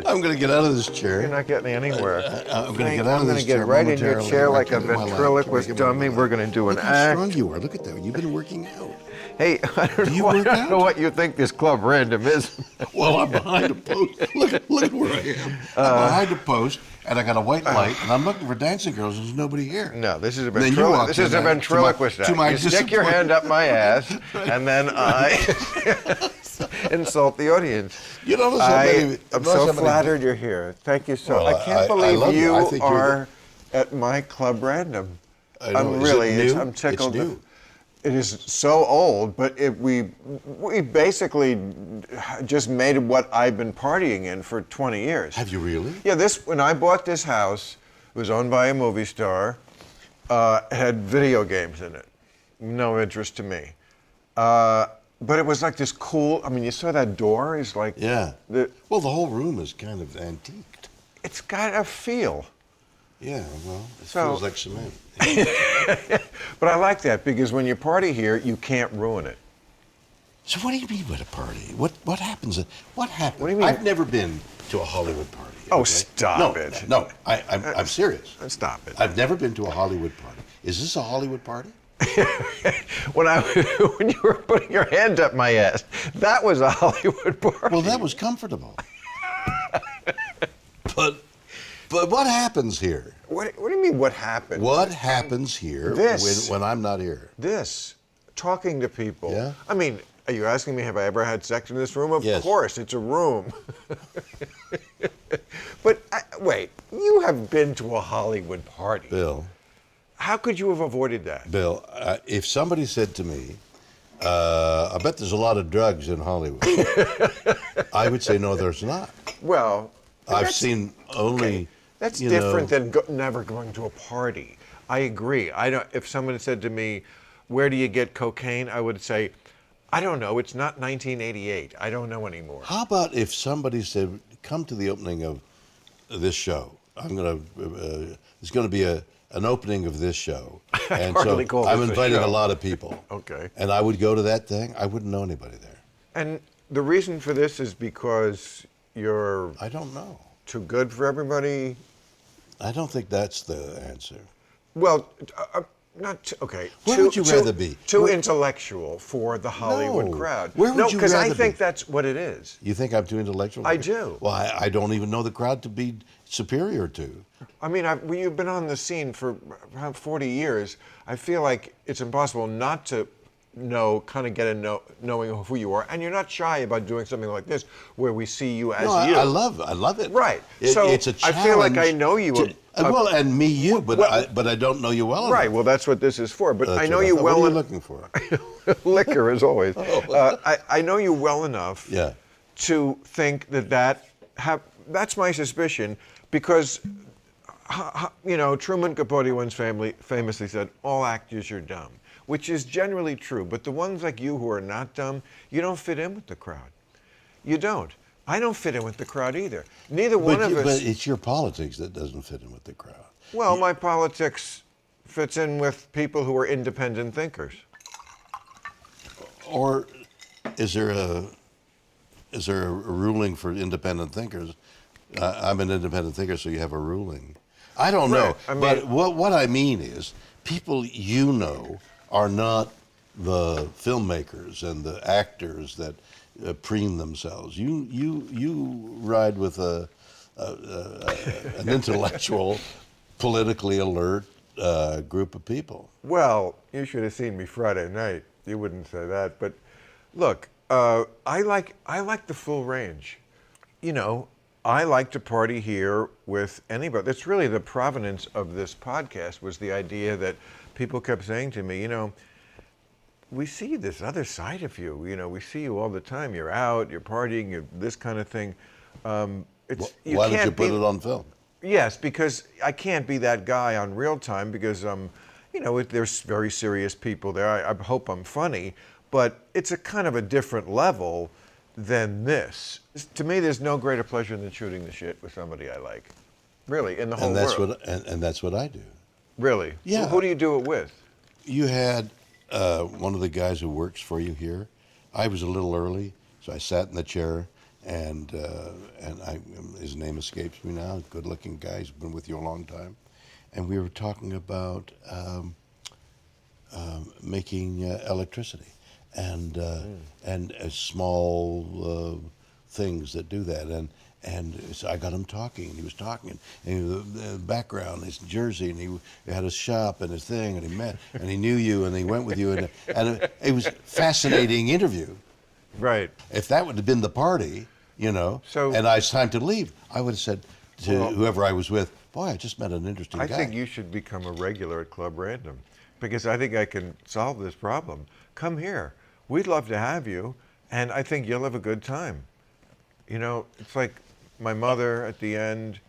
I'm going to get out of this chair. You're not getting anywhere. I'm going to get out of this chair. I'm going to get right in your chair like a momentarily. ventriloquist dummy. We're going to do an Look act. how strong you are. Look at that. You've been working out. Hey, I Do you work don't know out? what you think this Club Random is. Well, I'm behind a post. Look where I am. I'm behind a post, and I got a white light, and I'm looking for dancing girls. There's nobody here. No, this is a Then you walked ventriloquist in, act. to my You stick your hand up my ass, and then I insult the audience. You know, I'm so flattered you're here. Thank you so much. Well, I can't I believe love you. I you think you're are at my Club Random. I know. I'm Is really, it new? I'm tickled. It's new. It is so old, but we basically just made what I've been partying in for 20 years. Have you really? Yeah, when I bought this house, it was owned by a movie star. It had video games in it. No interest to me. But it was like this cool, I mean, you saw that door? It's like... Yeah. Well, the whole room is kind of antiqued. It's got a feel. Yeah, well, it feels like cement. But I like that because when you party here, you can't ruin it. So what do you mean by a party? What happens? What happens? What do you mean? I've never been to a Hollywood party. Oh, okay? stop it. No, I'm serious. Stop it. I've never been to a Hollywood party. Is this a Hollywood party? When you were putting your hand up my ass, that was a Hollywood party. Well, that was comfortable. But what happens here? What do you mean, what happened? What happens here when I'm not here? Talking to people. Yeah? I mean, are you asking me, have I ever had sex in this room? Of Yes. course, it's a room. But wait, you have been to a Hollywood party. Bill. How could you have avoided that? Bill, if somebody said to me, I bet there's a lot of drugs in Hollywood, I would say, no, there's not. Well, I've seen only... Okay. That's different than never going to a party. I agree. If someone had said to me, where do you get cocaine? I would say, I don't know. It's not 1988. I don't know anymore. How about if somebody said, come to the opening of this show. It's going to be an opening of this show. And so I'm inviting a lot of people. Okay. And I would go to that thing. I wouldn't know anybody there. And the reason for this is because you're... I don't know. Too good for everybody? I don't think that's the answer. Well, okay. Where would you rather be? Too intellectual for the Hollywood crowd. Where would you rather be? No, because I think that's what it is. You think I'm too intellectual? I do. Well, I don't even know the crowd to be superior to. I mean, you've been on the scene for around 40 years. I feel like it's impossible not to knowing who you are, and you're not shy about doing something like this, where we see you as you. I love it. Right. So it's a challenge. I feel like I know you. Well, and me, you, but I don't know you well enough. Right. Well, that's what this is for. But I know you well. What are you looking for? Liquor, as always. I know you well enough. Yeah. To think that's my suspicion, because Truman Capote once famously said, "All actors are dumb." Which is generally true, but the ones like you who are not dumb, you don't fit in with the crowd. You don't. I don't fit in with the crowd either. Neither one of us. But it's your politics that doesn't fit in with the crowd. Well, my politics fits in with people who are independent thinkers. Or is there a ruling for independent thinkers? I'm an independent thinker, so you have a ruling. I don't know. But what I mean is, people are not the filmmakers and the actors that preen themselves. You ride with an intellectual, politically alert group of people. Well, you should have seen me Friday night. You wouldn't say that, but look, I like the full range. I like to party here with anybody. That's really the provenance of this podcast, was the idea that people kept saying to me, we see this other side of you. We see you all the time. You're out, you're partying, you're this kind of thing. Why did you put it on film? Yes, because I can't be that guy on real time because, there's very serious people there. I hope I'm funny, but it's a kind of a different level than this. To me, there's no greater pleasure than shooting the shit with somebody I like. Really, in the whole world. And that's what I do. Really? Yeah. Who do you do it with? You had one of the guys who works for you here. I was a little early, so I sat in the chair, and his name escapes me now. Good-looking guy, he's been with you a long time, and we were talking about making electricity and small things that do that, and so I got him talking, and he was talking, and the background, his Jersey, and he had his shop and his thing, and he met, and he knew you, and he went with you, and it was a fascinating interview. Right. If that would have been the party, and it's time to leave, I would have said to whoever I was with, boy, I just met an interesting guy. I think you should become a regular at Club Random, because I think I can solve this problem. Come here. We'd love to have you, and I think you'll have a good time. It's like my mother at the end,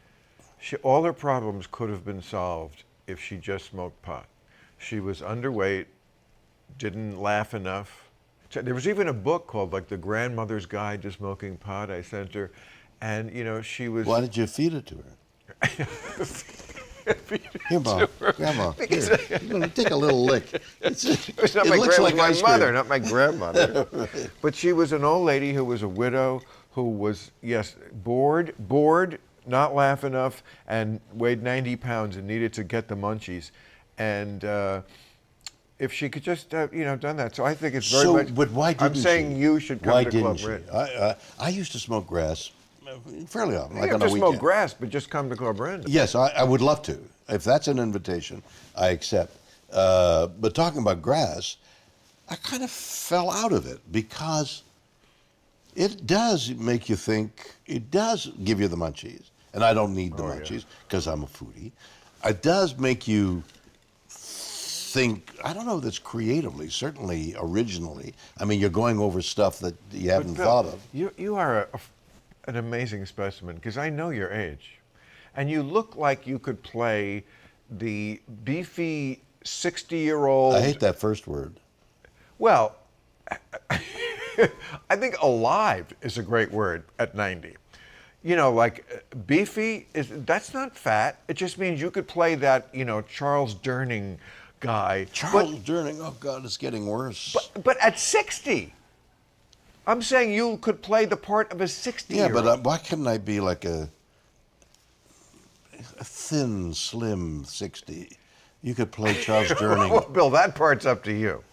all her problems could have been solved if she just smoked pot. She was underweight, didn't laugh enough. There was even a book called like The Grandmother's Guide to Smoking Pot I sent her, and she was... Why did you feed it to her? Here, Mom. Grandma, here. Take a little lick. It's not my mother, not my grandmother. Right. But she was an old lady who was a widow, who was, yes, bored, not laugh enough, and weighed 90 pounds and needed to get the munchies. And if she could just, done that. So I think it's very much... But why didn't I'm saying she? you should come why to didn't Club she? Random. I used to smoke grass fairly often, You like don't on have a to weekend. smoke grass, but just come to Club Random. Yes, I would love to. If that's an invitation, I accept. But talking about grass, I kind of fell out of it because it does make you think, it does give you the munchies, and I don't need the munchies because I'm a foodie. It does make you think, I don't know if that's creatively, certainly originally. I mean, you're going over stuff that you haven't thought of. You are an amazing specimen, because I know your age. And you look like you could play the beefy 60-year-old... I hate that first word. Well, I think alive is a great word at 90. Like beefy, that's not fat. It just means you could play that, Charles Durning guy. Charles Durning, oh God, it's getting worse. But at 60, I'm saying you could play the part of a 60-year-old. Yeah, but why couldn't I be like a thin, slim 60? You could play Charles Durning. Well, Bill, that part's up to you.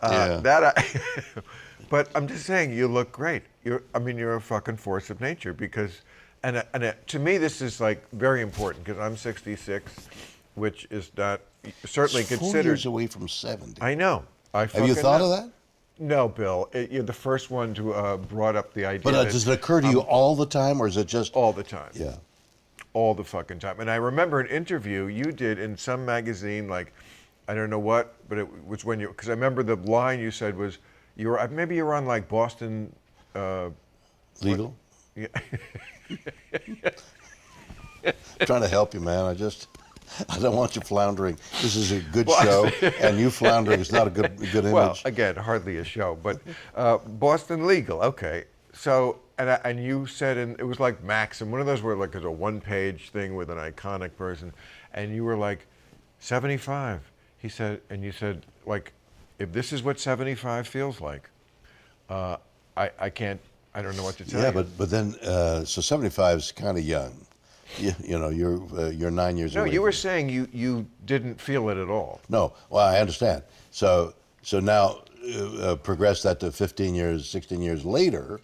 But I'm just saying, you look great. You're a fucking force of nature, because, to me, this is like very important, because I'm 66, which is not certainly it's 4 considered. years away from 70. I know. Have you thought of that? No, Bill. You're the first one to brought up the idea. But does it occur to you all the time, or is it just all the time? Yeah, all the fucking time. And I remember an interview you did in some magazine, like I don't know what, but it was when you, because I remember the line you said was, maybe you were on like Boston. Legal. Yeah. Trying to help you, man. I don't want you floundering. This is a good show, and you floundering is not a good image. Well, again, hardly a show, but Boston Legal. Okay, so and you said, and it was like Maxim, one of those where like it's a one-page thing with an iconic person, and you were like 75. He said, and you said, like, if this is what 75 feels like, I can't. I don't know what to tell you. Yeah, but then so 75 is kind of young. You're 9 years old. No, you were saying you didn't feel it at all. No, well, I understand. So now progress that to 15 years, 16 years later,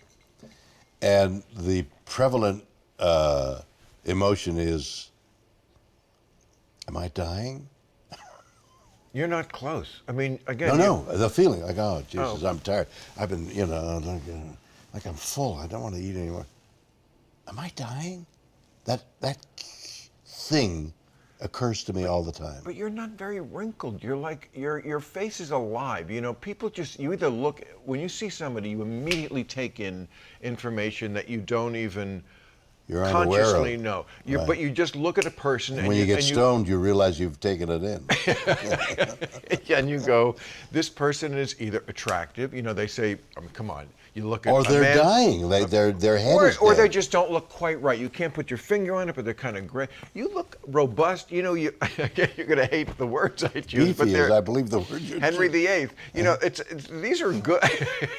and the prevalent emotion is, am I dying? You're not close. I mean, again. No, the feeling, like, oh, Jesus, I'm tired. I've been, like I'm full. I don't want to eat anymore. Am I dying? That thing occurs to me all the time. But you're not very wrinkled. You're like, your face is alive. People just, you either look, when you see somebody, you immediately take in information that you don't even You're unaware of. consciously know. Right. But you just look at a person and when you get stoned, you realize you've taken it in. And you go, this person is either attractive. They say, come on, You look at Or a they're man, dying. Their head is or dead. they just don't look quite right. You can't put your finger on it, but they're kind of gray. You look robust. You know, you're going to hate the words I choose, but Beefy they're is, I believe, the word you're Henry choosing. VIII. You know, these are good.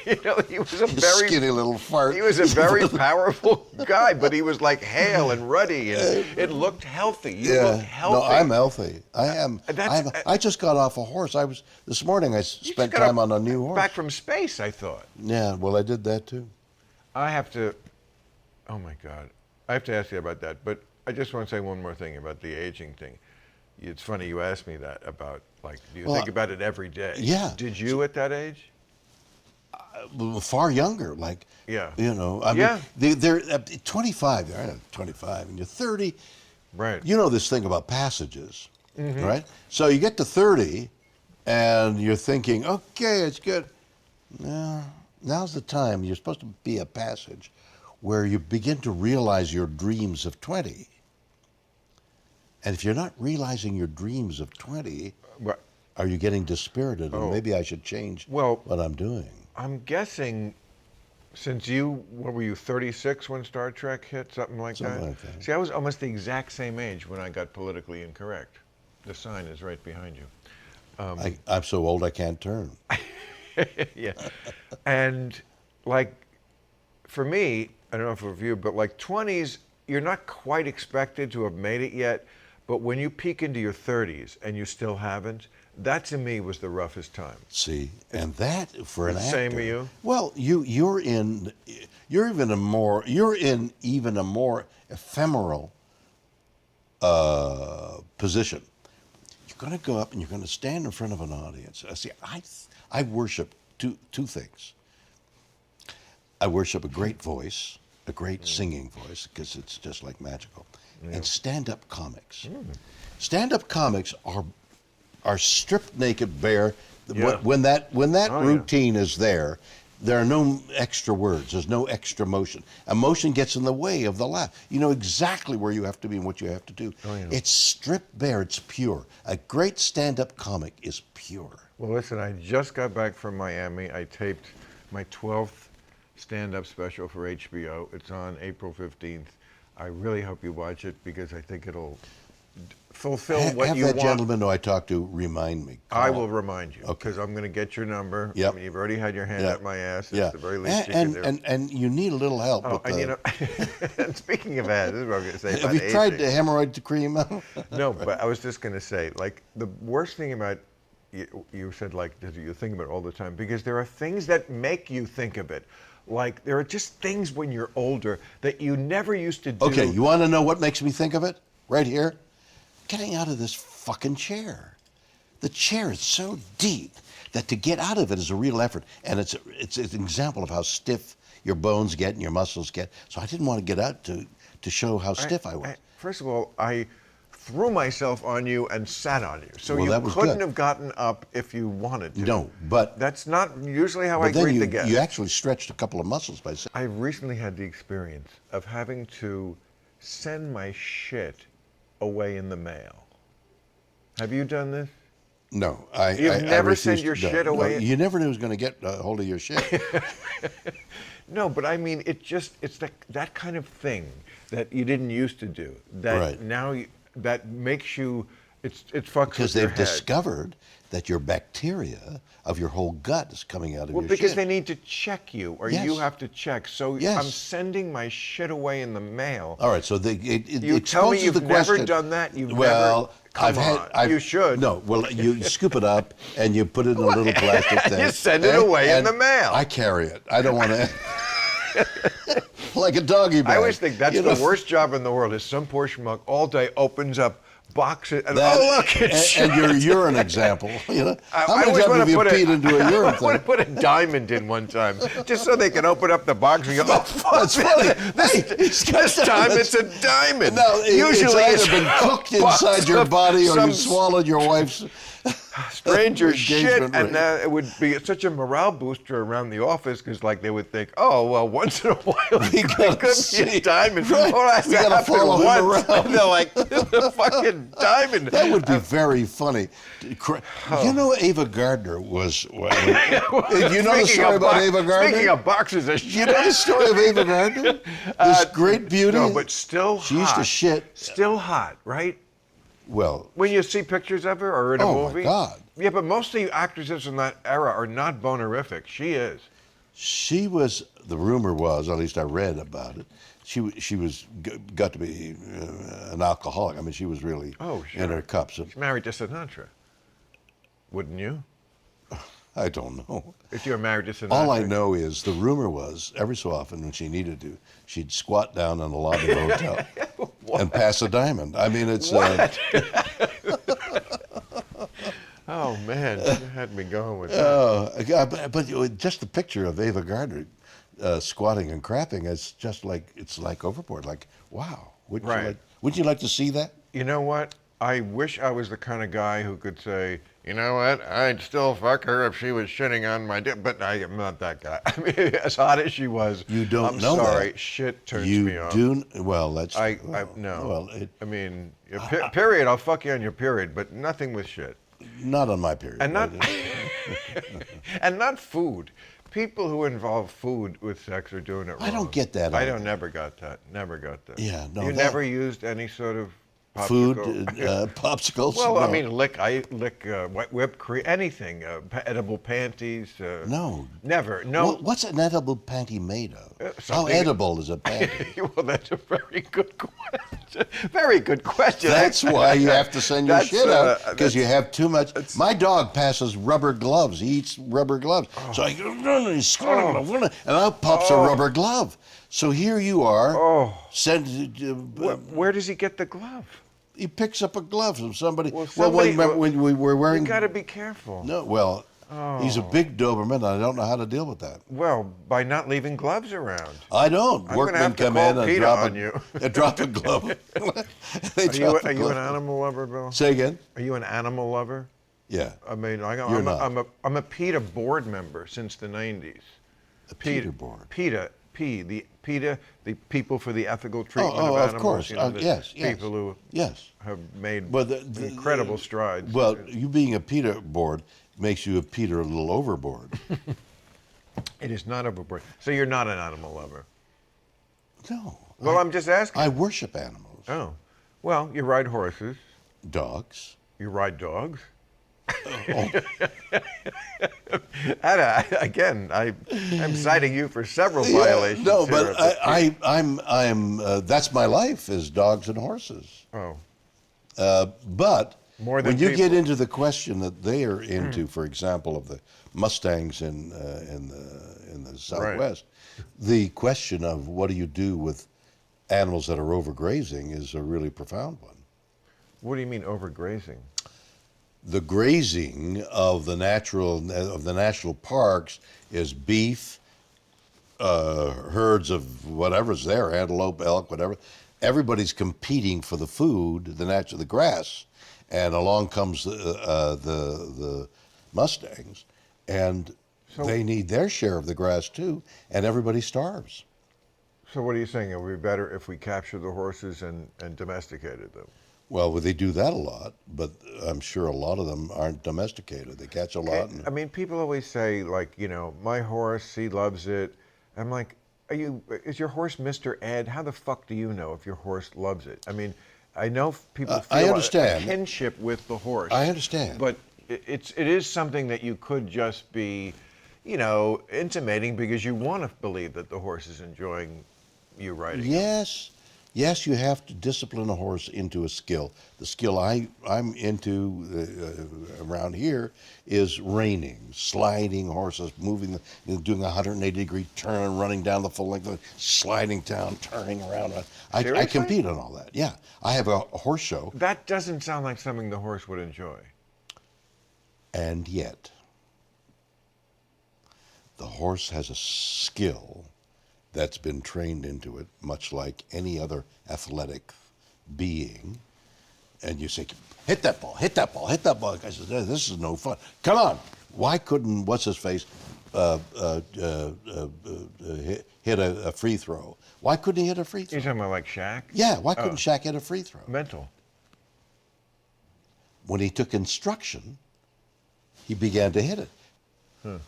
You know, he was a very Skinny little fart. He was a very powerful guy, but he was like hale and ruddy, and it looked healthy. You look healthy. No, I'm healthy. I am. That's- I just got off a horse. This morning. I You spent just got time on a new horse. back from space, I thought. Yeah, well, I did that too. I have to. Oh my God, I have to ask you about that. But I just want to say one more thing about the aging thing. It's funny you asked me that about like, do you think about it every day? Yeah. Did you at that age? Far younger, like. Yeah. You know, I mean, they're 25. They're 25, and you're 30. Right. You know this thing about passages, right? So you get to 30, and you're thinking, okay, it's good. No, now's the time. You're supposed to be a passage where you begin to realize your dreams of 20. And if you're not realizing your dreams of 20, Right. are you getting dispirited? And maybe I should change what I'm doing. I'm guessing since what were you, 36 when Star Trek hit, something like that? Something like that. See, I was almost the exact same age when I got politically incorrect. The sign is right behind you. I'm so old I can't turn. Yeah. And like, for me, I don't know if for you, but like 20s, you're not quite expected to have made it yet, but when you peak into your 30s and you still haven't, that to me was the roughest time. See, and that for an actor. Same with you? Well, you're in even a more ephemeral position. You're going to go up and you're going to stand in front of an audience. See, I worship two things. I worship a great voice, a great singing voice, because it's just like magical, and stand-up comics. Stand-up comics are stripped naked, bare. Yeah. When that routine is there are no extra words. There's no extra motion. Emotion gets in the way of the laugh. You know exactly where you have to be and what you have to do. It's stripped bare. It's pure. A great stand-up comic is pure. Well, listen, I just got back from Miami. I taped my 12th stand-up special for HBO. It's on April 15th. I really hope you watch it because I think it'll fulfill what Have you that want. gentleman who I talked to remind me. I Call. will remind you because I'm going to get your number. Yep. I mean, you've already had your hand Yeah. up my ass. It's Yeah, the very least you can do. and you need a little help. Oh, with and the, you know, speaking of ads, this is what I'm going to say. have about you tried aging. the hemorrhoid cream? No, but I was just going to say, like, the worst thing about you said, like, that you think about it all the time, because there are things that make you think of it. Like, there are just things when you're older that you never used to do. Okay, you want to know what makes me think of it? Right here, getting out of this fucking chair. The chair is so deep that to get out of it is a real effort, and it's an example of how stiff your bones get and your muscles get. So I didn't want to get out to show how stiff I was. First of all, I threw myself on you and sat on you. So Well, you that was couldn't good. have gotten up if you wanted to. No, but That's not usually how I then greet the guests. you actually stretched a couple of muscles by saying. I recently had the experience of having to send my shit away in the mail. Have you done this? No, You've never refused sent your to- no, shit no, away? you never knew who was going to get a hold of your shit. No, but I mean, it's that kind of thing that you didn't used to do. That Right. now that makes you, it fucks Because with your they've head. discovered that your bacteria of your whole gut is coming out of Well, your because shit. they need to check you, or Yes. you have to check. So Yes. I'm sending my shit away in the mail. All right, so it You tell me exposes you've the never question. done that? You've well, never... Come on, you should. No, well, you scoop it up and you put it in a little plastic And thing. you send it away in and the mail. I carry it. I don't want to. Like a doggy bag. I always think that's You the know? worst job in the world. Is some poor schmuck all day opens up boxes and That- oh look, it's and your urine example. You know, how many always times wanna have you put peed into a urine I want to thing? put a diamond in one time, just so they can open up the box and go, oh, fuck, That's funny. this time it's a diamond. No, Usually it's either been cooked box inside your of body or some you swallowed your wife's. stranger shit, Engagement and ring. it would be such a morale booster around the office because, like, they would think, "Oh, well, once in a while, We it gotta could be see. a diamond. Right. Oh, that's We gotta happened follow him once." around. And they're like, "This is a fucking diamond." That would be very funny. You know, Ava Gardner was. You know the Speaking story of about bo- Ava Gardner? Speaking of boxes of shit. You know the story of Ava Gardner? This great beauty. No, but still She hot. used to shit. Still hot, right? Well, When you see pictures of her or in a Oh, my movie. God. Yeah, but most of the actresses in that era are not bonerific. She is. she was. The rumor was, at least I read about it. She was got to be an alcoholic. I mean, she was really Oh, sure. in her cups. She's married to Sinatra. Wouldn't you? I don't know. If you were married to Sinatra. All I know is the rumor was every so often when she needed to, she'd squat down in the lobby of the hotel and pass a diamond. I mean, it's. What? Oh man, you had me going with that. But just the picture of Ava Gardner squatting and crapping is just like it's like overboard. Like, wow, Right. Wouldn't you like to see that? You know what? I wish I was the kind of guy who could say, you know what? I'd still fuck her if she was shitting on my dick. But I am not that guy. I mean, as hot as she was, You don't I'm know sorry, that. shit turns You me on. do well. That's No. Well, I mean, period. I'll fuck you on your period, but nothing with shit. not on my period. And not and not food. People who involve food with sex are doing it wrong. I don't get that I either. don't never got that. Never got that. Yeah, no, You that- never used any sort of Food, popsicle? popsicles. Well, I no. mean, lick whipped cream, anything, edible panties. No. Never. No. What's an edible panty made of? How something- edible is a panty? Well, that's a very good question. Very good question. That's why you have to send your That's, shit out because that's- you have too much. My dog passes rubber gloves. He eats rubber gloves. So he's squirting, and out pops a rubber glove. So here you are. Where does he get the glove? He picks up a glove from somebody. Well, when we were You wearing. got to be careful. No, well, he's a big Doberman. And I don't know how to deal with that. Well, by not leaving gloves around. I don't. I'm gonna Workmen have to come call in and PETA drop on a, you. drop a glove. They Are drop a you glove. an animal lover, Bill? Say again? Are you an animal lover? Yeah. I mean, You're not. I'm a PETA board member since the 90s. The Peter board. PETA, the People for the Ethical Treatment of of Animals. course. You know, the Yes. people who Yes. have made Well, incredible strides. Well, you being a Peter board makes you a Peter a little overboard. It is not overboard. So you're not an animal lover. No. Well, I'm just asking. I worship animals. Oh, well, you ride horses. Dogs. You ride dogs. Oh. Again, I'm citing you for several violations. No, here but at the I'm that's my life is dogs and horses. Oh, But More than when you get people. into the question that they are into, for example, of the Mustangs in the Southwest, the question of what do you do with animals that are overgrazing is a really profound one. what do you mean overgrazing? The grazing of the national parks is beef, herds of whatever's there, antelope, elk, whatever. Everybody's competing for the food, the grass, and along comes the Mustangs, and they need their share of the grass too, and everybody starves. So what are you saying? It would be better if we captured the horses and domesticated them? Well, they do that a lot, but I'm sure a lot of them aren't domesticated. They catch a lot. I mean, people always say, like, my horse, he loves it. I'm like, is your horse Mr. Ed? How the fuck do you know if your horse loves it? I mean, I know people feel I understand. a kinship with the horse. I understand. But it is something that you could just be, intimating because you want to believe that the horse is enjoying you riding. Yes, you have to discipline a horse into a skill. The skill I'm into around here is reining, sliding horses, moving, doing a 180-degree turn, running down the full length, sliding down, turning around. I Seriously? compete on all that. Yeah, I have a horse show, That doesn't sound like something the horse would enjoy. and yet the horse has a skill that's been trained into it, much like any other athletic being. and you say, hit that ball, hit that ball, hit that ball. The guy says, this is no fun. Come on. Why couldn't what's his face hit a free throw? Why couldn't he hit a free throw? You're talking about like Shaq? Yeah. Why couldn't Shaq hit a free throw? Mental. When he took instruction, he began to hit it.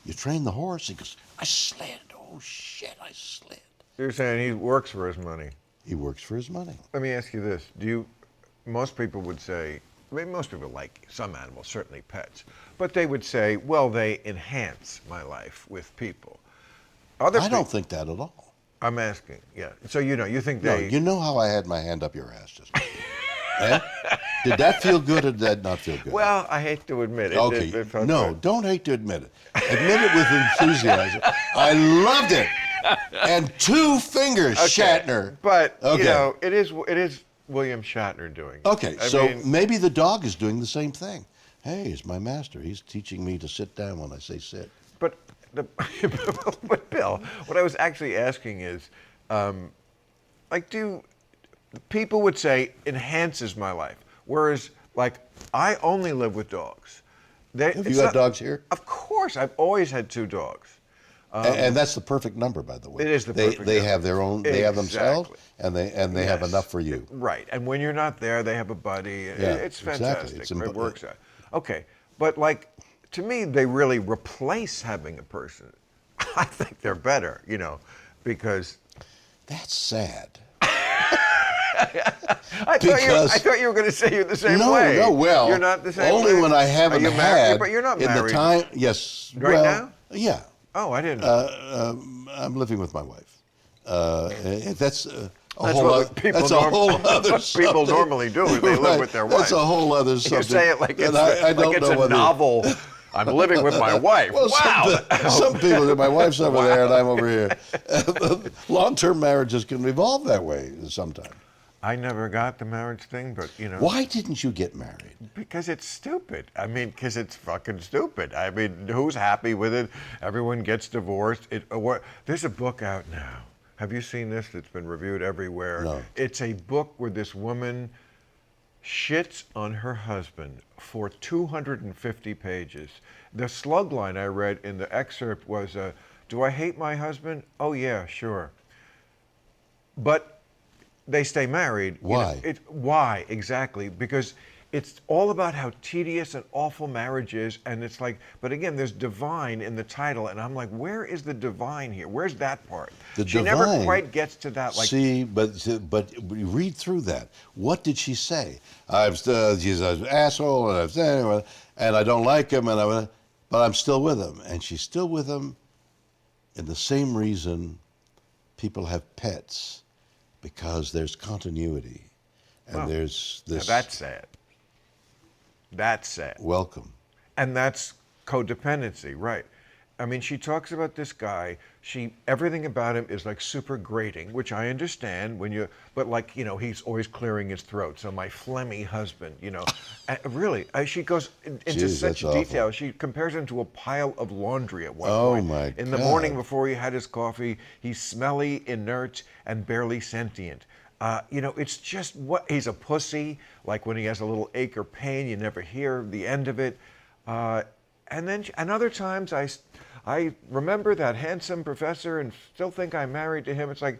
You train the horse. He goes, I slid. Oh shit, I slid. You're saying he works for his money. He works for his money. Let me ask you this: most people would say, I mean, most people like some animals, certainly pets, but they would say, well, they enhance my life with people. I don't think that at all. I'm asking, yeah. So you think No, they? you know how I had my hand up your ass just now. Eh? Did that feel good or did that not feel good? Well, I hate to admit it. Okay, It felt no, good. don't hate to admit it. Admit it with enthusiasm. I loved it. And 2 fingers, Shatner. But Okay. it is William Shatner doing it. Okay, I so mean, maybe the dog is doing the same thing. Hey, he's my master. He's teaching me to sit down when I say sit. But but Bill, what I was actually asking is, people would say enhances my life, whereas like I only live with dogs. Have you got dogs here? Of course, I've always had 2 dogs. And that's the perfect number, by the way. It is the perfect They number. have their own. They have themselves, Exactly. and they have Yes. enough for you. Right, and when you're not there, they have a buddy. Yeah, It's exactly. fantastic. It works out. Okay, but like to me, they really replace having a person. I think they're better, because That's sad. I thought you were going to say you're the same way. No, well, you're not the same only way. when I Are haven't you had. married? But you're not in married. the time. Yes. Right now? Yeah. Oh, I didn't. I'm living with my wife. That's a That's whole what other. people That's a whole norm- other. what people subject. normally do is they live with their wife. That's a whole other you subject. say it like it's, and I don't like it's know a whether- novel. I'm living with my wife. Well, Wow. some people, my wife's over there and I'm over here. Long-term marriages can evolve that way sometimes. I never got the marriage thing, but Why didn't you get married? because it's stupid. I mean, because it's fucking stupid. I mean, who's happy with it? Everyone gets divorced. There's a book out now. Have you seen this? It's been reviewed everywhere. No. It's a book where this woman shits on her husband for 250 pages. The slug line I read in the excerpt was, do I hate my husband? Oh, yeah, sure. But they stay married. Why? Why, exactly? Because it's all about how tedious and awful marriage is, and it's like, but again, there's divine in the title, and I'm like, where is the divine here? Where's that part? She never quite gets to that. Like, see, but read through that. What did she say? She's an asshole, and I don't like him, but I'm still with him, and she's still with him. In the same reason, people have pets, because there's continuity, and there's this. now that's sad. That's sad. Welcome. And that's codependency, right? I mean, she talks about this guy. Everything about him is like super grating, which I understand but like, he's always clearing his throat. So my phlegmy husband, really, she goes into Jeez, such that's detail. awful. She compares him to a pile of laundry at one Oh, point. my In the God. morning before he had his coffee, he's smelly, inert, and barely sentient. It's just he's a pussy. Like when he has a little ache or pain, you never hear the end of it. And other times I remember that handsome professor and still think I'm married to him. It's like,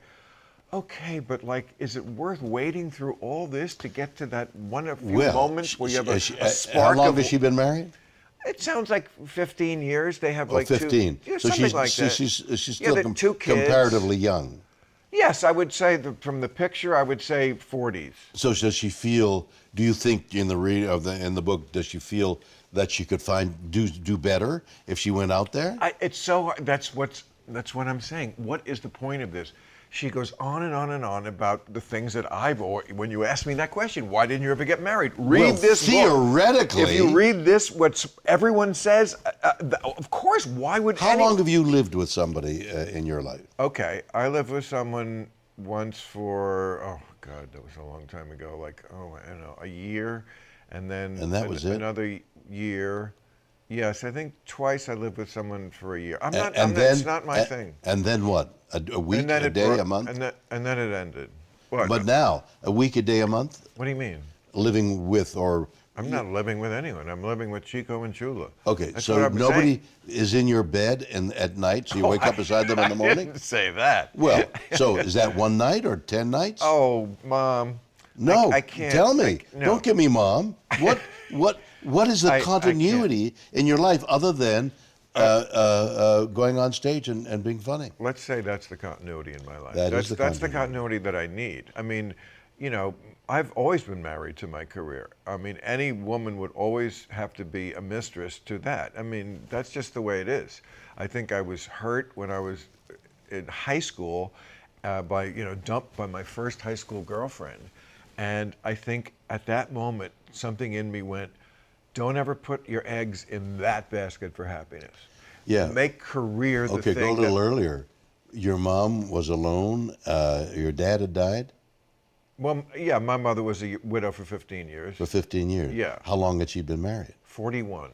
okay, but like, is it worth waiting through all this to get to that few moments where you have a spark? How long has she been married? It sounds like 15 years. They have like 15. So she's like that. she's still the 2 kids. comparatively young. Yes, I would say from the picture, I would say 40s. So does she feel? Do you think in the book does she feel that she could do better if she went out there? It's so hard. That's what I'm saying. What is the point of this? She goes on and on and on about the things that when you ask me that question, why didn't you ever get married? Read this theoretically, book. If you read this, what everyone says, of course, why would How long have you lived with somebody in your life? Okay, I lived with someone once for, oh God, that was a long time ago, like, I don't know, a year, and then And that was it? Another year. Yes, I think twice I lived with someone for a year. Then, it's not my thing. And then what? A week, then a day, a month? And then it ended. What? But now, a week, a day, a month? What do you mean? living with or? I'm not living with anyone. I'm living with Chico and Chula. Okay, That's so what I'm nobody saying. is in your bed and at night, so you wake up beside them in the I morning? didn't say that. Well, so is that one night or 10 nights? Oh, Mom. No, I can't. tell me. No. Don't give me mom. What is the I continuity in your life other than going on stage and being funny? Let's say that's the continuity in my life. That's the That's the continuity. continuity that I need. I mean, I've always been married to my career. I mean, any woman would always have to be a mistress to that. I mean, that's just the way it is. I think I was hurt when I was in high school dumped by my first high school girlfriend. And I think at that moment, something in me went, don't ever put your eggs in that basket for happiness. Yeah. Make career the Okay, thing. go a little earlier. Your mom was alone. Your dad had died Well, yeah, my mother was a widow for 15 years. for 15 years. Yeah. How long had she been married? 41.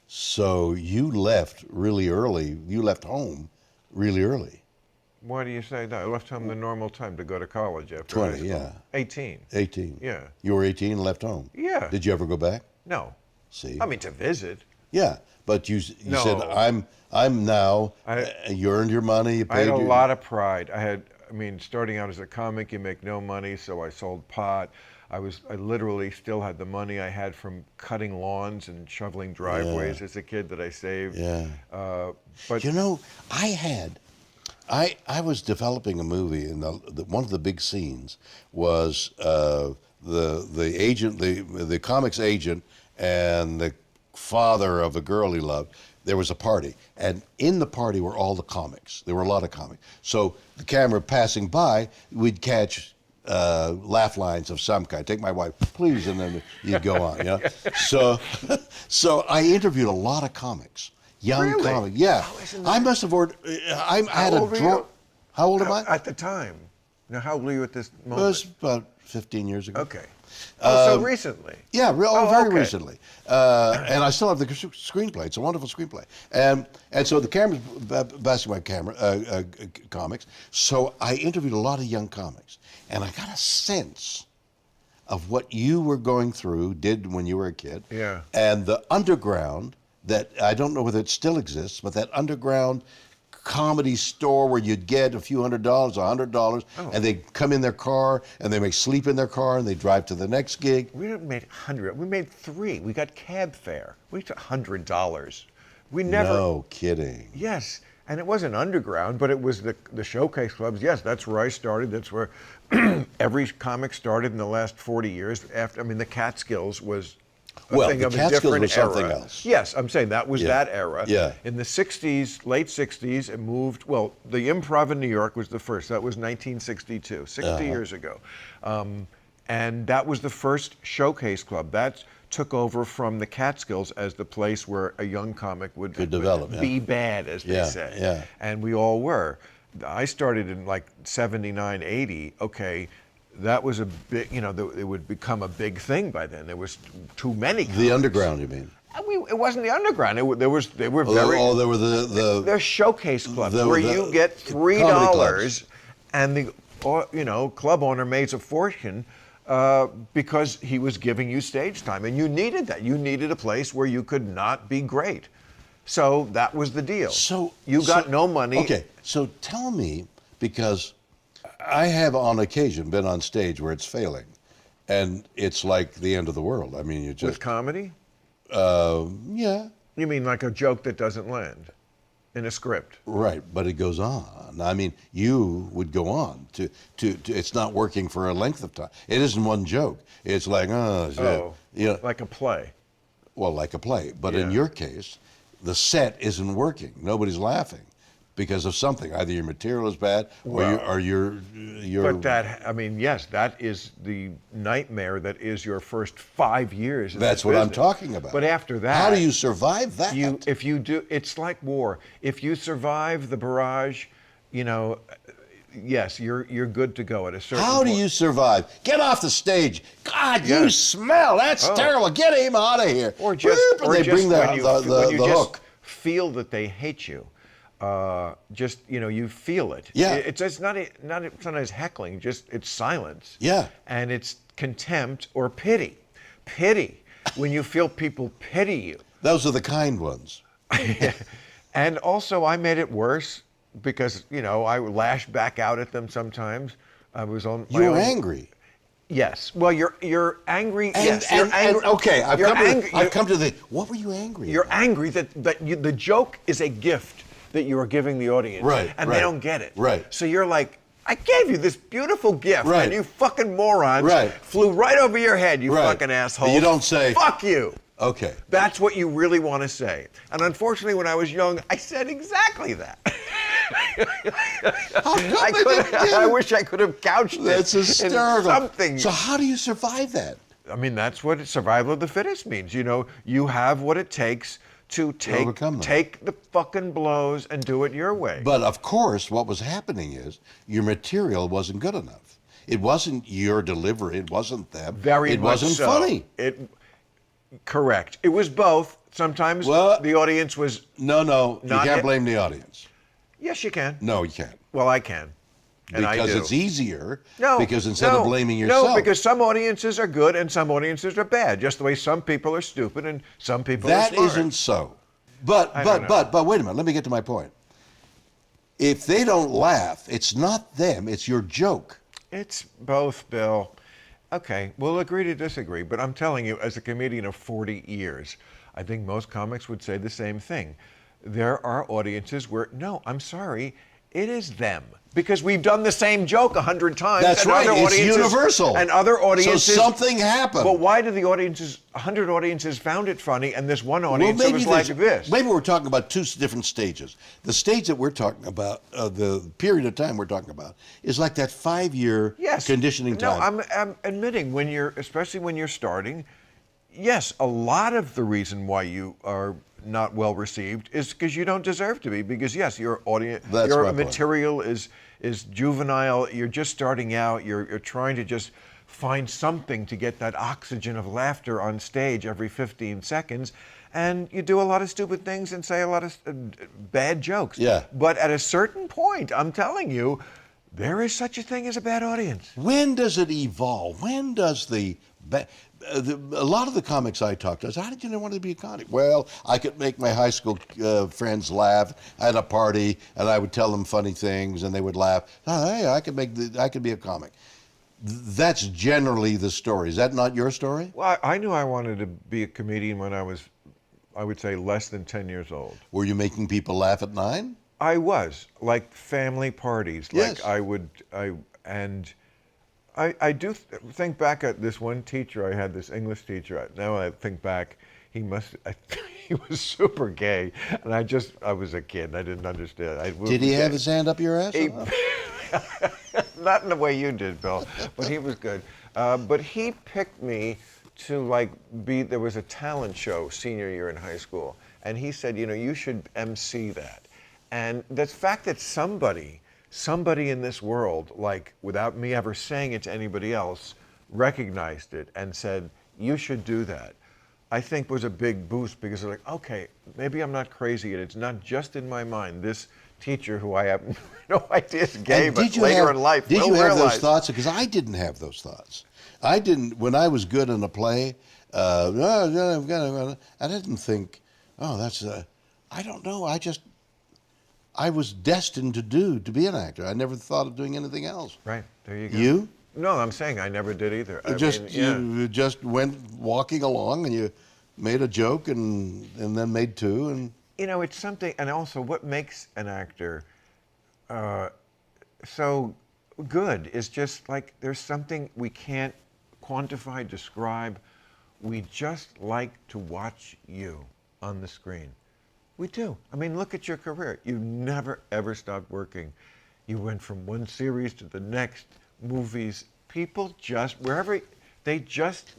So you left really early. You left home really early. Why do you say that? I left home the normal time to go to college after 20, high school. yeah. 18. 18. Yeah. You were 18 and left home. Yeah. Did you ever go back? No. See? I mean, to visit. Yeah, but you No. said I'm now. You earned your money. You I had paid a your, lot of pride. Starting out as a comic, you make no money, so I sold pot. I literally still had the money I had from cutting lawns and shoveling driveways as a kid that I saved. Yeah. But I was developing a movie, and one of the big scenes was the agent, the comics agent, and the father of a girl he loved. There was a party, and in the party were all the comics. There were a lot of comics. So the camera passing by, we'd catch laugh lines of some kind. Take my wife, please, and then you'd go on. So I interviewed a lot of comics. Young Really? comics, yeah. Oh, I must have ordered. I had a old were drawer. you? How old am I? At the time. Now, how old were you at this It moment? was about 15 years ago. Okay. So recently. Yeah, very okay. recently. And I still have the screenplay. It's a wonderful screenplay. And so the camera's passing my comics. So I interviewed a lot of young comics, and I got a sense of what you were going through, did when you were a kid. Yeah. And the underground that I don't know whether it still exists, but that underground comedy store where you'd get a few $100, $100, and they come in their car and they may sleep in their car and they drive to the next gig. We didn't make 100. We made 3. We got cab fare. We took $100. We never. No kidding. Yes, and it wasn't underground, but it was the showcase clubs. Yes, that's where I started. That's where every comic started in the last 40 years. The Catskills was a thing the of a Catskills different was something era. else. Yes, I'm saying that was that era. Yeah. In the 60s, late 60s, it moved. Well, the Improv in New York was the first. That was 1962, 60 years ago. And that was the first showcase club. That took over from the Catskills as the place where a young comic would develop, be bad, as they say. Yeah. And we all were. I started in like 79, 80. Okay, that was a big, it would become a big thing by then. There was too many comics. The underground, you mean? It wasn't the underground. They were There were They're showcase clubs where you get $3 clubs. and the club owner made a fortune because he was giving you stage time, and you needed that. You needed a place where you could not be great. So that was the deal. So you got no money. Okay, so tell me, because I have on occasion been on stage where it's failing, and it's like the end of the world. I mean, you just With comedy? yeah. You mean like a joke that doesn't land in a script? Right, but it goes on. I mean, you would go on to it's not working for a length of time. It isn't one joke. It's like, like a play. Well, like a play. But in your case, the set isn't working. Nobody's laughing because of something. Either your material is bad or you're. But yes, that is the nightmare that is your first 5 years. That's what I'm talking about. But after that, how do you survive that? If you do, it's like war. If you survive the barrage, yes, you're good to go at a certain How do point. you survive? Get off the stage. God, you smell. That's terrible. Get him out of here. Or just, and they bring when you the just hook. feel that they hate you. You feel it. Yeah. It's not sometimes heckling. Just it's silence. Yeah. And it's contempt or pity. Pity, when you feel people pity you. Those are the kind ones. And also, I made it worse because, I would lash back out at them sometimes. I was on my You were own. angry. Yes. Well, you're angry. And, yes. and, You're angry. and okay, I've come to the. What were you angry You're about? angry that the joke is a gift that you are giving the audience. Right, And right, they don't get it. right. So you're like, I gave you this beautiful gift, Right. and you fucking morons Right. flew right over your head, you Right. fucking asshole. And you don't say, fuck you. Okay. That's what you really want to say. And unfortunately, when I was young, I said exactly that. I wish I could have couched it That's in hysterical. something. So how do you survive that? I mean, that's what survival of the fittest means. You have what it takes to overcome them. take the fucking blows and do it your way. But of course, what was happening is your material wasn't good enough. It wasn't your delivery. It wasn't them. Very It much wasn't so. funny. Correct. It was both. Sometimes Well, the audience was. No, you Not can't it. blame the audience. Yes, you can. No, you can't. Well, I can. And I Because do. it's easier. No. Because instead of blaming yourself. No, because some audiences are good and some audiences are bad. Just the way some people are stupid and some people are That smart. isn't so. But don't know. but wait a minute. Let me get to my point. If they don't laugh, it's not them. It's your joke. It's both, Bill. Okay, we'll agree to disagree, but I'm telling you, as a comedian of 40 years, I think most comics would say the same thing. There are audiences where, no, I'm sorry, it is them. Because we've done the same joke 100 times. That's and right. other It's audiences- universal. And other audiences. So something happened. But why do the audiences, 100 audiences found it funny, and this one audience was like this? Maybe we're talking about two different stages. The stage that we're talking about, the period of time we're talking about, is like that 5-year conditioning time. No, I'm admitting especially when you're starting, yes, a lot of the reason why you are not well received is because you don't deserve to be. Because yes, your audience, That's your my point. material is juvenile. You're just starting out. You're trying to just find something to get that oxygen of laughter on stage every 15 seconds. And you do a lot of stupid things and say a lot of bad jokes. Yeah. But at a certain point, I'm telling you, there is such a thing as a bad audience. When does it evolve? When does a lot of the comics I talked to, I said, how did you want to be a comic? Well, I could make my high school friends laugh. I had a party, and I would tell them funny things, and they would laugh. Oh, hey, I could be a comic. That's generally the story. Is that not your story? Well, I knew I wanted to be a comedian when I was, I would say, less than 10 years old. Were you making people laugh at 9? I was, like family parties. Yes. I do think back at this one teacher I had, this English teacher. Now I think back, he was super gay, and I was a kid, and I didn't understand. Did he have his hand up your ass? Not in the way you did, Bill, but he was good. But he picked me to there was a talent show senior year in high school, and he said, you should MC that. And the fact that somebody in this world, without me ever saying it to anybody else, recognized it and said, you should do that, I think was a big boost, because they're like, okay, maybe I'm not crazy, and it's not just in my mind. This teacher, who I have no idea is gay, but later in life did will you have realize. those thoughts? Because I didn't have those thoughts. I didn't, when I was good in a play, I didn't think, oh, that's, I don't know, I was destined to be an actor. I never thought of doing anything else. Right, there you go. You? No, I'm saying I never did either. You just went walking along and you made a joke and then made two and. It's something, and also what makes an actor so good is just there's something we can't quantify, describe. We just like to watch you on the screen. We do. I mean, look at your career. You never, ever stopped working. You went from one series to the next, movies. People just,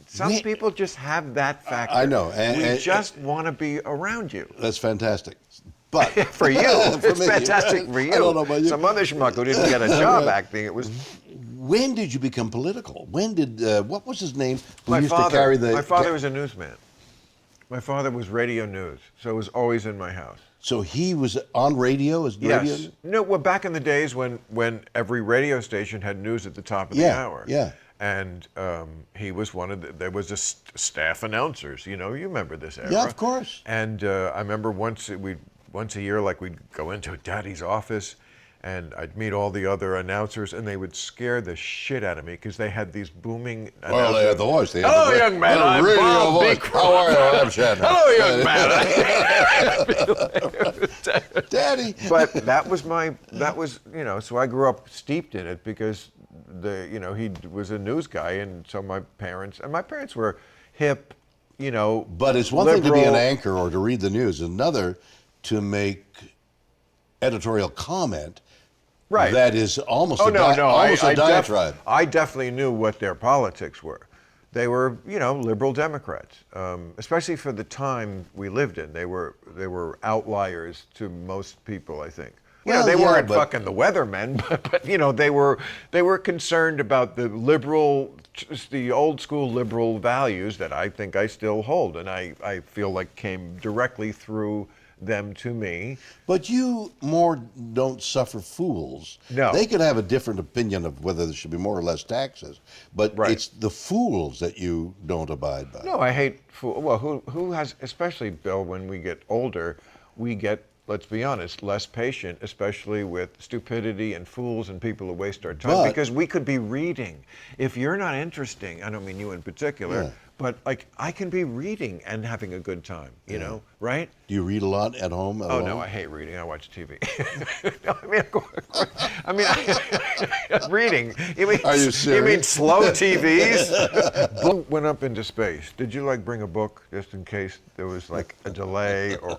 some people just have that factor. I know. We just want to be around you. That's fantastic. But for you, it's me, fantastic for you. I don't know about you. Some other schmuck who didn't get a job acting, it was... When did you become political? When did, what was his name? My father was a newsman. My father was radio news, so it was always in my house. So he was on radio as radio? Yes. No, well, back in the days when every radio station had news at the top of the hour. Yeah. And he was one of there was a staff announcers. You remember this era. Yeah, of course. And I remember once a year, like we'd go into Daddy's office, and I'd meet all the other announcers, and they would scare the shit out of me because they had these booming. Well, they had the voice. Hello, young man. I'm Bob Beek. How are you? I'm Shatner. Hello, young man. Daddy. But that was so I grew up steeped in it because he was a news guy, and so my parents were hip, But it's one thing to be an anchor or to read the news, another to make editorial comment. Right. That is almost a I diatribe. I definitely knew what their politics were. They were, liberal Democrats, especially for the time we lived in. They were outliers to most people, I think. They weren't fucking the weathermen, but they were concerned about the old school liberal values that I think I still hold, and I feel like came directly through them to me. But you more don't suffer fools. No. They could have a different opinion of whether there should be more or less taxes, but it's the fools that you don't abide by. No, I hate fools. Well, who has, especially, Bill, when we get older, we get, let's be honest, less patient, especially with stupidity and fools and people who waste our time, because we could be reading. If you're not interesting, I don't mean you in particular, but like I can be reading and having a good time, you know, right? Do you read a lot at home? No, I hate reading. I watch TV. No, reading. Are you serious? You mean slow TVs? Blue went up into space. Did you bring a book just in case there was a delay or?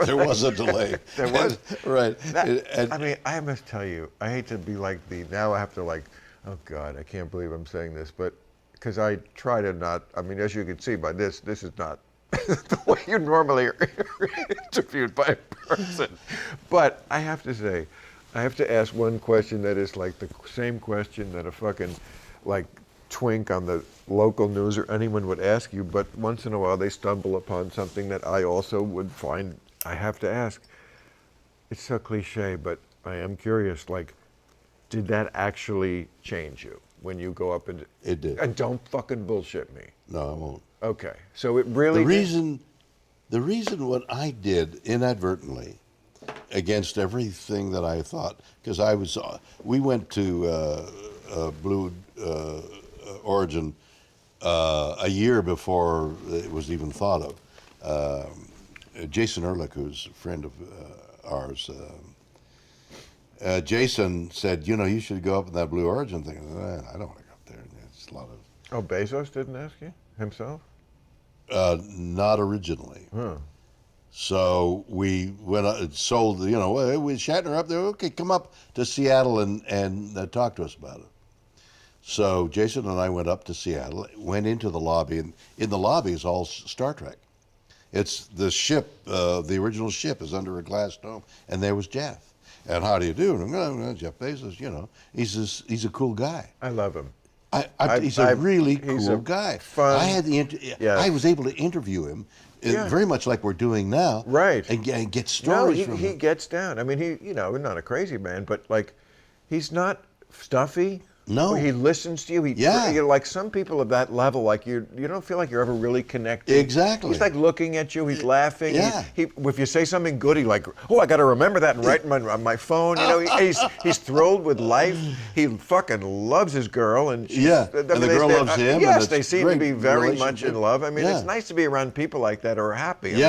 There was a delay. There was. Right. I must tell you, I hate to be now I have to oh God, I can't believe I'm saying this, but because I try to not, as you can see by this is not the way you normally are interviewed by a person. But I have to say, I have to ask one question that is the same question that a fucking twink on the local news or anyone would ask you, but once in a while they stumble upon something that I also would find I have to ask. It's so cliche, but I am curious, did that actually change you when you go up and... It did. And don't fucking bullshit me. No, I won't. Okay, so it really... The reason what I did inadvertently against everything that I thought, because we went to Blue Origin a year before it was even thought of. Jason Ehrlich, who's a friend of ours, Jason said, you should go up in that Blue Origin thing. I don't want to go up there. It's a lot of... Oh, Bezos didn't ask you himself? Not originally. Huh. So we went, sold, with Shatner up there, okay, come up to Seattle and talk to us about it. So Jason and I went up to Seattle, went into the lobby, and in the lobby is all Star Trek. It's the ship, the original ship is under a glass dome, and there was Jeff. And how do you do? And I'm Jeff Bezos, he's a cool guy. I love him. He's a really cool guy. Fun. I was able to interview him, very much like we're doing now. Right. And get stories from him. He gets down. Not a crazy man, but he's not stuffy. No. He listens to you. Some people of that level, you don't feel like you're ever really connected. Exactly. He's looking at you. He's laughing. Yeah. If you say something good, I got to remember that and write it on my phone. He's thrilled with life. He fucking loves his girl, and the girl loves him. Yes, they seem to be very much in love. It's nice to be around people like that who are happy.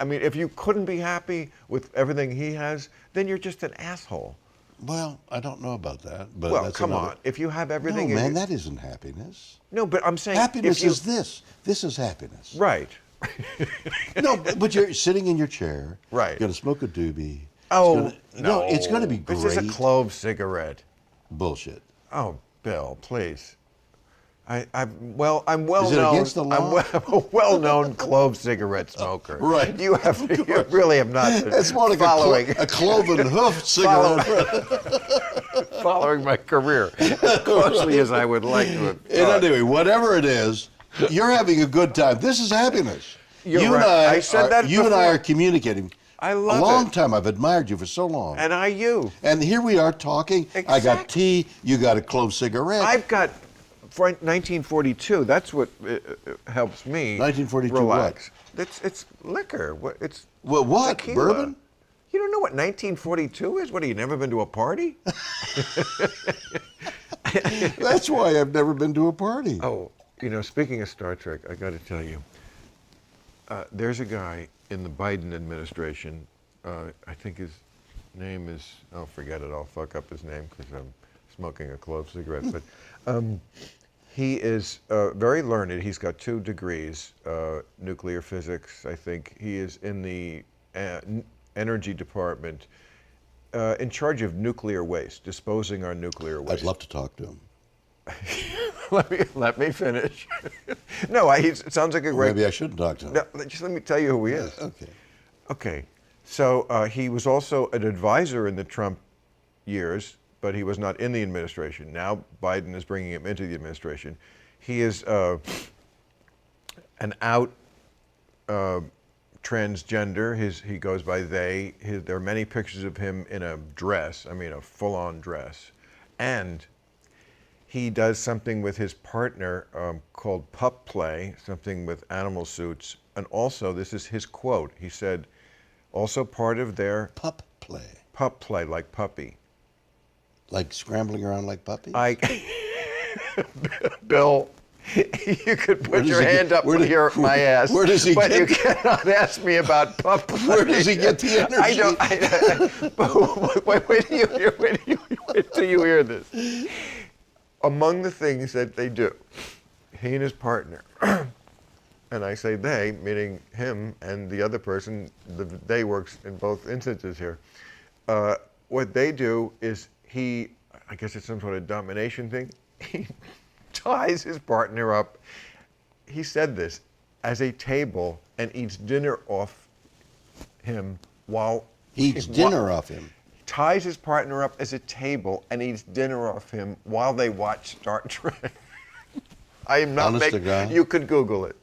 If you couldn't be happy with everything he has, then you're just an asshole. Well, I don't know about that, but well, come on. If you have everything, no, man, that isn't happiness. No, but I'm saying happiness is this. This is happiness. Right. No, but you're sitting in your chair. Right. You're gonna smoke a doobie. No, it's gonna be great. This is a clove cigarette. Bullshit. Oh, Bill, please. I'm well is it known. Against the law? I'm a well-known clove cigarette smoker. Right. You really have not. It's more like a cloven hoof cigarette. Following my career as closely as I would like to have. Anyway, whatever it is, you're having a good time. This is happiness. You're right. I said that you and I are communicating. I love a long time. I've admired you for so long. And you. And here we are talking. Exactly. I got tea. You got a clove cigarette. I've got for 1942, that's what helps me 1942 relax. It's liquor. It's what? tequila. Bourbon? You don't know what 1942 is? What, have you never been to a party? That's why I've never been to a party. Oh, speaking of Star Trek, I got to tell you, there's a guy in the Biden administration. I think his name is, oh, forget it. I'll fuck up his name because I'm smoking a clove cigarette. But he is very learned. He's got 2 degrees, nuclear physics, I think. He is in the energy department, in charge of nuclear waste, disposing our nuclear waste. I'd love to talk to him. let me finish. No, it sounds like a great. Maybe I shouldn't talk to him. No, just let me tell you who he is. Okay. Okay. So he was also an advisor in the Trump years, but he was not in the administration. Now Biden is bringing him into the administration. He is an out transgender. He goes by they. There are many pictures of him in a dress. I mean, a full-on dress, and he does something with his partner called pup play, something with animal suits. And also, this is his quote. He said, also part of their Pup play. Pup play, like puppy. Like scrambling around like puppies? Bill, you could put your hand up here my ass. Where does he but get you cannot ask me about pup play. Where does he get the energy? Wait till you hear this. Among the things that they do, he and his partner, and I say they, meaning him and the other person, they works in both instances here. What they do is I guess it's some sort of domination thing, he ties his partner up, he said this, as a table and eats dinner off him while... Eats dinner off him? Ties his partner up as a table and eats dinner off him while they watch Star Trek. I am not making... You could Google it.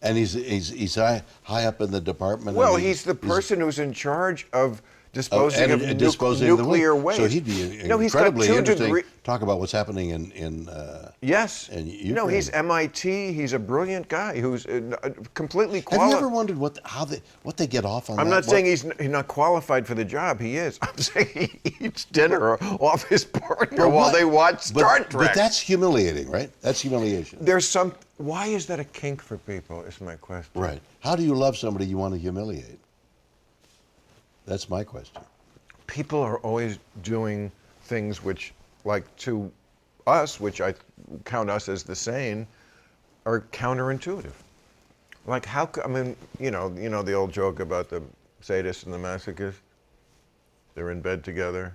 And he's high up in the department? Well, he's the person who's in charge of disposing of nuclear waste. So he'd be incredibly interesting. Talk about what's happening in yes. In Ukraine. No, he's MIT. He's a brilliant guy who's completely qualified. Have you ever wondered what they get off on? I'm not saying he's not qualified for the job. He is. I'm saying he eats dinner off his partner while they watch Star Trek. But that's humiliating, right? That's humiliation. Why is that a kink for people? Is my question. Right. How do you love somebody you want to humiliate? That's my question. People are always doing things which, like to us, which I count us as the sane, are counterintuitive. Like you know the old joke about the sadist and the masochist? They're in bed together,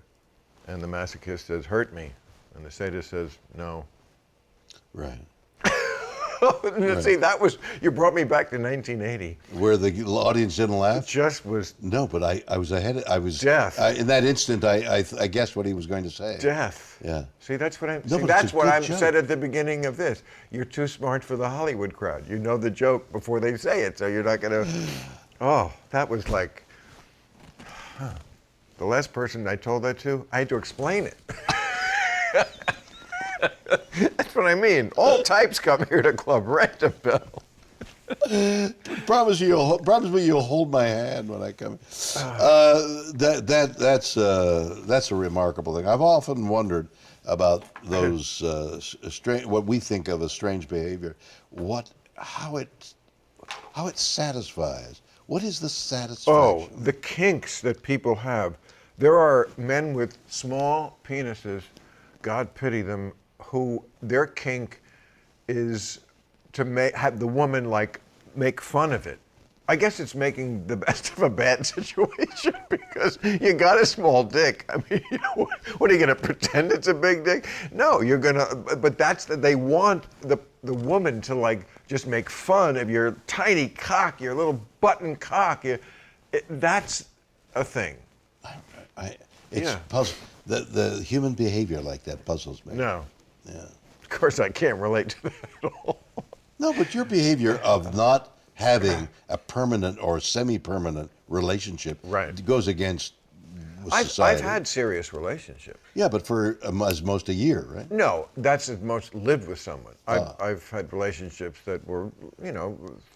and the masochist says, "Hurt me," and the sadist says, "No." Right. Right. See, you brought me back to 1980. Where the audience didn't laugh? Just was... No, but I was ahead. I was... Death. In that instant, I guessed what he was going to say. Death. Yeah. See, that's what I'm... No, see, that's what I joke. said at the beginning of this. You're too smart for the Hollywood crowd. You know the joke before they say it, so you're not going to... Oh, that was like... The last person I told that to, I had to explain it. That's what I mean. All types come here to Club Rent, Bill. Promise me you'll hold my hand when I come. That's a remarkable thing. I've often wondered about those what we think of as strange behavior. How it satisfies. What is the satisfaction? Oh, the kinks that people have. There are men with small penises, God pity them, who their kink is to have the woman make fun of it. I guess it's making the best of a bad situation because you got a small dick. I mean, what are you gonna pretend it's a big dick? No, you're gonna. But they want the woman to just make fun of your tiny cock, your little button cock. That's a thing. The human behavior like that puzzles me. No. Yeah. Of course, I can't relate to that at all. No, but your behavior of not having a permanent or semi-permanent relationship goes against with I've society. had serious relationships. Yeah, but for as most a year, right? No, that's as most lived with someone. I've had relationships that were,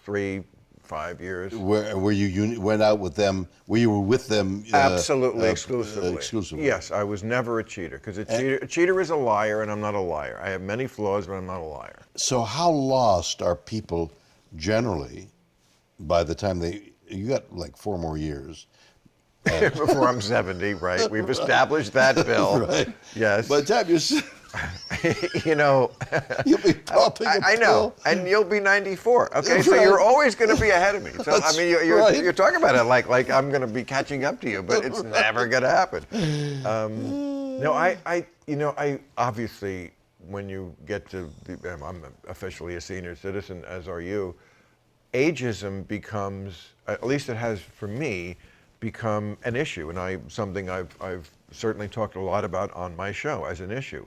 3, 5 years. Where you went out with them, where you were with them Absolutely, exclusively. exclusively. Yes, I was never a cheater, because a cheater is a liar, and I'm not a liar. I have many flaws, but I'm not a liar. So how lost are people generally by the time you got like 4 more years? Before I'm 70, right? We've established that, Bill. Right. Yes. By the time you're you'll be popping a I know, pill. and you'll be 94. Okay, so Right. you're always going to be ahead of me. So That's I mean, you're right. talking about it like I'm going to be catching up to you, but it's never going to happen. No, I obviously, when you get to, I'm officially a senior citizen, as are you. Ageism becomes, at least it has for me, become an issue, and something I've certainly talked a lot about on my show as an issue.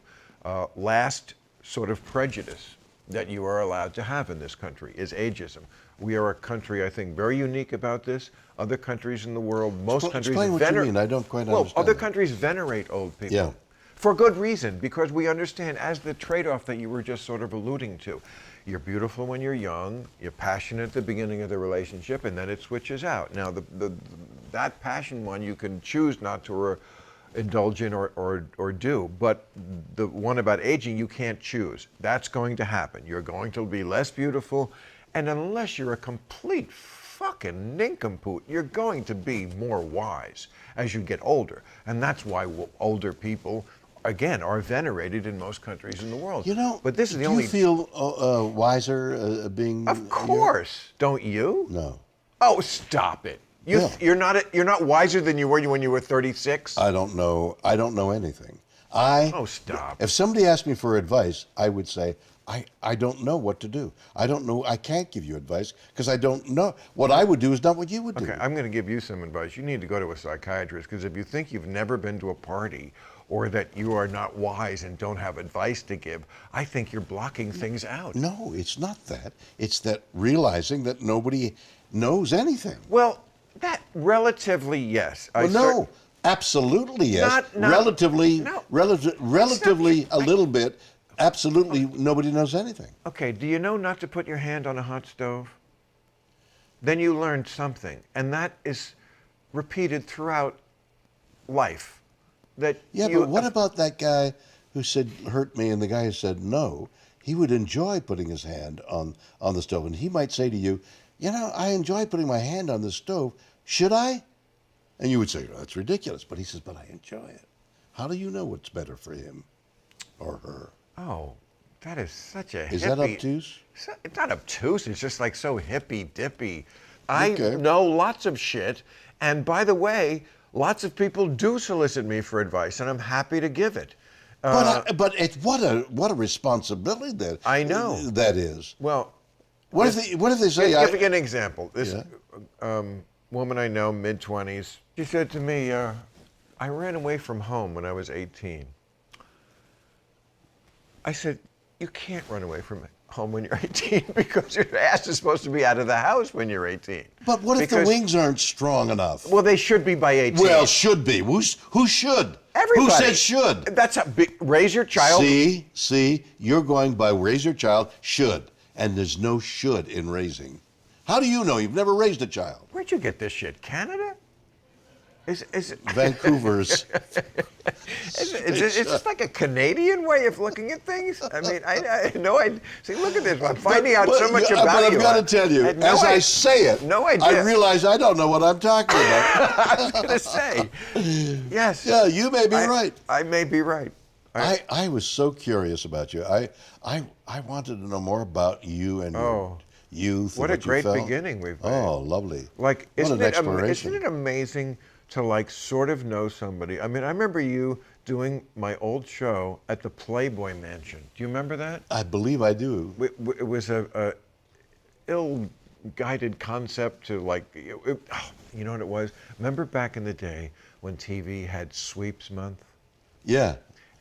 Last sort of prejudice that you are allowed to have in this country is ageism. We are a country, I think, very unique about this. Other countries in the world, most countries Explain what you mean. I don't quite understand. Other that. countries venerate old people. Yeah. For good reason, because we understand, as the trade-off that you were just sort of alluding to. You're beautiful when you're young, you're passionate at the beginning of the relationship, and then it switches out. Now, that passion one you can choose not to indulge in or do, but the one about aging you can't choose. That's going to happen. You're going to be less beautiful, and unless you're a complete fucking nincompoop, you're going to be more wise as you get older. And that's why older people, again, are venerated in most countries in the world. But this is the only. Do you feel wiser being? Of course, don't you? No. Oh, stop it! You're not wiser than you were when you were 36. I don't know. I don't know anything. Oh, stop! If somebody asked me for advice, I would say I don't know what to do. I don't know. I can't give you advice because I don't know. What I would do is not what you would do. Okay, I'm going to give you some advice. You need to go to a psychiatrist, because if you think you've never been to a party, or that you are not wise and don't have advice to give, I think you're blocking things out. No, it's not that. It's that realizing that nobody knows anything. Well, that relatively, yes. No, absolutely yes. Relatively a little bit. Absolutely, nobody knows anything. Okay, do you know not to put your hand on a hot stove? Then you learned something, and that is repeated throughout life. But what about that guy who said, hurt me, and the guy who said no? He would enjoy putting his hand on the stove, and he might say to you, I enjoy putting my hand on the stove. Should I? And you would say, that's ridiculous. But he says, but I enjoy it. How do you know what's better for him or her? Oh, that is such a hippie. Is that obtuse? It's not obtuse. It's just like so hippy-dippy. I know lots of shit. And by the way, lots of people do solicit me for advice, and I'm happy to give it. But what a responsibility that I know that is. Well, what if they say? Give an example. This woman I know, mid-20s, she said to me, "I ran away from home when I was 18." I said, "You can't run away from home when you're 18 because your ass is supposed to be out of the house when you're 18." But what if the wings aren't strong enough? Well, they should be by 18. Well, should be. Who should? Everybody. Who said should? That's raise your child. See, you're going by raise your child, should. And there's no should in raising. How do you know? You've never raised a child. Where'd you get this shit? Canada? Is it Vancouver's? It's just like a Canadian way of looking at things. I mean, I know. See, look at this. I'm finding out so much about you. But I've got to tell you, I say it, no idea. I realize I don't know what I'm talking about. I was going to say, yes. Yeah, you may be right. I may be right. I was so curious about you. I wanted to know more about you and your youth. What a great beginning we've made. Oh, lovely. Like, what an exploration. Isn't it amazing to like sort of know somebody? I mean, I remember you doing my old show at the Playboy Mansion. Do you remember that? I believe I do. It was a ill-guided concept to like, you know what it was? Remember back in the day when TV had Sweeps Month? Yeah.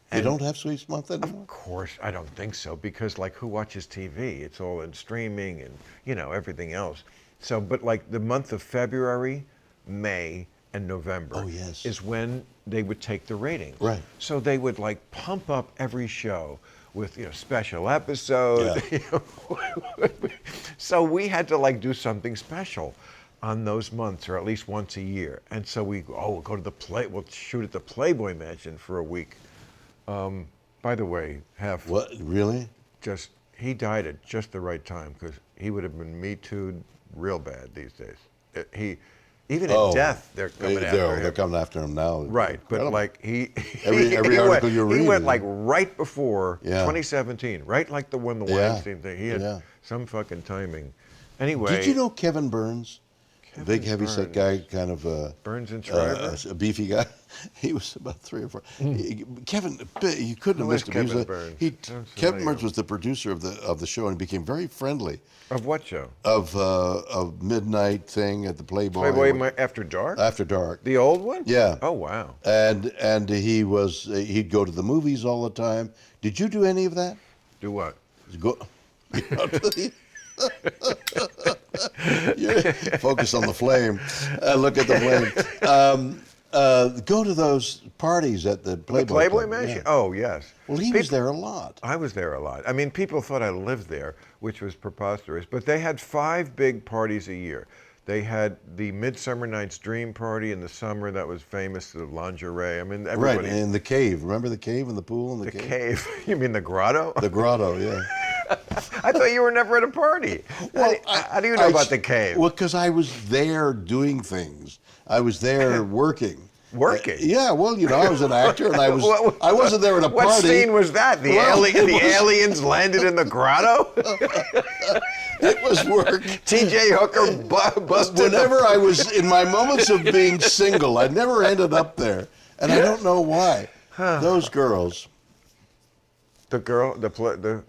They don't have Sweeps Month anymore? Of course, I don't think so, because like who watches TV? It's all in streaming and everything else. So, but like the month of February, May, and November Oh, yes. is when they would take the ratings. Right. So they would like pump up every show with special episodes. Yeah. So we had to like do something special on those months, or at least once a year. And so we'll go to we'll shoot at the Playboy Mansion for a week. By the way, What, really? he died at just the right time, because he would have been Me Too'd real bad these days. Even in death, they're coming after him. They're coming after him now. Right, but Incredible. like every article you read, he went like right before Yeah. 2017, right like the Weinstein thing. He had some fucking timing. Anyway, Did you know Kevin Burns? Big heavyset guy, kind of Burns and Shriver? a beefy guy. He was about 3 or 4. Kevin, you couldn't Who have is missed him. Kevin Burns? Kevin Burns was the producer of the show and became very friendly. Of what show? Of midnight thing at the Playboy. Playboy After Dark? After Dark. The old one? Yeah. Oh, wow. And he'd go to the movies all the time. Did you do any of that? Do what? Go. Focus on the flame. Look at the flame. Go to those parties at the Playboy. The Playboy Club. Mansion? Yeah. Oh, yes. Well, he was there a lot. I was there a lot. I mean, people thought I lived there, which was preposterous. But they had 5 big parties a year. They had the Midsummer Night's Dream party in the summer that was famous, the lingerie. I mean, everybody. Right, in the cave. Remember the cave and the pool and the cave? Cave. You mean the grotto? The grotto, yeah. I thought you were never at a party. Well, how do you know about the cave? Well, because I was there doing things. I was there working. Working? Yeah, well, I was an actor, and I wasn't there at a party. What scene was that? The aliens landed in the grotto? It was work. T.J. Hooker busted. Whenever I was in my moments of being single, I never ended up there, and I don't know why. Those girls. The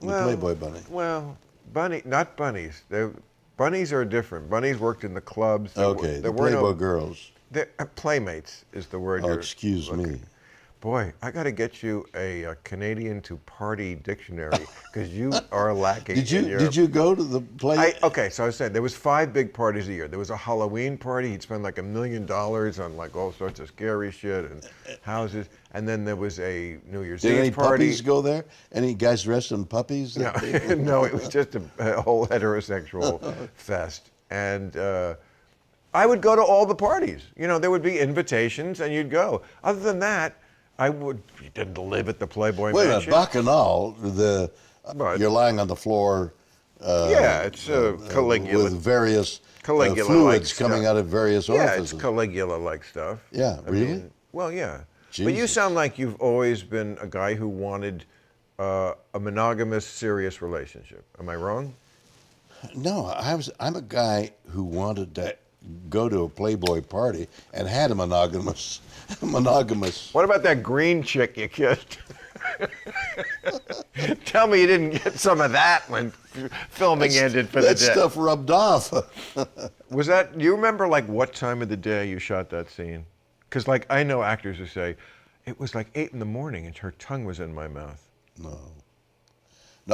Playboy bunny. Well, not bunnies. Bunnies are different. Bunnies worked in the clubs. The Playboy girls. Playmates is the word. Oh, excuse me. Boy, I got to get you a Canadian to party dictionary, because you are lacking. Did you go to the play? Okay, so I said there was 5 big parties a year. There was a Halloween party. He'd spend like $1 million on like all sorts of scary shit and houses. And then there was a New Year's Eve Did any party. puppies go there? Any guys dressed in puppies? No, no, it was just a whole heterosexual fest. And I would go to all the parties. There would be invitations, and you'd go. Other than that, you didn't live at the Playboy Wait a Mansion. minute, Bacchanal, you're lying on the floor. It's Caligula. With various Caligula-like fluids stuff. coming out of various orifices. It's Caligula-like stuff. Yeah, really? Well, yeah. But you Jesus. sound like you've always been a guy who wanted a monogamous, serious relationship. Am I wrong? No, I'm a guy who wanted to go to a Playboy party and had a monogamous. What about that green chick you kissed? Tell me you didn't get some of that when filming ended for the day. That stuff rubbed off. Do you remember like what time of the day you shot that scene? Because like I know actors who say, it was like 8 a.m. and her tongue was in my mouth. No,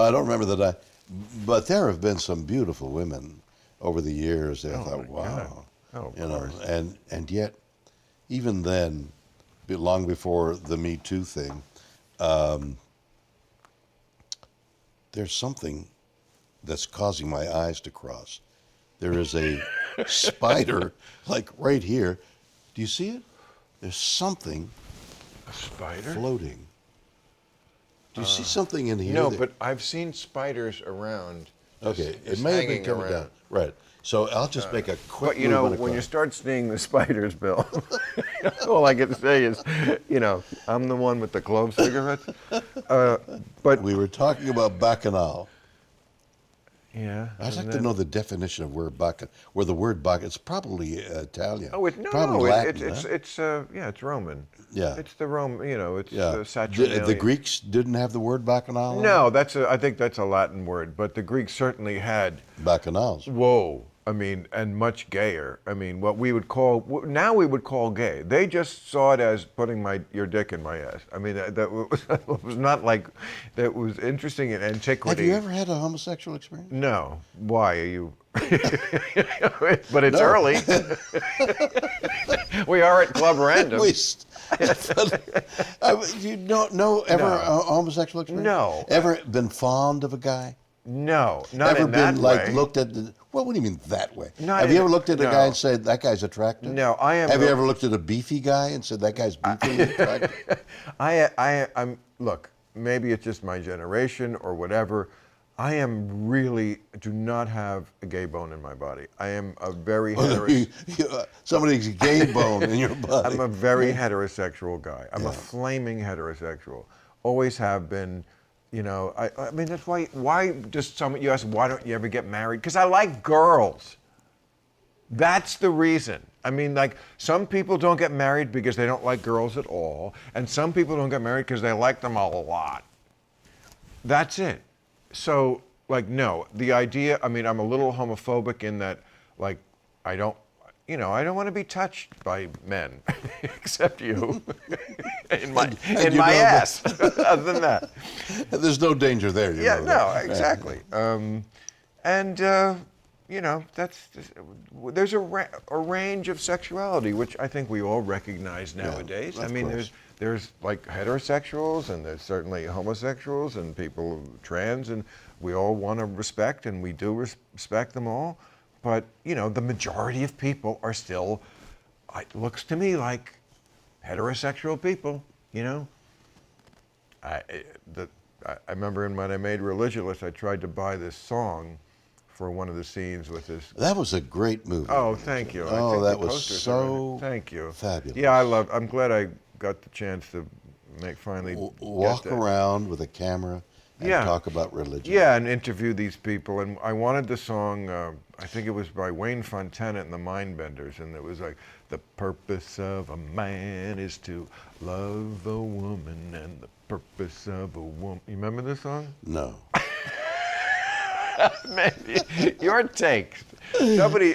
I don't remember that. But there have been some beautiful women over the years that I thought, wow. God. Oh, of course. And yet, even then, long before the Me Too thing, there's something that's causing my eyes to cross. There is a spider, like right here. Do you see it? There's something. A spider? Floating. Do you see something in here? No, but I've seen spiders around. Okay, it may have been coming down. Right. So I'll just make a quick movement when across. you start seeing the spiders, Bill, all I get to say is, I'm the one with the clove cigarettes. But we were talking about Bacchanal. Yeah. I'd like to know the definition of where the word Bacchanal. It's probably Italian. Oh, Latin, it's Roman. Yeah. It's the Roman. It's Yeah. Saturnalian. The Greeks didn't have the word Bacchanal? No, I think that's a Latin word, but the Greeks certainly had Bacchanals. Whoa. And much gayer. What we would call gay. They just saw it as putting your dick in my ass. That was not like, that was interesting in antiquity. Have you ever had a homosexual experience? No. Why? But it's early. We are at Club Random. You don't know ever a homosexual experience? No. Ever been fond of a guy? No, not Ever in that been way. looked at? Well, what do you mean that way? Not Have you in- ever looked at a no. guy and said that guy's attractive? No, I am. Have you ever looked at a beefy guy and said that guy's beefy and attractive? I'm look. Maybe it's just my generation or whatever. I am really do not have a gay bone in my body. I am a very Somebody's gay bone in your body. I'm a very heterosexual guy. I'm a flaming heterosexual. Always have been. You know, I mean, that's why does you ask, why don't you ever get married? Because I like girls. That's the reason. I mean, like, some people don't get married because they don't like girls at all, and some people don't get married because they like them a lot. That's it. So, like, no, the idea, I mean, I'm a little homophobic in that, like, I don't want to be touched by men, except you, in my ass. Other than that, there's no danger there. You know that. Exactly. You know, there's a range of sexuality, which I think we all recognize nowadays. I mean, there's like heterosexuals, and there's certainly homosexuals, and people trans, and we all want to respect, and we do respect them all. But, you know, the majority of people are still, it looks to me like heterosexual people, you know. I remember when I made Religulous, I tried to buy this song for one of the scenes with this. That was a great movie. Oh, thank you. Oh, that was so thank you. Fabulous. Yeah, I'm glad I got the chance to finally walk around with a camera and talk about religion. Yeah, and interview these people. And I wanted the song, I think it was by Wayne Fontana and the Mindbenders, and it was like, the purpose of a man is to love a woman, and the purpose of a woman. You remember this song? No. Maybe. Your takes. Somebody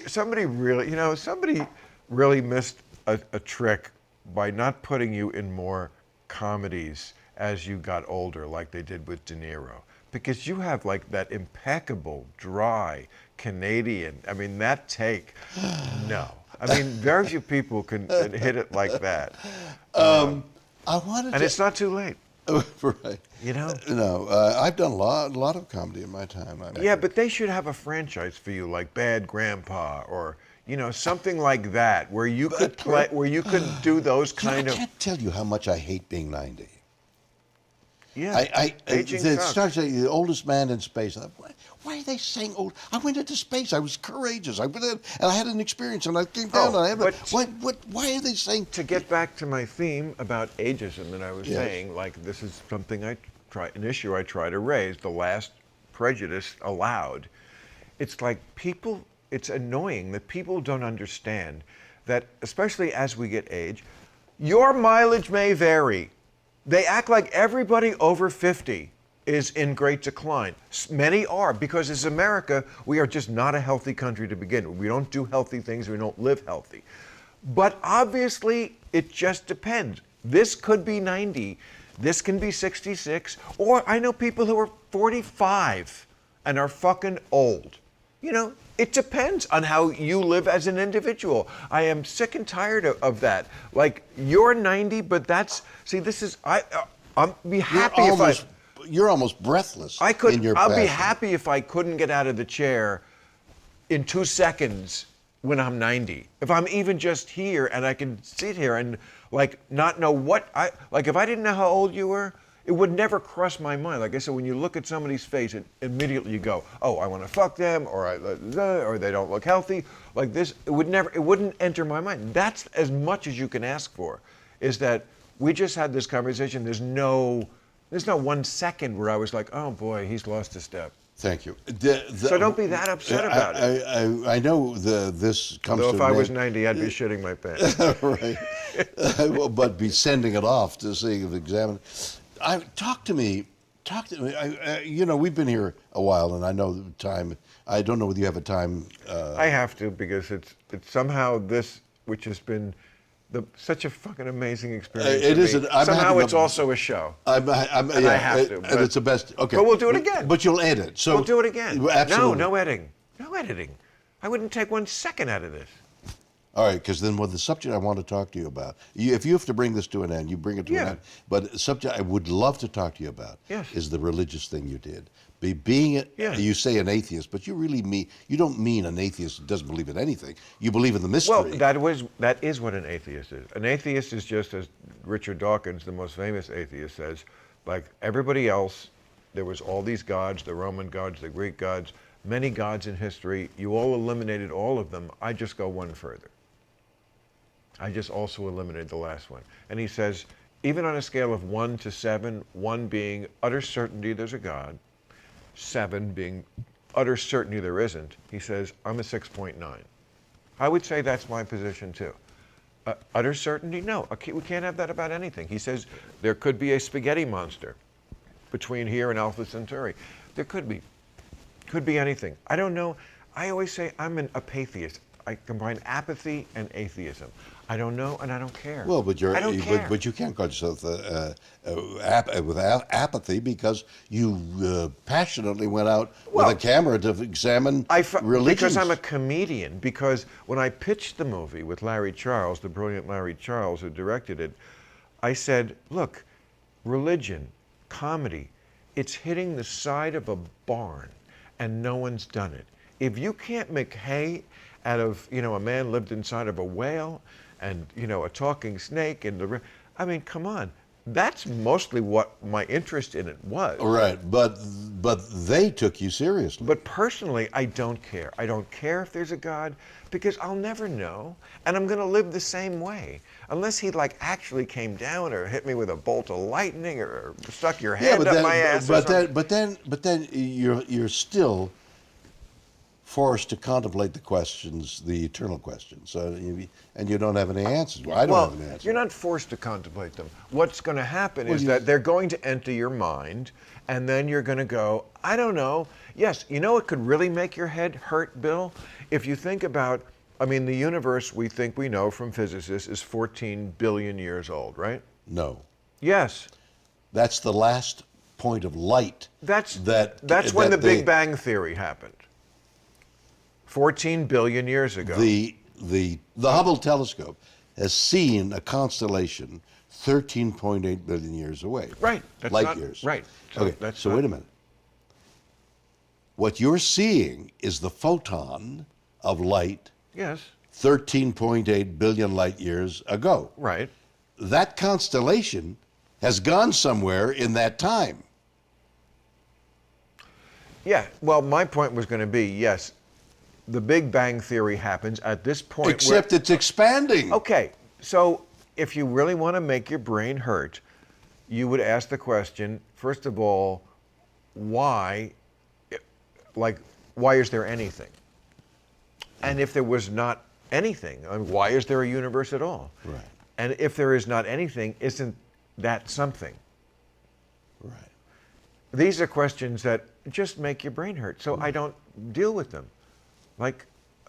really missed a trick by not putting you in more comedies as you got older, like they did with De Niro. Because you have like that impeccable, dry, Canadian, I mean, that take, no. I mean, very few people can hit it like that. I wanted and it's not too late. Right. You know? No, I've done a lot of comedy in my time. Yeah, but they should have a franchise for you, like Bad Grandpa, or something like that, where you could play, where you could do those kind of. I can't tell you how much I hate being 90. Yeah, aging sucks. Starts the oldest man in space. Why are they saying old? I went into space. I was courageous. I went in, and I had an experience, and I came down. And I had. Why are they saying? To get back to my theme about ageism that I was saying, like this is something an issue I try to raise. The last prejudice allowed. It's like people. It's annoying that people don't understand that, especially as we get age, your mileage may vary. They act like everybody over 50 is in great decline. Many are, because as America, we are just not a healthy country to begin with. We don't do healthy things, we don't live healthy. But obviously, it just depends. This could be 90, this can be 66, or I know people who are 45 and are fucking old. It depends on how you live as an individual. I am sick and tired of that. Like, you're 90, but I'm be happy if you're almost breathless in your I'll passion. be happy if I couldn't get out of the chair in 2 seconds when I'm 90. If I'm even just here and I can sit here and not know if I didn't know how old you were, it would never cross my mind. Like I said, when you look at somebody's face, immediately you go, "Oh, I want to fuck them," or they don't look healthy. Like this, it wouldn't enter my mind. That's as much as you can ask for. Is that we just had this conversation. There's no 1 second where I was like, "Oh boy, he's lost a step." Thank you. So don't be that upset about it. I know this comes Though to if I was 90, I'd be shitting my pants. Right. But be sending it off to see if examine. Talk to me. We've been here a while, and I know the time. I don't know whether you have a time. I have to, because it's somehow this, which has been such a fucking amazing experience. It is. Somehow it's also a show. I have to. And it's the best. Okay. But we'll do it again. But you'll edit. So we'll do it again. Absolutely. No editing. No editing. I wouldn't take 1 second out of this. All right, because then the subject I want to talk to you about, if you have to bring this to an end, you bring it to an end. But the subject I would love to talk to you about is the religious thing you did. You say an atheist, but you don't mean an atheist who doesn't believe in anything. You believe in the mystery. Well, that is what an atheist is. An atheist is just, as Richard Dawkins, the most famous atheist, says, like everybody else, there was all these gods, the Roman gods, the Greek gods, many gods in history. You all eliminated all of them. I just go one further. I just also eliminated the last one. And he says, even on a scale of 1 to 7, 1 being utter certainty there's a God, 7 being utter certainty there isn't, he says, I'm a 6.9. I would say that's my position too. Utter certainty? No, we can't have that about anything. He says there could be a spaghetti monster between here and Alpha Centauri. There could be. Could be anything. I don't know. I always say I'm an apatheist. I combine apathy and atheism. I don't know and I don't care. Well, but but you can't call yourself with apathy because you passionately went out with a camera to examine religions. Because I'm a comedian. Because when I pitched the movie with Larry Charles, the brilliant Larry Charles who directed it, I said, look, religion, comedy, it's hitting the side of a barn and no one's done it. If you can't make hay out of, a man lived inside of a whale and, a talking snake and I mean, come on. That's mostly what my interest in it was. Right, but they took you seriously. But personally, I don't care. I don't care if there's a God because I'll never know, and I'm going to live the same way unless he actually came down or hit me with a bolt of lightning or stuck your hand up my ass. But then you're still forced to contemplate the questions, the eternal questions, and you don't have any answers. Well, I don't have any answers. You're not forced to contemplate them. What's going to happen is that they're going to enter your mind, and then you're going to go, I don't know. Yes, it could really make your head hurt, Bill, if you think about, the universe we think we know from physicists is 14 billion years old, right? No. Yes. That's the last point of light. That's when the Big Bang Theory happened. 14 billion years ago. The Hubble telescope has seen a constellation 13.8 billion years away. Right. Light years. Right. So wait a minute. What you're seeing is the photon of light. Yes. 13.8 billion light years ago. Right. That constellation has gone somewhere in that time. Yeah. Well, my point was going to be, yes, the Big Bang Theory happens at this point. Except it's expanding. Okay, so if you really want to make your brain hurt, you would ask the question, first of all, why is there anything? And if there was not anything, why is there a universe at all? Right. And if there is not anything, isn't that something? Right. These are questions that just make your brain hurt, so I don't deal with them.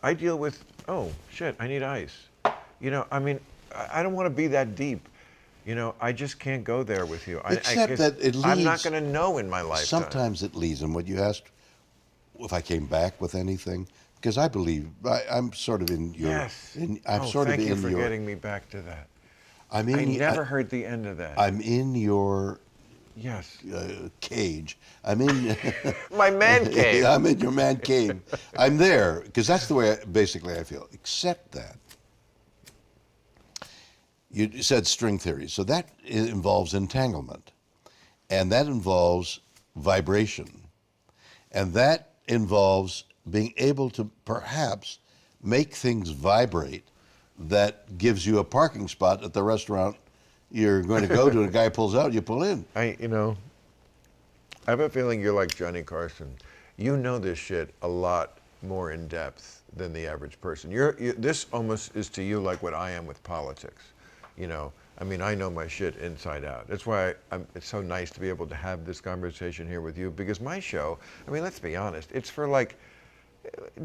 I deal with, oh, shit, I need ice. I don't want to be that deep. I just can't go there with you. Except that it leads... I'm not going to know in my lifetime. Sometimes it leads, and what you asked, if I came back with anything, because I believe, I'm sort of in your... Yes. Thank you for getting me back to that. I heard the end of that. I'm in your... Yes. Cage. I'm in my man cave. I'm in your man cave. I'm there because that's the way basically I feel. Except that you said string theory, so that involves entanglement, and that involves vibration, and that involves being able to perhaps make things vibrate. That gives you a parking spot at the restaurant you're going to go to, and a guy pulls out, you pull in. I have a feeling you're like Johnny Carson. You know this shit a lot more in depth than the average person. This almost is to you like what I am with politics. I know my shit inside out. That's why it's so nice to be able to have this conversation here with you, because my show, let's be honest, it's for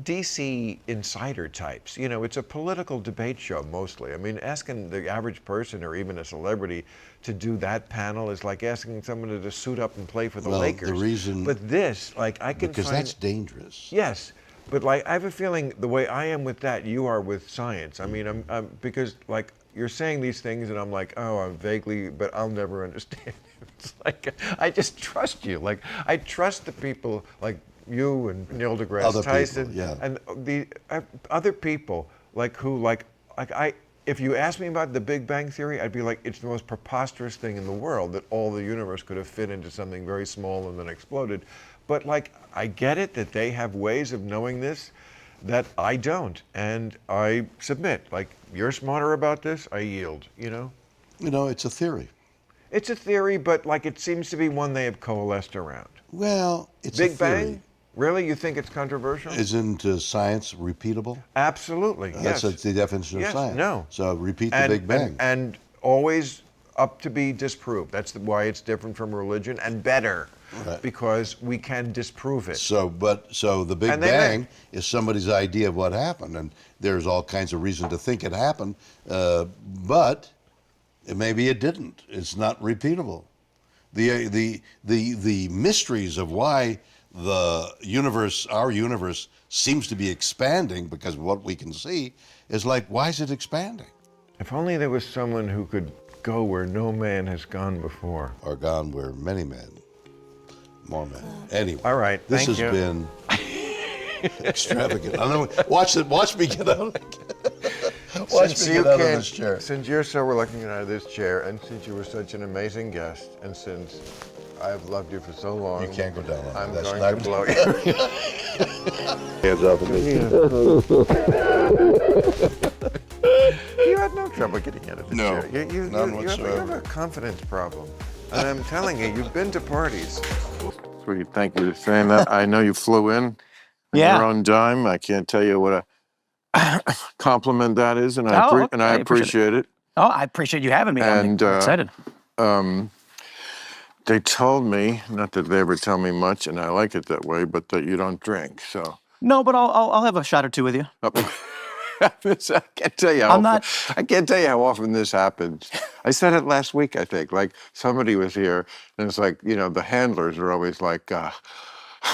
DC insider types. It's a political debate show mostly. Asking the average person or even a celebrity to do that panel is like asking someone to suit up and play for the Lakers. The reason... But this, I can Because that's dangerous. Yes, But like, I have a feeling the way I am with that, you are with science. I mean, I'm because like you're saying these things, and I'm like, oh, I'm vaguely, but I'll never understand. It's like I just trust you. Like I trust the people like you and Neil deGrasse Other Tyson, people, yeah. and the other people like who like I. If you asked me about the Big Bang Theory, I'd be like, it's the most preposterous thing in the world that all the universe could have fit into something very small and then exploded. But like, I get it that they have ways of knowing this that I don't, and I submit. Like, you're smarter about this, I yield, you know? You know, it's a theory. It's a theory, but like, it seems to be one they have coalesced around. Well, it's a Big theory. Bang? Really? You think it's controversial? Isn't science repeatable? Absolutely, yes. That's the definition of Yes, science. no. So repeat the Big Bang. And always up to be disproved. That's why it's different from religion and better, Right. because we can disprove it. So the Big And they Bang is somebody's idea of what happened, and there's all kinds of reason to think it happened, but maybe it didn't. It's not repeatable. The mysteries of why the universe, our universe, seems to be expanding because of what we can see, is like, why is it expanding? If only there was someone who could go where no man has gone before. Or gone where many men, more men. Anyway, All right, this thank has you. been extravagant. I know. Watch me get out. Watch me get out of this chair. Since you're so reluctant to get out of this chair, and since you were such an amazing guest, and since I've loved you for so long, You can't go down on I'm that. That's going not to blow you. Hands off of me. You had no trouble getting out of the No, chair. You none have whatsoever. a confidence problem. And I'm telling you, you've been to parties. Sweet, thank you for saying that. I know you flew in on Yeah. your own dime. I can't tell you what a compliment that is, and Oh, and I I appreciate appreciate it. Oh, I appreciate you having me. And, I'm excited. They told me, not that they ever tell me much, and I like it that way, but that you don't drink. So No, but I'll have a shot or two with you. I can't tell you how I'm not- I can't tell you how often this happens. I said it last week, I think. Like somebody was here, and it's like, you know, the handlers are always like,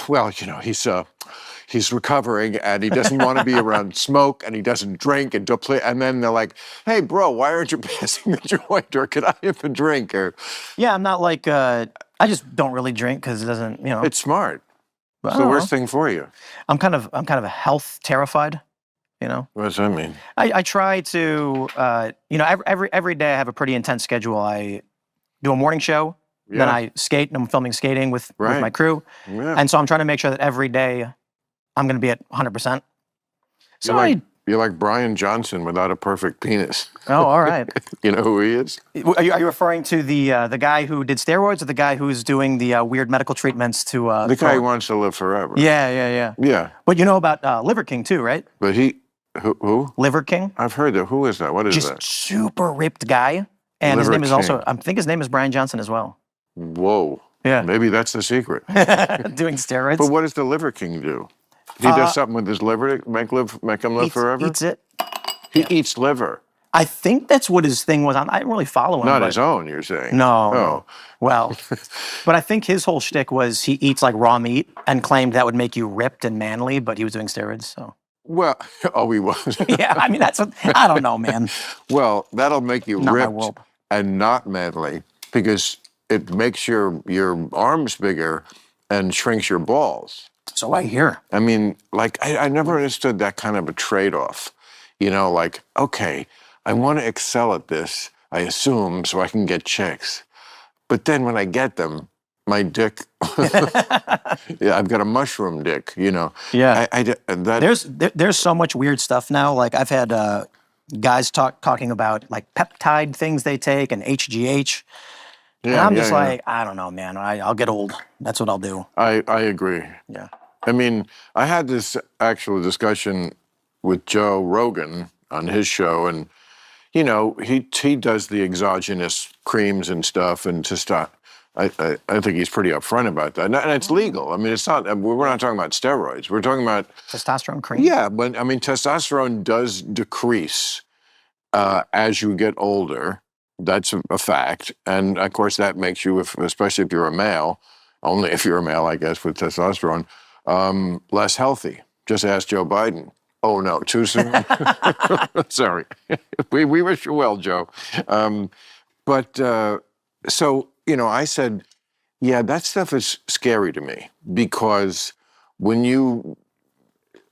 well, you know, he's recovering and he doesn't want to be around smoke and he doesn't drink and don't play. And then they're like, hey, bro, why aren't you passing the joint? Or could I have a drink? Or Yeah, I'm not like I just don't really drink because it doesn't, you know. it's smart. I It's the don't worst know. thing for you. I'm kind of health terrified. You know, What does that mean? I try to you know, every day I have a pretty intense schedule. I do a morning show, then Yeah. I skate, and I'm filming skating with Right. my crew, Yeah. and so I'm trying to make sure that every day I'm going to be at 100%. So You're like Brian Johnson without a perfect penis. oh, all right. You know who he is? Are you referring to the guy who did steroids, or the guy who's doing the weird medical treatments to? The guy who wants to live forever. Yeah. Yeah. But you know about Liver King too, right? But who? Liver King, I've heard that. Who is that? What is just that? super ripped guy, and his Liver name is also, King. I think his name is Brian Johnson as well. Whoa. Yeah. Maybe that's the secret. Doing steroids. But what does the Liver King do? He does something with his liver to make him live forever? Eats it. He eats liver. I think that's what his thing was. I didn't really follow him. Not but- his own, you're saying? No. Oh. No. Well, but I think his whole shtick was he eats like raw meat and claimed that would make you ripped and manly, but he was doing steroids. So Well, oh, he was. yeah, I mean that's what I don't know, man. Well, that'll make you Not my ripped world. and not manly because it makes your arms bigger and shrinks your balls. So I hear. I mean, like, I never understood that kind of a trade-off. You know, like, okay, I want to excel at this, I assume, so I can get chicks. But then when I get them, my dick, yeah, I've got a mushroom dick, you know. Yeah. That, There's so much weird stuff now. Like I've had guys talking about like peptide things they take and HGH. And I'm just like, I don't know, man. I'll get old. That's what I'll do. I agree. Yeah. I mean, I had this actual discussion with Joe Rogan on his show, and you know, he does the exogenous creams and stuff, and to stop. I think he's pretty upfront about that, and it's legal. I mean, it's not. We're not talking about steroids. We're talking about Testosterone cream. yeah, but I mean, testosterone does decrease as you get older. That's a fact, and of course, that makes you, especially if you're a male, only if you're a male, I guess, with testosterone, less healthy. Just ask Joe Biden. Oh, no, too soon? Sorry. We wish you well, Joe. But so, I said, yeah, that stuff is scary to me because when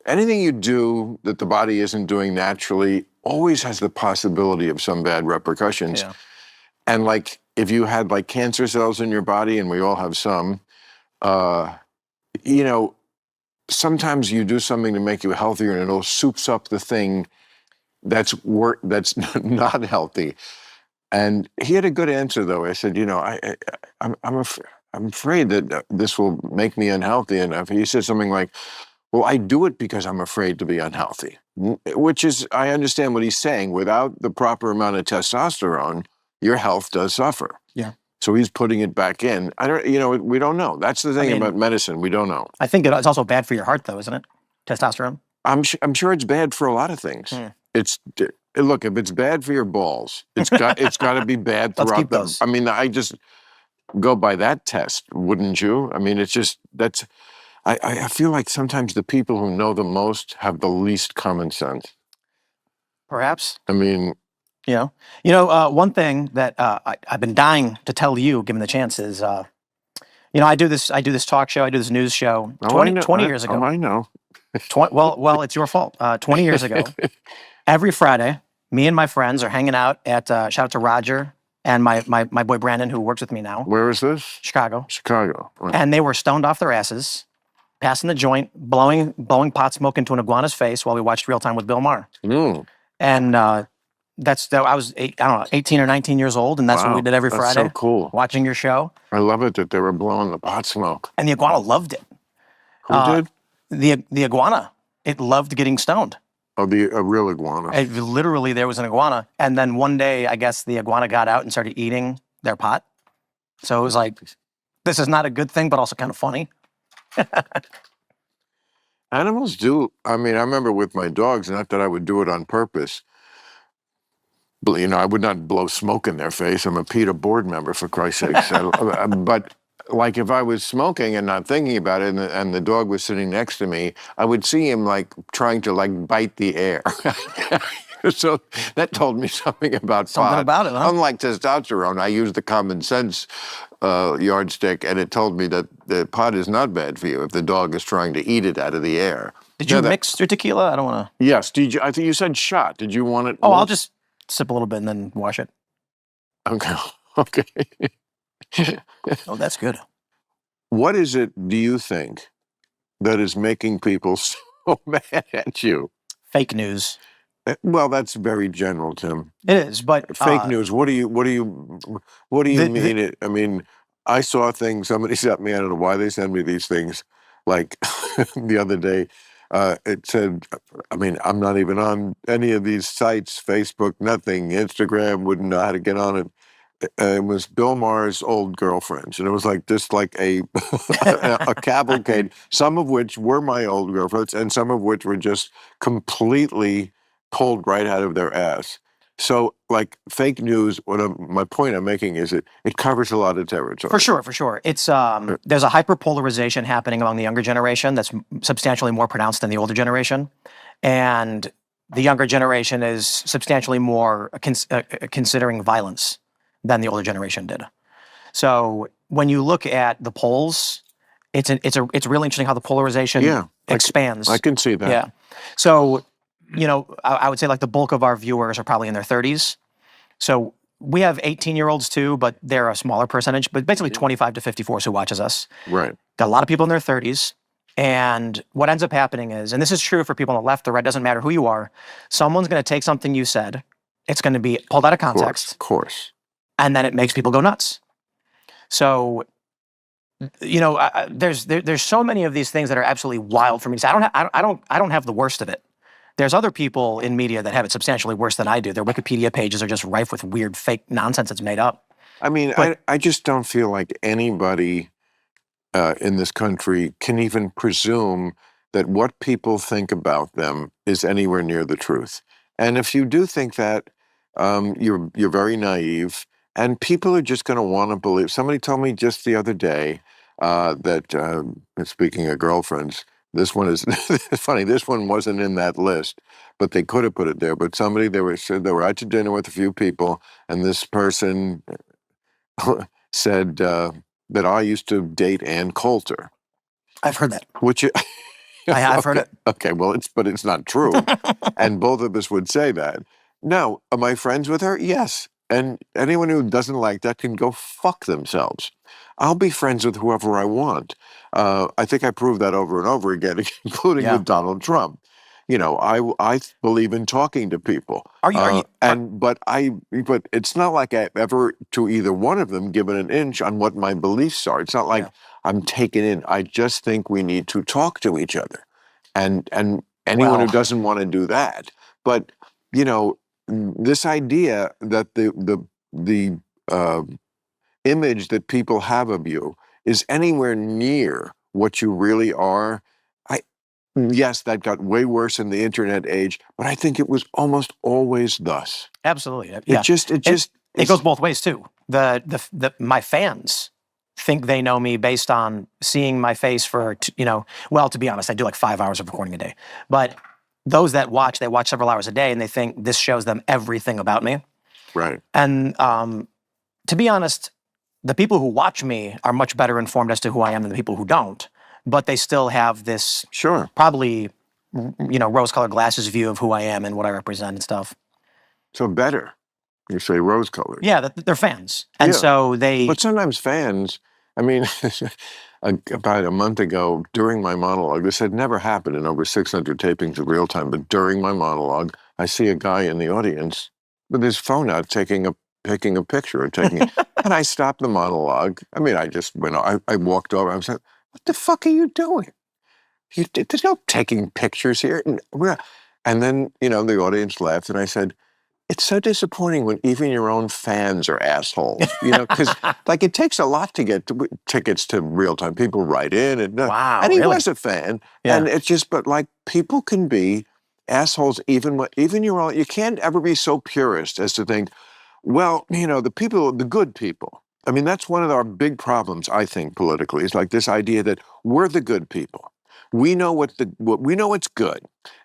anything you do that the body isn't doing naturally always has the possibility of some bad repercussions. Yeah. And like, if you had like cancer cells in your body, and we all have some, you know, sometimes you do something to make you healthier and it'll soups up the thing that's not healthy. And he had a good answer though. I said, I'm afraid that this will make me unhealthy. And he said something like, well, I do it because I'm afraid to be unhealthy, which is, I understand what he's saying. Without the proper amount of testosterone, your health does suffer. Yeah. So he's putting it back in. We don't know. That's the thing about medicine. We don't know. I think it's also bad for your heart, though, isn't it? Testosterone. I'm sure it's bad for a lot of things. Look, if it's bad for your balls, it's got to be bad throughout Let's keep them. those. I mean, I just go by that test, wouldn't you? I mean, it's just I feel like sometimes the people who know the most have the least common sense. Perhaps. I mean, one thing that I've been dying to tell you, given the chance, is I do this talk show, I do this news show 20 years ago. Oh, I know. Well, it's your fault. 20 years ago, every Friday, me and my friends are hanging out at, shout out to Roger and my boy Brandon, who works with me now. Where is this? Chicago. Chicago. Right. And they were stoned off their asses, passing the joint, blowing pot smoke into an iguana's face while we watched Real Time with Bill Maher. And I was 18 or 19 years old, and that's what we did every Friday. That's so cool. Watching your show. I love it that they were blowing the pot smoke. And the iguana loved it. Who did? The iguana. It loved getting stoned. Oh, a real iguana. Literally, there was an iguana. And then one day, I guess the iguana got out and started eating their pot. So it was like, this is not a good thing, but also kind of funny. Animals do. I mean, I remember with my dogs, not that I would do it on purpose. But, I would not blow smoke in their face. I'm a PETA board member, for Christ's sakes. But like if I was smoking and not thinking about it, and the dog was sitting next to me, I would see him like trying to like bite the air. So that told me something about pot. About it, huh? Unlike testosterone, I used the common sense yardstick, and it told me that the pot is not bad for you if the dog is trying to eat it out of the air. Did you mix your tequila? I don't want to. Yes. Did you? I think you said shot. Did you want it? Oh, I'll just sip a little bit and then wash it. Okay. Okay. Oh, that's good. What is it, do you think, that is making people so mad at you? Fake news. Well, that's very general, Tim. It is, but fake news. What do you mean? I mean, I saw things. Somebody sent me. I don't know why they send me these things. Like the other day, it said. I mean, I'm not even on any of these sites. Facebook, nothing. Instagram, wouldn't know how to get on it. It was Bill Maher's old girlfriends, and it was like this, like a cavalcade. Some of which were my old girlfriends, and some of which were just completely pulled right out of their ass. So, like fake news. My point I'm making is it covers a lot of territory. For sure. It's there's a hyperpolarization happening among the younger generation that's substantially more pronounced than the older generation, and the younger generation is substantially more considering violence than the older generation did. So when you look at the polls, it's really interesting how the polarization expands. I can see that. Yeah. So, I would say like the bulk of our viewers are probably in their 30s. So we have 18-year-olds too, but they're a smaller percentage, but basically 25 to 54 who watches us. Right. Got a lot of people in their 30s. And what ends up happening is, and this is true for people on the left or right, doesn't matter who you are, someone's going to take something you said, it's going to be pulled out of context. Of course. And then it makes people go nuts. So, there's so many of these things that are absolutely wild for me to say. I don't have the worst of it. There's other people in media that have it substantially worse than I do. Their Wikipedia pages are just rife with weird, fake nonsense that's made up. I mean, I just don't feel like anybody in this country can even presume that what people think about them is anywhere near the truth. And if you do think that, you're very naive. And people are just going to want to believe. Somebody told me just the other day that, speaking of girlfriends, This one is funny. This one wasn't in that list, but they could have put it there. But somebody said they were out to dinner with a few people, and this person said that I used to date Ann Coulter, I've heard that. which I have heard it. Okay, well, it's not true, and both of us would say that. Now, am I friends with her? Yes, and anyone who doesn't like that can go fuck themselves. I'll be friends with whoever I want. I think I proved that over and over again, including Yeah. with Donald Trump. You know, I believe in talking to people. But it's not like I've ever to either one of them given an inch on what my beliefs are. It's not like I'm taken in. I just think we need to talk to each other, and anyone who doesn't want to do that. But you know, this idea that the image that people have of you is anywhere near what you really are. Yes, that got way worse in the internet age, but I think it was almost always thus. Absolutely. Yeah. It goes both ways too. My fans think they know me based on seeing my face for, well, to be honest, I do like 5 hours of recording a day. But those that watch, they watch several hours a day and they think this shows them everything about me. Right. And to be honest, the people who watch me are much better informed as to who I am than the people who don't. But they still have this probably, rose-colored glasses view of who I am and what I represent and stuff. So better. You say rose-colored. Yeah, they're fans. And so they... But sometimes fans, I mean, about a month ago, during my monologue, this had never happened in over 600 tapings of Real Time, but during my monologue, I see a guy in the audience with his phone out taking a picture or taking it. And I stopped the monologue. I mean, I just went, I walked over, I was like, what the fuck are you doing? There's no taking pictures here. And then, the audience laughed and I said, it's so disappointing when even your own fans are assholes, because like it takes a lot to get tickets to Real Time. People write in and he was a fan. Yeah. And it's just, but like people can be assholes even your own. You can't ever be so purist as to think, well, the good people. I mean, that's one of our big problems, I think, politically. It's like this idea that we're the good people. We know we know what's good,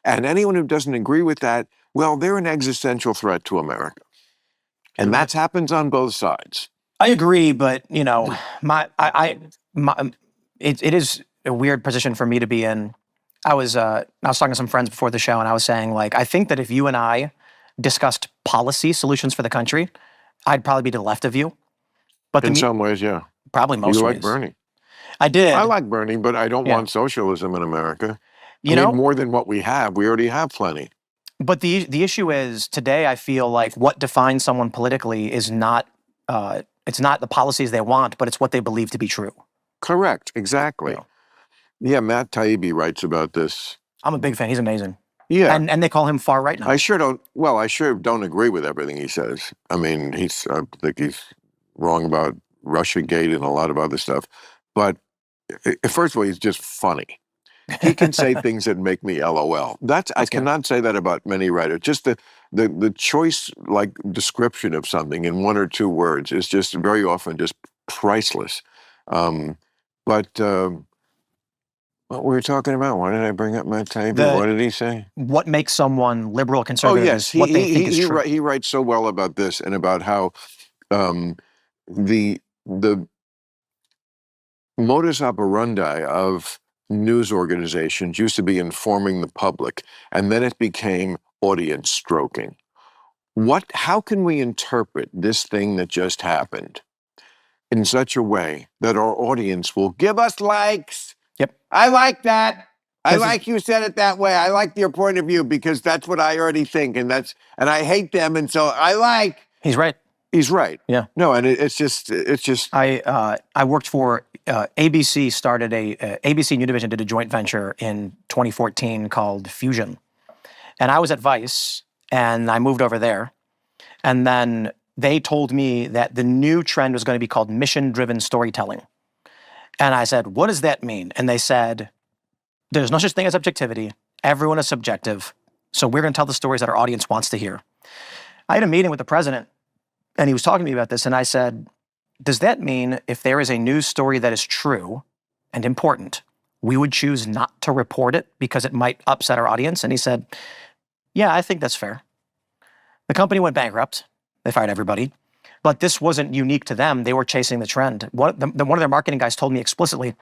and anyone who doesn't agree with that, well, they're an existential threat to America, and that happens on both sides. I agree, but it is a weird position for me to be in. I was talking to some friends before the show, and I was saying, like, I think that if you and I discussed policy solutions for the country, I'd probably be to the left of you. But in some ways, yeah. Probably most ways. You like Bernie. I did. I like Bernie, but I don't want socialism in America. I mean, more than what we have. We already have plenty. But the issue is, today I feel like what defines someone politically is not, it's not the policies they want, but it's what they believe to be true. Correct. Exactly. Yeah, Matt Taibbi writes about this. I'm a big fan. He's amazing. Yeah. And they call him far right now. I sure don't agree with everything he says. I mean, I think he's wrong about Russiagate and a lot of other stuff. But first of all, he's just funny. He can say things that make me LOL. I cannot say that about many writers. Just the choice, like, description of something in one or two words is just very often just priceless. What were we talking about? Why did I bring up Matt Taibbi? What did he say? What makes someone liberal, conservative? Oh, yes. What they think is true. He writes so well about this and about how the modus operandi of news organizations used to be informing the public, and then it became audience stroking. How can we interpret this thing that just happened in such a way that our audience will give us likes? Yep. I like that. I like you said it that way. I like your point of view because that's what I already think, and I hate them, and so I like. He's right. He's right. Yeah. No, and it's just. I worked for ABC. Started ABC New Division did a joint venture in 2014 called Fusion, and I was at Vice, and I moved over there, and then they told me that the new trend was going to be called mission-driven storytelling, and I said, "What does that mean?" And they said, "There's no such thing as objectivity. Everyone is subjective, so we're going to tell the stories that our audience wants to hear." I had a meeting with the president. And he was talking to me about this, and I said, does that mean if there is a news story that is true and important, we would choose not to report it because it might upset our audience. And he said, yeah, I think that's fair. The company went bankrupt. They fired everybody. But this wasn't unique to them. They were chasing the trend. One of their marketing guys told me explicitly,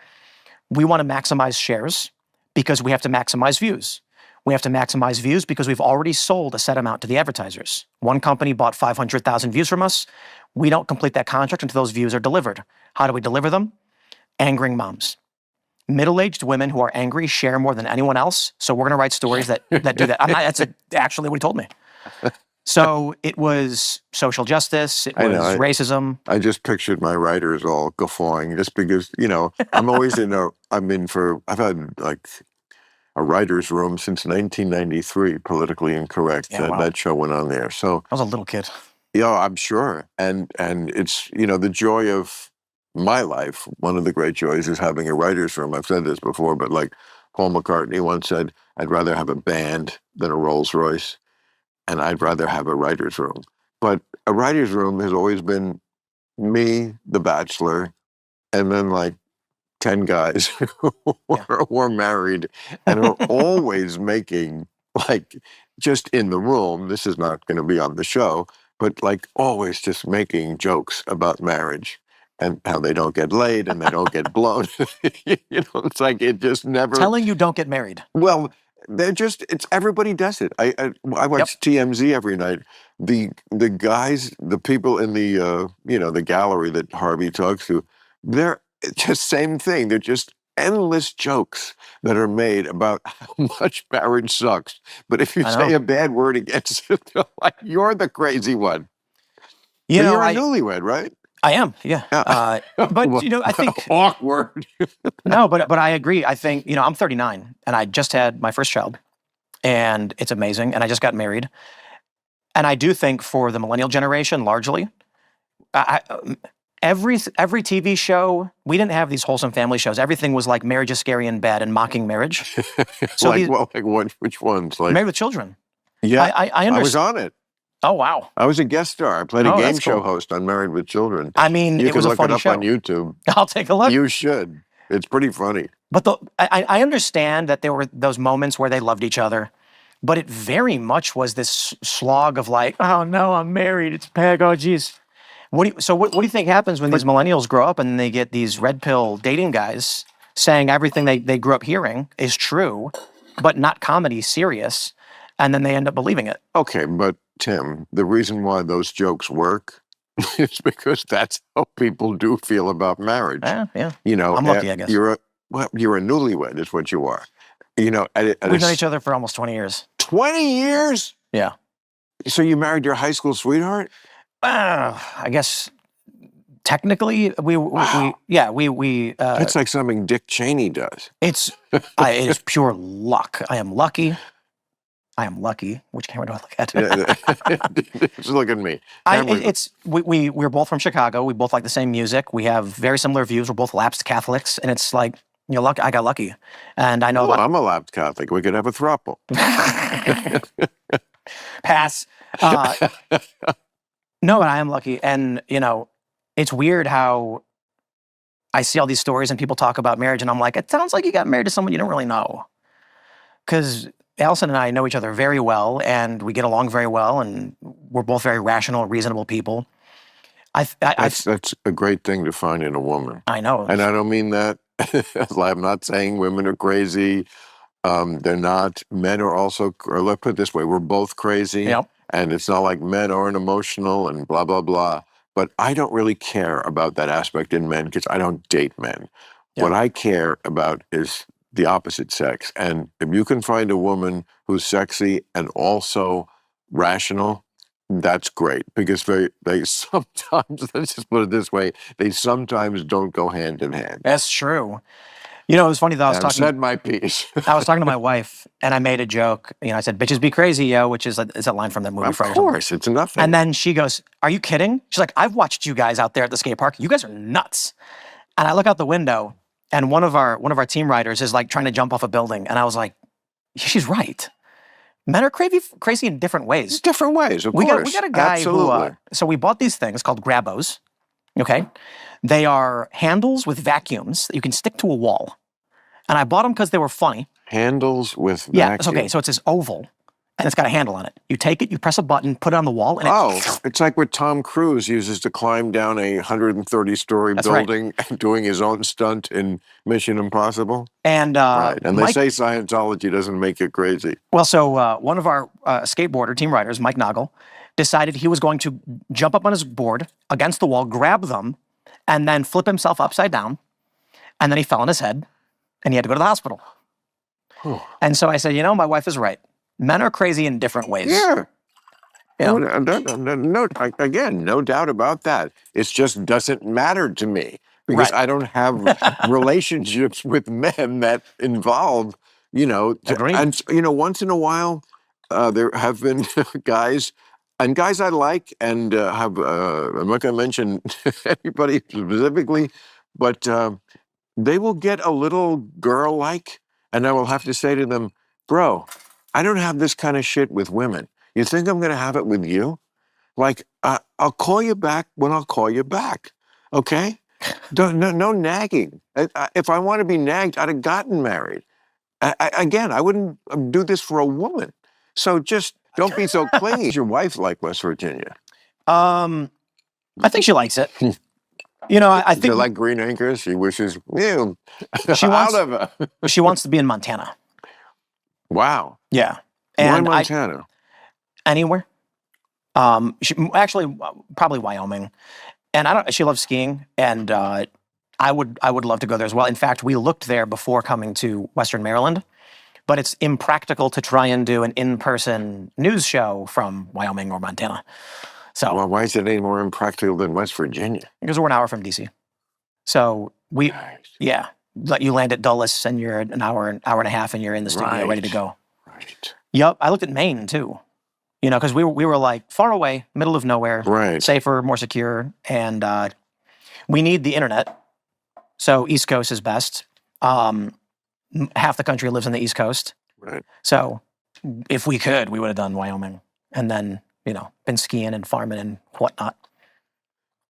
we want to maximize shares because we have to maximize views. We have to maximize views because we've already sold a set amount to the advertisers. One company bought 500,000 views from us. We don't complete that contract until those views are delivered. How do we deliver them? Angering moms. Middle-aged women who are angry share more than anyone else. So we're going to write stories that do that. That's actually what he told me. So it was social justice. It was racism. I just pictured my writers all guffawing just because, I'm always I've had like a writer's room since 1993, Politically Incorrect. Yeah, wow. That show went on there. So I was a little kid. Yeah, I'm sure. And it's, the joy of my life. One of the great joys is having a writer's room. I've said this before, but like Paul McCartney once said, I'd rather have a band than a Rolls Royce. And I'd rather have a writer's room. But a writer's room has always been me, the bachelor, and then like 10 guys who were married and are always making, like, just in the room, this is not going to be on the show, but like always just making jokes about marriage and how they don't get laid and they don't get blown. It's like it just never... Telling you don't get married. Well, it's everybody does it. I watch TMZ every night. The guys, the people in the the gallery that Harvey talks to, they're just same thing. They're just endless jokes that are made about how much marriage sucks. But if you say a bad word against it, they're like, you're the crazy one. You're a newlywed, right? I am, yeah. But I think awkward. No, but I agree. I think I'm 39 and I just had my first child, and it's amazing. And I just got married, and I do think for the millennial generation, largely, every TV show, we didn't have these wholesome family shows. Everything was like Marriage is Scary in Bed and mocking marriage. So which ones? Like Married with Children. Yeah, I understand. I was on it. Oh, wow. I was a guest star. I played a game show host on Married with Children. I mean, it was a funny show. You can look it up on YouTube. I'll take a look. You should. It's pretty funny. But I understand that there were those moments where they loved each other, but it very much was this slog of like, oh, no, I'm married. It's bad. Oh, geez. What do you think happens when these millennials grow up and they get these red pill dating guys saying everything they grew up hearing is true, but not comedy, serious, and then they end up believing it? Okay, but Tim, the reason why those jokes work is because that's how people do feel about marriage. Yeah. I'm lucky, I guess. You're a newlywed is what you are. We've known each other for almost 20 years. 20 years? Yeah. So you married your high school sweetheart? I guess technically we That's like something Dick Cheney does. It is pure luck. I am lucky. Which camera do I look at? Just look at me. We're both from Chicago. We both like the same music. We have very similar views. We're both lapsed Catholics, and it's like lucky. I got lucky, and I know. Well, I'm a lapsed Catholic. We could have a throuple. Pass. No, but I am lucky, and it's weird how I see all these stories and people talk about marriage, and I'm like, it sounds like you got married to someone you don't really know, because Allison and I know each other very well, and we get along very well, and we're both very rational, reasonable people. That's a great thing to find in a woman. I know. And I don't mean that. I'm not saying women are crazy. They're not. Men are also, or let's put it this way, we're both crazy. Yep. And it's not like men aren't emotional and blah, blah, blah. But I don't really care about that aspect in men because I don't date men. Yep. What I care about is the opposite sex. And if you can find a woman who's sexy and also rational, that's great, because they sometimes, let's just put it this way, they sometimes don't go hand in hand. That's true. It was funny though. I've said my piece. I was talking to my wife, and I made a joke. I said, "Bitches be crazy, yo," which is a line from that movie. Of course, it's nothing. And then she goes, "Are you kidding?" She's like, "I've watched you guys out there at the skate park. You guys are nuts." And I look out the window, and one of our team riders is like trying to jump off a building, and I was like, "She's right. Men are crazy in different ways. Different ways, of course. We got a guy who. So we bought these things called Grabos. Okay, they are handles with vacuums that you can stick to a wall. And I bought them because they were funny. Handles with Yeah, vacuum. okay, so it's this oval, and it's got a handle on it. You take it, you press a button, put it on the wall, and it's like what Tom Cruise uses to climb down a 130-story building and doing his own stunt in Mission Impossible. And right, and they say Scientology doesn't make it crazy. Well, so one of our skateboarder team riders, Mike Noggle, decided he was going to jump up on his board against the wall, grab them, and then flip himself upside down. And then he fell on his head, and he had to go to the hospital. And so I said, you know, my wife is right. Men are crazy in different ways. Yeah. You know? No, again, no doubt about that. It just doesn't matter to me because I don't have relationships with men that involve, you know, and you know, once in a while, there have been guys and guys I like and have. I'm not going to mention anybody specifically, but they will get a little girl-like, and I will have to say to them, "Bro, I don't have this kind of shit with women. You think I'm going to have it with you? Like, I'll call you back when I'll call you back, okay? No nagging. If I want to be nagged, I'd have gotten married. Again, I wouldn't do this for a woman. So just don't be so clingy. Is your wife like West Virginia? I think she likes it. You know, I think... She like Green Acres? She wishes, she wants to be in Montana. Wow. Yeah. And why Montana? Anywhere. Actually, probably Wyoming. And she loves skiing, and I would love to go there as well. In fact, we looked there before coming to Western Maryland, but it's impractical to try and do an in-person news show from Wyoming or Montana. So, well, why is it any more impractical than West Virginia? Because we're an hour from DC. So yeah, you land at Dulles, and you're an hour and a half, and you're in the studio ready to go. Right. Yep, I looked at Maine too. You know, because we were like far away, middle of nowhere, safer, more secure, and we need the internet. So East Coast is best. Half the country lives on the East Coast. Right. So if we could, we would have done Wyoming, and then been skiing and farming and whatnot.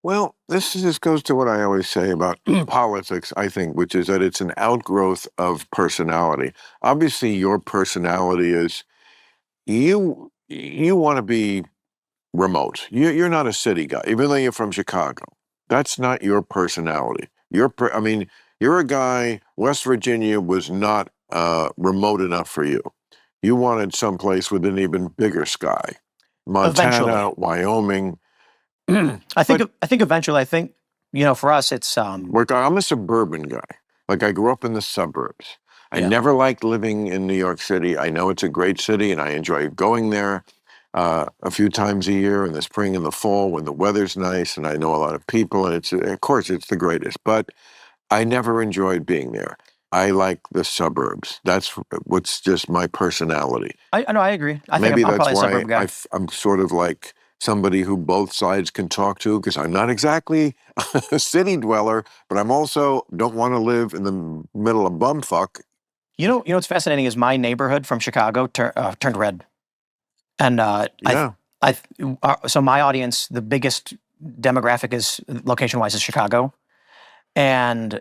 Well, this goes to what I always say about politics, I think, which is that it's an outgrowth of personality. Obviously, your personality is you want to be remote. You're not a city guy, even though you're from Chicago. That's not your personality. I mean, you're a guy, West Virginia was not remote enough for you. You wanted someplace with an even bigger sky. Montana, Wyoming. I think eventually, for us, it's... Look, I'm a suburban guy. Like, I grew up in the suburbs. I never liked living in New York City. I know it's a great city, and I enjoy going there a few times a year in the spring and the fall when the weather's nice, and I know a lot of people, and of course, it's the greatest. But I never enjoyed being there. I like the suburbs. That's what's just my personality. I know, I agree. Maybe I'm that's probably a suburb guy. I'm sort of like somebody who both sides can talk to, because I'm not exactly a city dweller, but I'm also don't want to live in the middle of bumfuck. You know what's fascinating is my neighborhood from Chicago turned red, and so my audience, the biggest demographic is location-wise is Chicago, and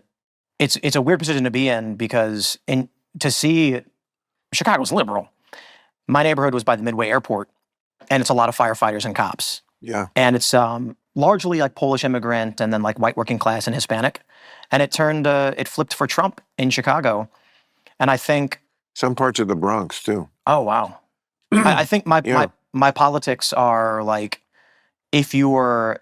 it's a weird position to be in because to see Chicago's liberal. My neighborhood was by the Midway Airport, and it's a lot of firefighters and cops. Yeah. And it's largely like Polish immigrant and then like white working class and Hispanic. And it flipped for Trump in Chicago. And I think... Some parts of the Bronx, too. Oh, wow. I think my politics are like, if you were...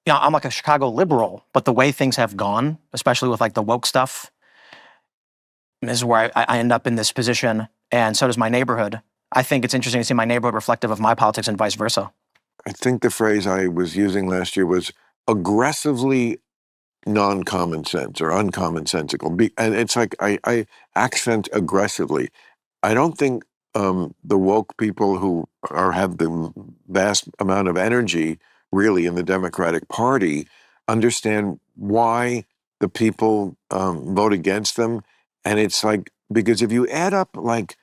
I'm like a Chicago liberal, but the way things have gone, especially with like the woke stuff, this is where I end up in this position, and so does my neighborhood. I think it's interesting to see my neighborhood reflective of my politics and vice versa. I think the phrase I was using last year was aggressively non-common sense or uncommonsensical. And it's like I accent aggressively. I don't think the woke people who have the vast amount of energy really in the Democratic Party understand why the people vote against them. And it's like, because if you add up like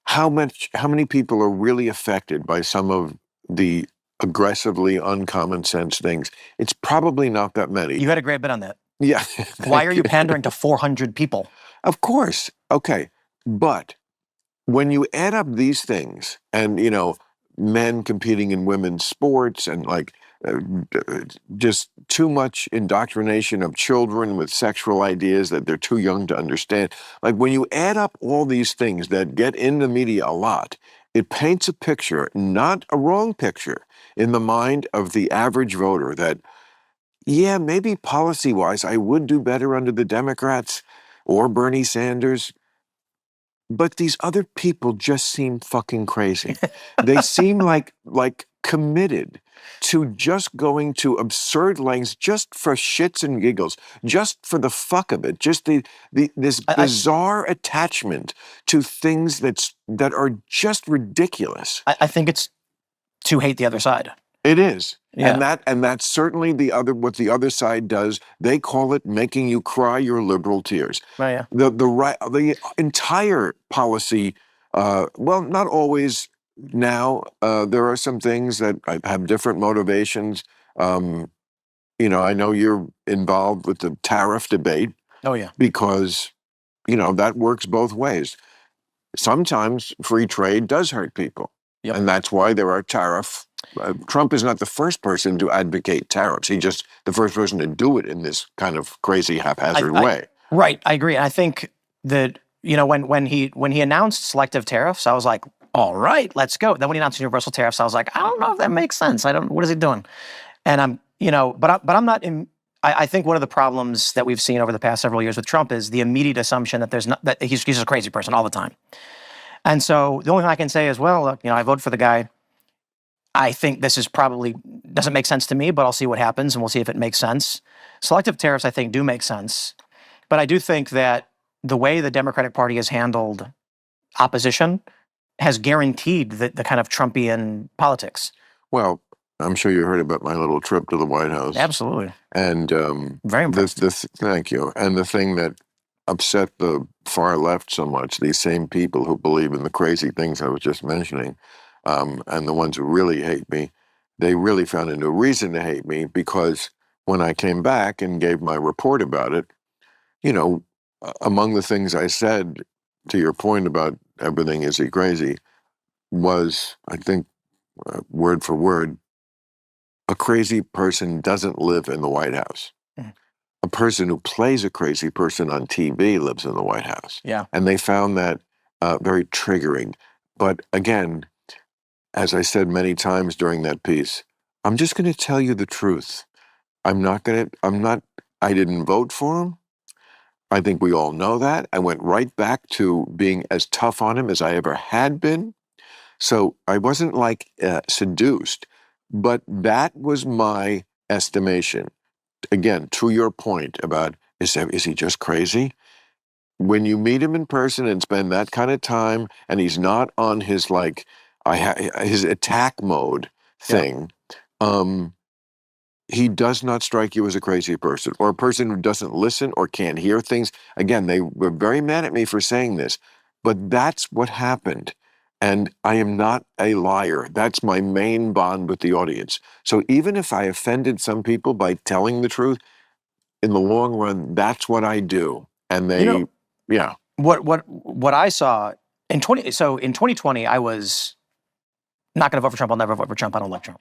how many people are really affected by some of the aggressively uncommon sense things, it's probably not that many. You had a great bit on that. Yeah. Why are you pandering to 400 people? Of course. Okay. But when you add up these things and, men competing in women's sports and like uh, just too much indoctrination of children with sexual ideas that they're too young to understand. Like when you add up all these things that get in the media a lot, it paints a picture, not a wrong picture, in the mind of the average voter that, yeah, maybe policy wise, I would do better under the Democrats or Bernie Sanders. But these other people just seem fucking crazy. They seem like committed to just going to absurd lengths just for shits and giggles, just for the fuck of it, just this bizarre attachment to things that are just ridiculous. I think it's to hate the other side. It is. Yeah. And that's certainly what the other side does. They call it making you cry your liberal tears. Oh, yeah. The entire policy, well, not always now. There are some things that have different motivations. I know you're involved with the tariff debate Oh, yeah. because, that works both ways. Sometimes free trade does hurt people. Yep. And that's why there are tariff. Trump is not the first person to advocate tariffs. He's just the first person to do it in this kind of crazy, haphazard way. Right. I agree. And I think that, when he announced selective tariffs, I was like, all right, let's go. Then when he announced universal tariffs, I was like, I don't know if that makes sense. What is he doing? And I'm not in. I think one of the problems that we've seen over the past several years with Trump is the immediate assumption that he's a crazy person all the time. And so the only thing I can say is, well, look, I vote for the guy. I think this is probably doesn't make sense to me, but I'll see what happens and we'll see if it makes sense. Selective tariffs, I think, do make sense. But I do think that the way the Democratic Party has handled opposition has guaranteed the kind of Trumpian politics. Well, I'm sure you heard about my little trip to the White House. Absolutely. And very impressed. Thank you. And the thing that upset the far left so much, these same people who believe in the crazy things I was just mentioning, and the ones who really hate me, they really found a new reason to hate me because when I came back and gave my report about it, among the things I said, to your point about everything is he crazy, was, I think, word for word, a crazy person doesn't live in the White House. Mhm. A person who plays a crazy person on TV lives in the White House. Yeah. And they found that very triggering. But again, as I said many times during that piece, I'm just going to tell you the truth. I didn't vote for him. I think we all know that. I went right back to being as tough on him as I ever had been. So I wasn't seduced, but that was my estimation. Again, to your point about, is he just crazy? When you meet him in person and spend that kind of time and he's not on his his attack mode thing, he does not strike you as a crazy person or a person who doesn't listen or can't hear things. Again, they were very mad at me for saying this, but that's what happened. And I am not a liar. That's my main bond with the audience. So even if I offended some people by telling the truth, in the long run, that's what I do. And they, yeah. What I saw in 2020, I was not going to vote for Trump. I'll never vote for Trump. I don't like Trump.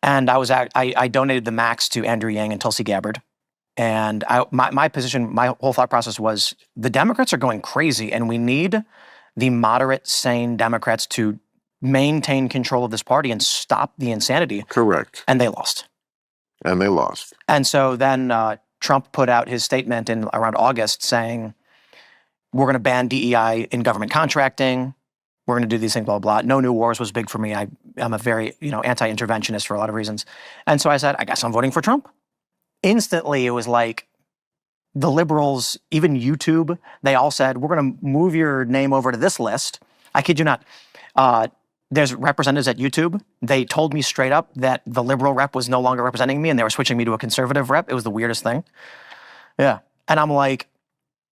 And I donated the max to Andrew Yang and Tulsi Gabbard. And my position, my whole thought process was the Democrats are going crazy and we need the moderate, sane Democrats to maintain control of this party and stop the insanity. Correct. And they lost. And so then Trump put out his statement in around August saying, we're going to ban DEI in government contracting. We're going to do these things, blah, blah, blah. No new wars was big for me. I'm a very, anti-interventionist for a lot of reasons. And so I said, I guess I'm voting for Trump. Instantly, it was like the liberals, even YouTube, they all said, we're going to move your name over to this list. I kid you not. There's representatives at YouTube. They told me straight up that the liberal rep was no longer representing me and they were switching me to a conservative rep. It was the weirdest thing. Yeah. And I'm like,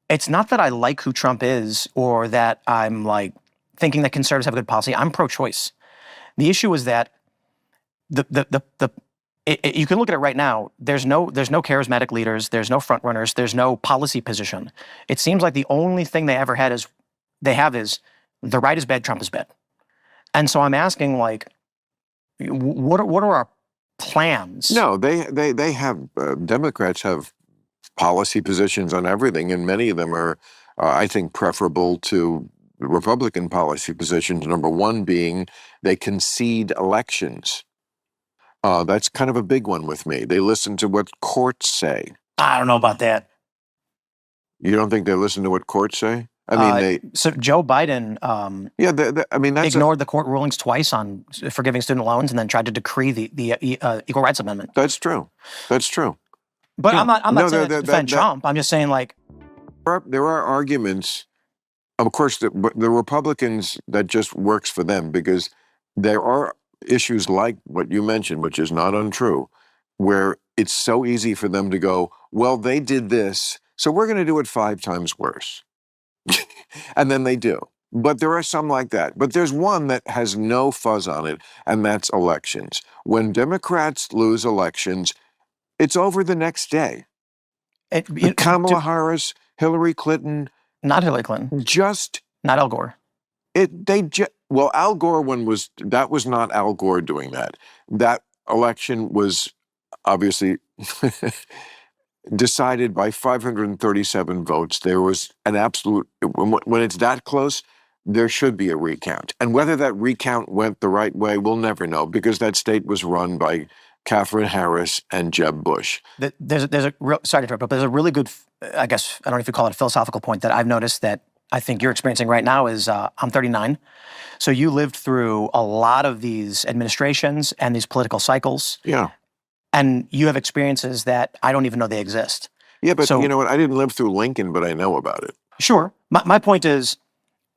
it's not that I like who Trump is or that I'm thinking that conservatives have a good policy. I'm pro-choice. The issue is that the you can look at it right now. There's no charismatic leaders. There's no front runners. There's no policy position. It seems like the only thing they ever had is the right is bad, Trump is bad. And so I'm asking, like, what are our plans? No, they have Democrats have policy positions on everything, and many of them are, I think, preferable to Republican policy positions. Number one being they concede elections. That's kind of a big one with me. They listen to what courts say. I don't know about that. You don't think they listen to what courts say? I mean, so Joe Biden, I mean, that's ignored the court rulings twice on forgiving student loans, and then tried to decree the Equal Rights Amendment. That's true. That's true. But I'm not saying to defend Trump. I'm just saying, like, there are arguments. Of course, the Republicans, that just works for them, because there are issues like what you mentioned, which is not untrue, where it's so easy for them to go, well, they did this, so we're going to do it 5 times worse. And then they do. But there are some like that. But there's one that has no fuzz on it, and that's elections. When Democrats lose elections, it's over the next day. Kamala Harris, Hillary Clinton. Not Hillary Clinton. Not Al Gore. Well, Al Gore that was not Al Gore doing that. That election was obviously decided by 537 votes. There was an absolute, when it's that close, there should be a recount. And whether that recount went the right way, we'll never know, because that state was run by Catherine Harris and Jeb Bush. There's a real, sorry to interrupt, but there's a really good, I guess, I don't know if you call it a philosophical point that I've noticed that I think you're experiencing right now is, I'm 39. So you lived through a lot of these administrations and these political cycles. Yeah. And you have experiences that I don't even know they exist. Yeah, but you know what? I didn't live through Lincoln, but I know about it. Sure. My point is,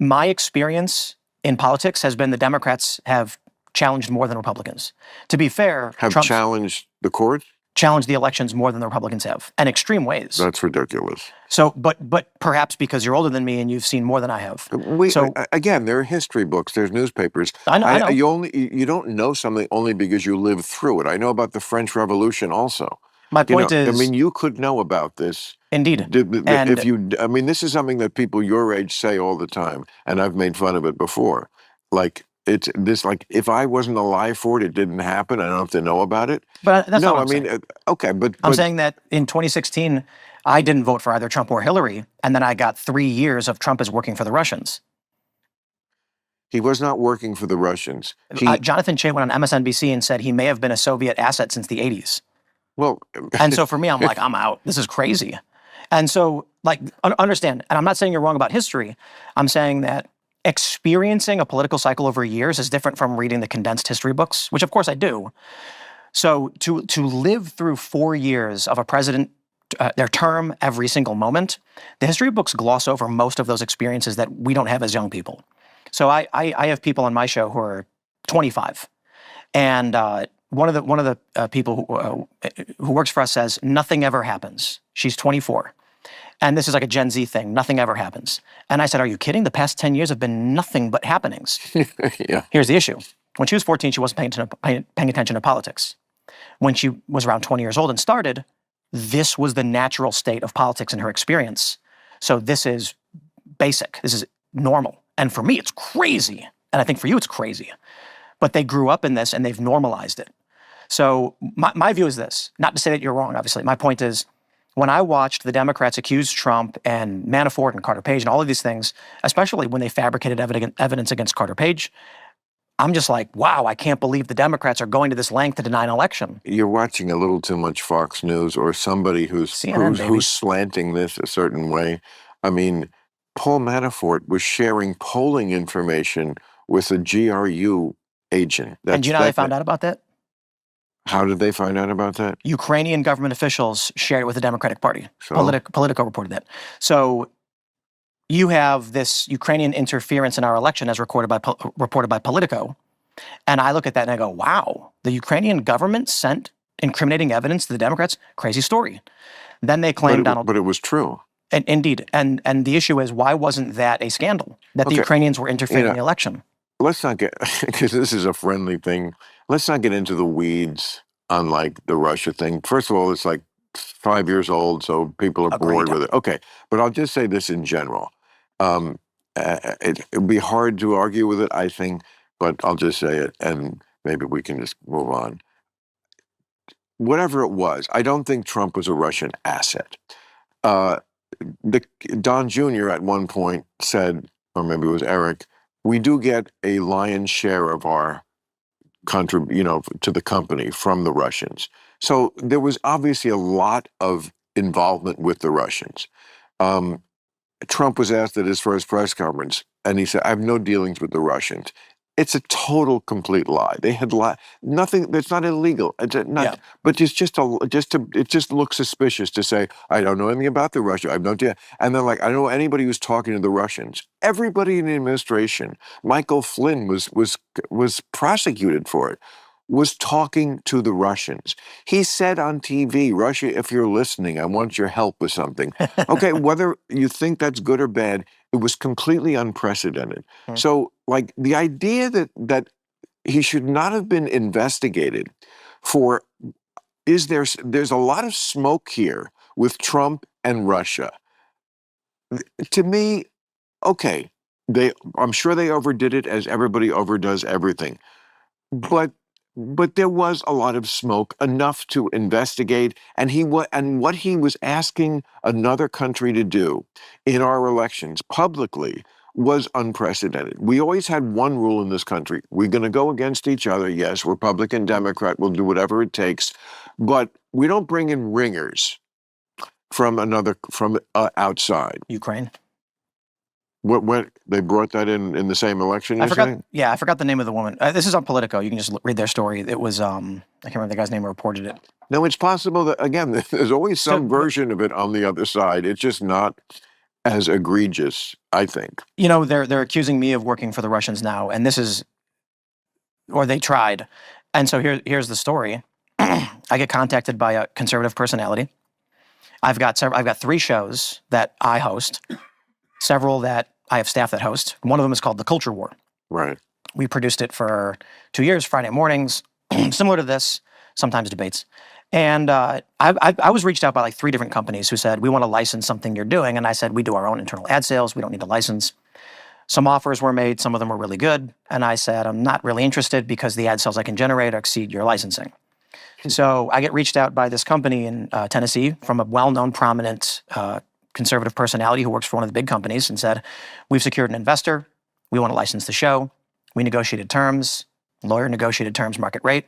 my experience in politics has been the Democrats have challenged more than Republicans. To be fair, Trump's challenged the court? Challenged the elections more than the Republicans have, in extreme ways. That's ridiculous. So, but perhaps because you're older than me and you've seen more than I have. Again, there are history books, there's newspapers. I know. You don't know something only because you lived through it. I know about the French Revolution also. My point is, I mean, you could know about this. Indeed. I mean, this is something that people your age say all the time, and I've made fun of it before. Like, it's this, like, if I wasn't alive for it, it didn't happen. I don't have to know about it. But that's not what I'm saying. Okay, but I'm saying that in 2016, I didn't vote for either Trump or Hillary, and then I got 3 years of Trump as working for the Russians. He was not working for the Russians. Jonathan Chait went on MSNBC and said he may have been a Soviet asset since the 80s. Well, and so for me, I'm like, I'm out. This is crazy. And so, like, understand, and I'm not saying you're wrong about history. I'm saying that experiencing a political cycle over years is different from reading the condensed history books, which of course I do. So to live through 4 years of a president, their term, every single moment, the history books gloss over most of those experiences that we don't have as young people. So I have people on my show who are 25, and one of the people who works for us says nothing ever happens. She's 24. And this is like a Gen Z thing. Nothing ever happens. And I said, are you kidding? The past 10 years have been nothing but happenings. Yeah. Here's the issue. When she was 14, she wasn't paying attention to politics. When she was around 20 years old and started, this was the natural state of politics in her experience. So this is basic. This is normal. And for me, it's crazy. And I think for you, it's crazy. But they grew up in this and they've normalized it. So my view is this. Not to say that you're wrong, obviously. My point is, when I watched the Democrats accuse Trump and Manafort and Carter Page and all of these things, especially when they fabricated evidence against Carter Page, I'm just like, wow, I can't believe the Democrats are going to this length to deny an election. You're watching a little too much Fox News or somebody who's slanting this a certain way. I mean, Paul Manafort was sharing polling information with a GRU agent. And do you know how they found out about that? How did they find out about that? Ukrainian government officials shared it with the Democratic Party. So? Politico reported that. So you have this Ukrainian interference in our election as reported by Politico. And I look at that and I go, wow, the Ukrainian government sent incriminating evidence to the Democrats? Crazy story. Then they claimed But it was true. And, indeed. And the issue is, why wasn't that a scandal? That the Ukrainians were interfering in the election? Let's not get, because this is a friendly thing, let's not get into the weeds on like the Russia thing. First of all, it's like 5 years old, so people are bored Agreed. with it. Okay, but I'll just say this in general. Um, it'd be hard to argue with it, I think, but I'll just say it, and maybe we can just move on. Whatever it was, I don't think Trump was a Russian asset. Uh, the Don Jr. at one point said, or maybe it was Eric, we do get a lion's share of our to the company from the Russians. So there was obviously a lot of involvement with the Russians. Um, Trump was asked at his first press conference, and he said, I have no dealings with the Russians. It's a total, complete lie. They had nothing. That's not illegal. It's not, Yeah. but it just looks suspicious to say I don't know anything about the Russia. I have no idea. And then like I don't know anybody who's talking to the Russians. Everybody in the administration, Michael Flynn was prosecuted for it. Was talking to the Russians. He said on TV, Russia, if you're listening, I want your help with something. Okay, whether you think that's good or bad, it was completely unprecedented. So, like the idea that he should not have been investigated for there's a lot of smoke here with Trump and Russia. To me, okay, I'm sure they overdid it as everybody overdoes everything. But there was a lot of smoke, enough to investigate, and what he was asking another country to do in our elections publicly was unprecedented. We always had one rule in this country: we're going to go against each other. Yes, Republican, Democrat, we'll do whatever it takes, but we don't bring in ringers from outside. Ukraine. What they brought that in the same election? I forgot. Yeah, I forgot the name of the woman. This is on Politico. You can just read their story. It was I can't remember the guy's name who reported it. No, it's possible that again, there's always some version of it on the other side. It's just not as egregious, I think. You know, they're accusing me of working for the Russians now, and this is, or they tried, and so here's the story. I get contacted by a conservative personality. I've got 3 shows that I host, several that I have staff that host. One of them is called The Culture War. Right. We produced it for 2 years, Friday mornings, similar to this, sometimes debates. And I was reached out by like 3 different companies who said, we want to license something you're doing. And I said, we do our own internal ad sales. We don't need a license. Some offers were made. Some of them were really good. And I said, I'm not really interested because the ad sales I can generate exceed your licensing. So I get reached out by this company in Tennessee from a well-known, prominent conservative personality who works for one of the big companies and said, we've secured an investor. We want to license the show. We negotiated terms, lawyer negotiated terms, market rate,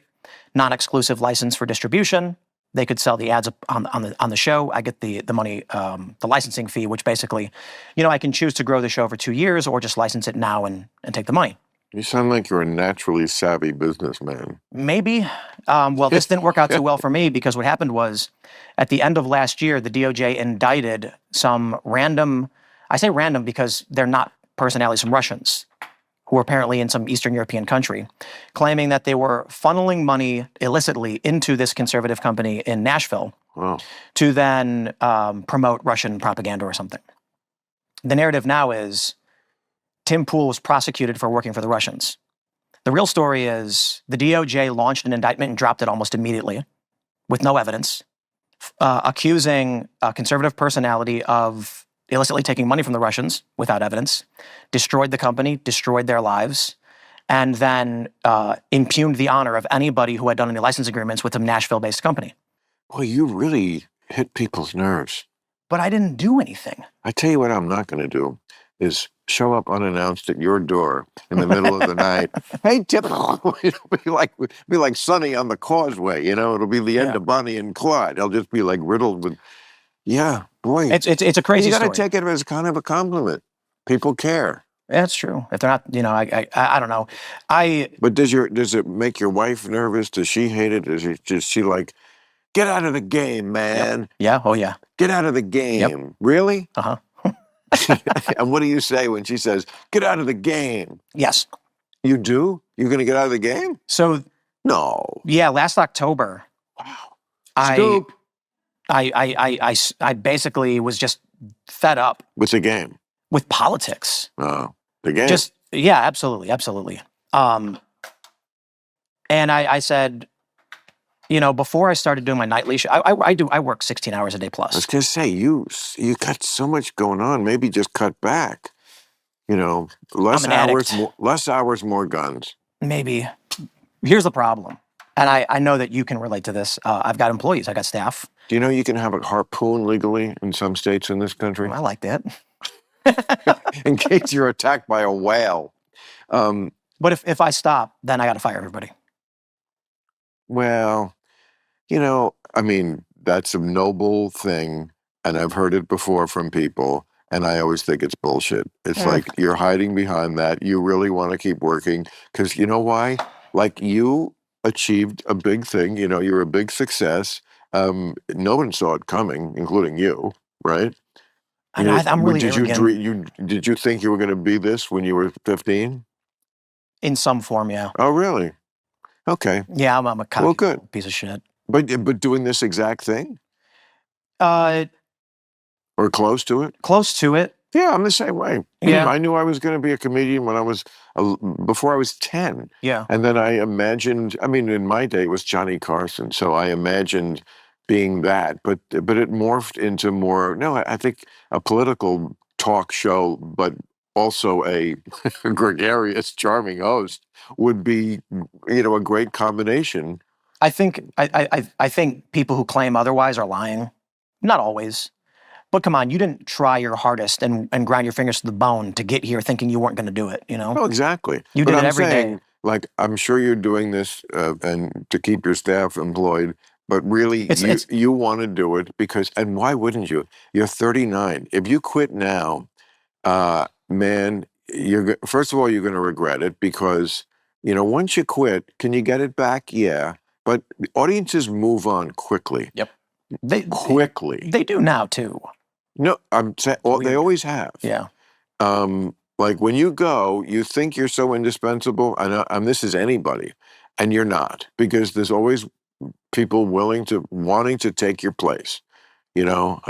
non-exclusive license for distribution. They could sell the ads on the show. I get the money, the licensing fee, which basically, I can choose to grow the show for 2 years or just license it now and take the money. You sound like you're a naturally savvy businessman. Maybe. Well, this didn't work out too well for me because what happened was at the end of last year, the DOJ indicted some random, I say random because they're not personalities, some Russians who were apparently in some Eastern European country, claiming that they were funneling money illicitly into this conservative company in Nashville to then promote Russian propaganda or something. The narrative now is Tim Pool was prosecuted for working for the Russians. The real story is the DOJ launched an indictment and dropped it almost immediately with no evidence, accusing a conservative personality of illicitly taking money from the Russians without evidence, destroyed the company, destroyed their lives, and then impugned the honor of anybody who had done any license agreements with a Nashville-based company. Well, you really hit people's nerves. But I didn't do anything. I tell you what I'm not going to do is show up unannounced at your door in the middle of the night. Hey, Tip, it'll be like Sonny on the Causeway, It'll be the end of Bonnie and Clyde. I'll just be like riddled with, boy. It's a crazy story. You got to take it as kind of a compliment. People care. That's true. If they're not, I don't know. But does it make your wife nervous? Does she hate it? Does she like, get out of the game, man? Yep. Yeah. Oh yeah. Get out of the game. Yep. Really? Uh-huh. And what do you say when she says, get out of the game? Yes. You do? You're going to get out of the game? So. No. Yeah. Last October. Wow. Scoop. I basically was just fed up. With the game? With politics. Oh, the game? Absolutely. And I said, before I started doing my nightly show, I work 16 hours a day I plus. was gonna say you got so much going on. Maybe just cut back. I'm Less an hours, addict. more guns. Maybe. Here's the problem. And I know that you can relate to this. I've got employees. I got staff. Do you know you can have a harpoon legally in some states in this country? I like that. In case you're attacked by a whale. But if I stop, then I got to fire everybody. Well, I mean, that's a noble thing, and I've heard it before from people, and I always think it's bullshit. It's like you're hiding behind that. You really want to keep working because you know why? Like you achieved a big thing. You're a big success. No one saw it coming, including you, right? I'm really Did you arrogant. did you think you were going to be this when you were 15? In some form, yeah. Oh, really? Okay. Yeah, I'm a cocky good. piece of shit. But doing this exact thing Uh, or close to it? Close to it. Yeah, I'm the same way. Yeah. I knew I was going to be a comedian when I was before I was 10. Yeah. And then I imagined. I mean, in my day, it was Johnny Carson, so I imagined being that. But it morphed into more. No, I think a political talk show, but also a gregarious, charming host would be, a great combination. I think I think people who claim otherwise are lying. Not always. But come on, you didn't try your hardest and grind your fingers to the bone to get here thinking you weren't going to do it, Oh, exactly. You But did it I'm every day. saying, like, I'm sure you're doing this and to keep your staff employed, but really you want to do it because, and why wouldn't you? You're 39. If you quit now, man, first of all, you're going to regret it because, once you quit, can you get it back? Yeah. But audiences move on quickly. Yep. Quickly. They do now too. No, I'm saying they always have. Yeah. Like when you go, you think you're so indispensable, and this is anybody, and you're not because there's always people wanting to take your place. I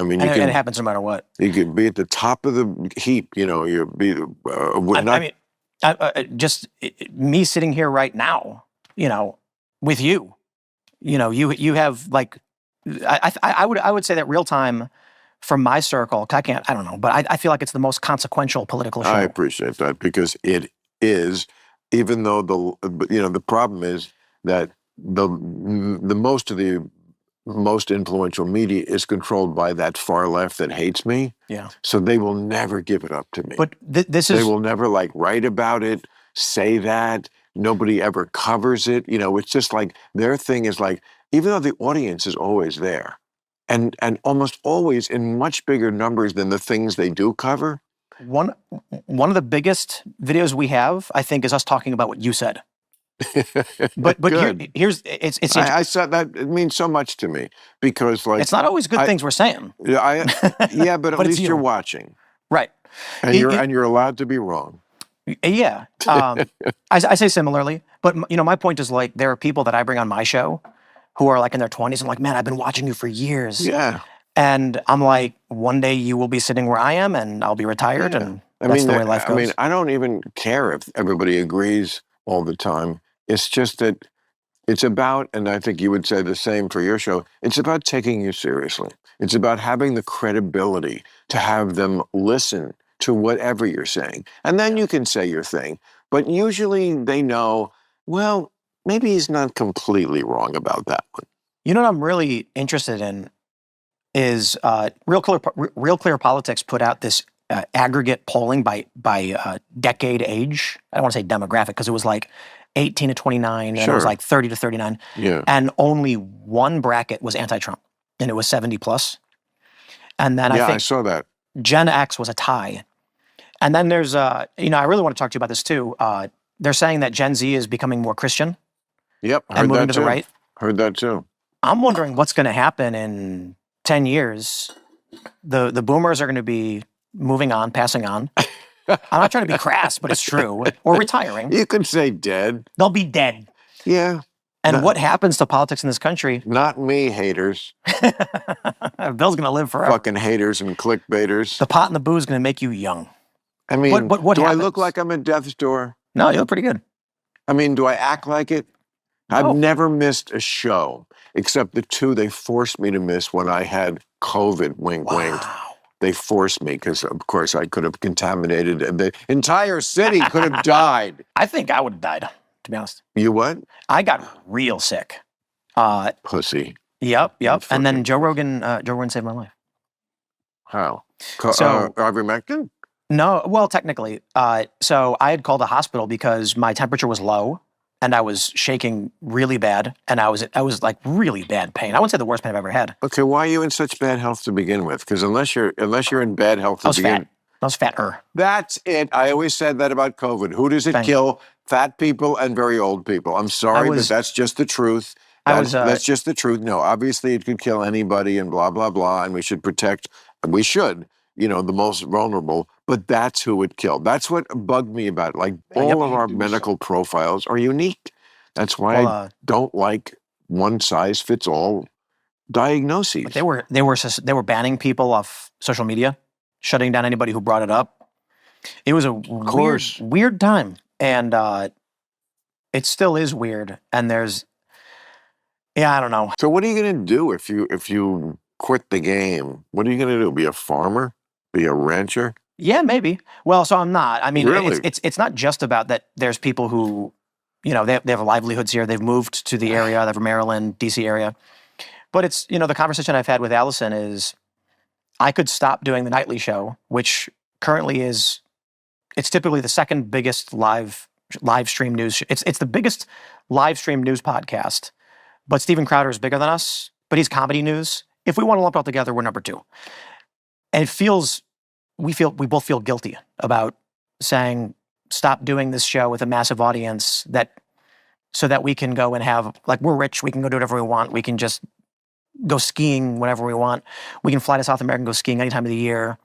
mean, and it happens no matter what. You could be at the top of the heap. You'll be. Just me sitting here right now, with you, you have like, I would say that real time. From my circle, I don't know, but I feel like it's the most consequential political show. I appreciate that because it is, even though the problem is that the most influential media is controlled by that far left that hates me. Yeah. So they will never give it up to me. But they will never write about it, say that. Nobody ever covers it. It's just like their thing is like, even though the audience is always there. And almost always in much bigger numbers than the things they do cover. One of the biggest videos we have, I think, is us talking about what you said. But here's it's. I said that it means so much to me because it's not always good things we're saying. Yeah, but at least you're watching, right? And you're allowed to be wrong. Yeah, I say similarly, but my point is like there are people that I bring on my show who are like in their 20s. I'm like, man, I've been watching you for years. Yeah. And I'm like, one day you will be sitting where I am and I'll be retired. Yeah. And that's the way life goes. I mean, I don't even care if everybody agrees all the time. It's just that it's about, and I think you would say the same for your show, it's about taking you seriously. It's about having the credibility to have them listen to whatever you're saying. And then you can say your thing. But usually they know, well, maybe he's not completely wrong about that one. You know what I'm really interested in is Real Clear Politics put out this aggregate polling by decade age. I don't want to say demographic because it was like 18 to 29 and it was like 30 to 39. Yeah. And only one bracket was anti-Trump and it was 70 plus. And then I saw that. Gen X was a tie. And then there's I really want to talk to you about this too. They're saying that Gen Z is becoming more Christian. Yep, and moving to the right. Heard that too. I'm wondering what's going to happen in 10 years. The boomers are going to be moving on, passing on. I'm not trying to be crass, but it's true. Or retiring. You could say dead. They'll be dead. Yeah. And what happens to politics in this country? Not me, haters. Bill's going to live forever. Fucking haters and clickbaiters. The pot and the booze is going to make you young. I mean, what do happens? I look like I'm at death's door? No, you look pretty good. I mean, do I act like it? No. I've never missed a show except the two they forced me to miss when I had COVID. Wink, wink. Wow. They forced me because, of course, I could have contaminated, and the entire city could have died. I think I would have died, to be honest. You what? I got real sick. Pussy. Yep. And fucking- then Joe Rogan saved my life. How? So- Ivermectin? No, well, technically. So I had called a hospital because my temperature was low and I was shaking really bad, and I was like really bad pain. I wouldn't say the worst pain I've ever had. Okay, why are you in such bad health to begin with? Because unless you're in bad health to I was begin, fat. I was fatter. that's it. I always said that about COVID. Who does it Thank kill? Fat people and very old people. I'm sorry, but that's just the truth. That's just the truth. No, obviously it could kill anybody and blah, blah, blah. And we should protect, the most vulnerable. But that's who it killed. That's what bugged me about it. Like all of our medical profiles are unique. That's why I don't like one size fits all diagnoses. But they were banning people off social media, shutting down anybody who brought it up. It was a weird time, and it still is weird. And I don't know. So what are you going to do if you quit the game? What are you going to do? Be a farmer? Be a rancher? Yeah, maybe. Well, so I'm not. I mean, Really? it's not just about that. There's people who, they have livelihoods here. They've moved to the area. They're from Maryland, DC area. But it's, the conversation I've had with Allison is I could stop doing the nightly show, which currently it's typically the second biggest live stream news. It's the biggest live stream news podcast. But Steven Crowder is bigger than us, but he's comedy news. If we want to lump it all together, we're number 2. And we both feel guilty about saying, stop doing this show with a massive audience so that we can go and have, like, we're rich, we can go do whatever we want. We can just go skiing whenever we want. We can fly to South America and go skiing any time of the year.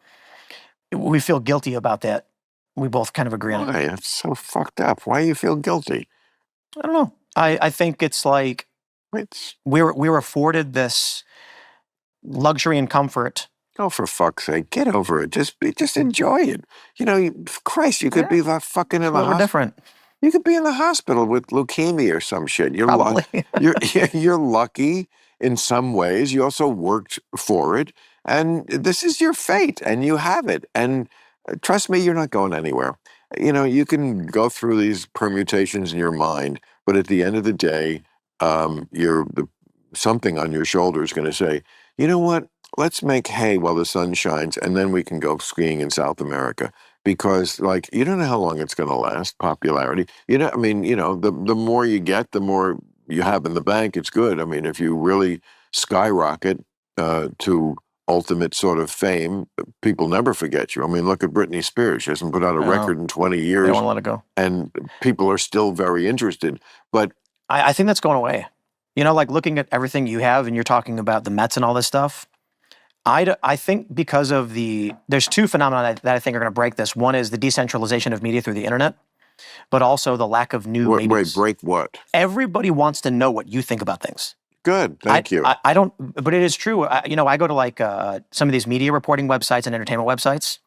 We feel guilty about that. We both kind of agree on it. Why? It's so fucked up. Why do you feel guilty? I don't know. I think it's like we're afforded this luxury and comfort. Oh, for fuck's sake, get over it. Just enjoy it. Christ, you could be fucking in the hospital. Different. You could be in the hospital with leukemia or some shit. You're Probably. you're lucky in some ways. You also worked for it, and this is your fate, and you have it. And trust me, you're not going anywhere. You can go through these permutations in your mind, but at the end of the day, something on your shoulder is going to say, you know what? Let's make hay while the sun shines, and then we can go skiing in South America. Because, you don't know how long it's going to last, popularity. The more you get, the more you have in the bank, it's good. I mean, if you really skyrocket to ultimate sort of fame, people never forget you. I mean, look at Britney Spears. She hasn't put out a record in 20 years. They won't let it go. And people are still very interested. But I think that's going away. Looking at everything you have, and you're talking about the Mets and all this stuff, I think because of there's 2 phenomena that I think are going to break this. One is the decentralization of media through the internet, but also the lack of new mediums. Wait, break what? Everybody wants to know what you think about things. Good, thank you. I don't, but it is true. I go to some of these media reporting websites and entertainment websites,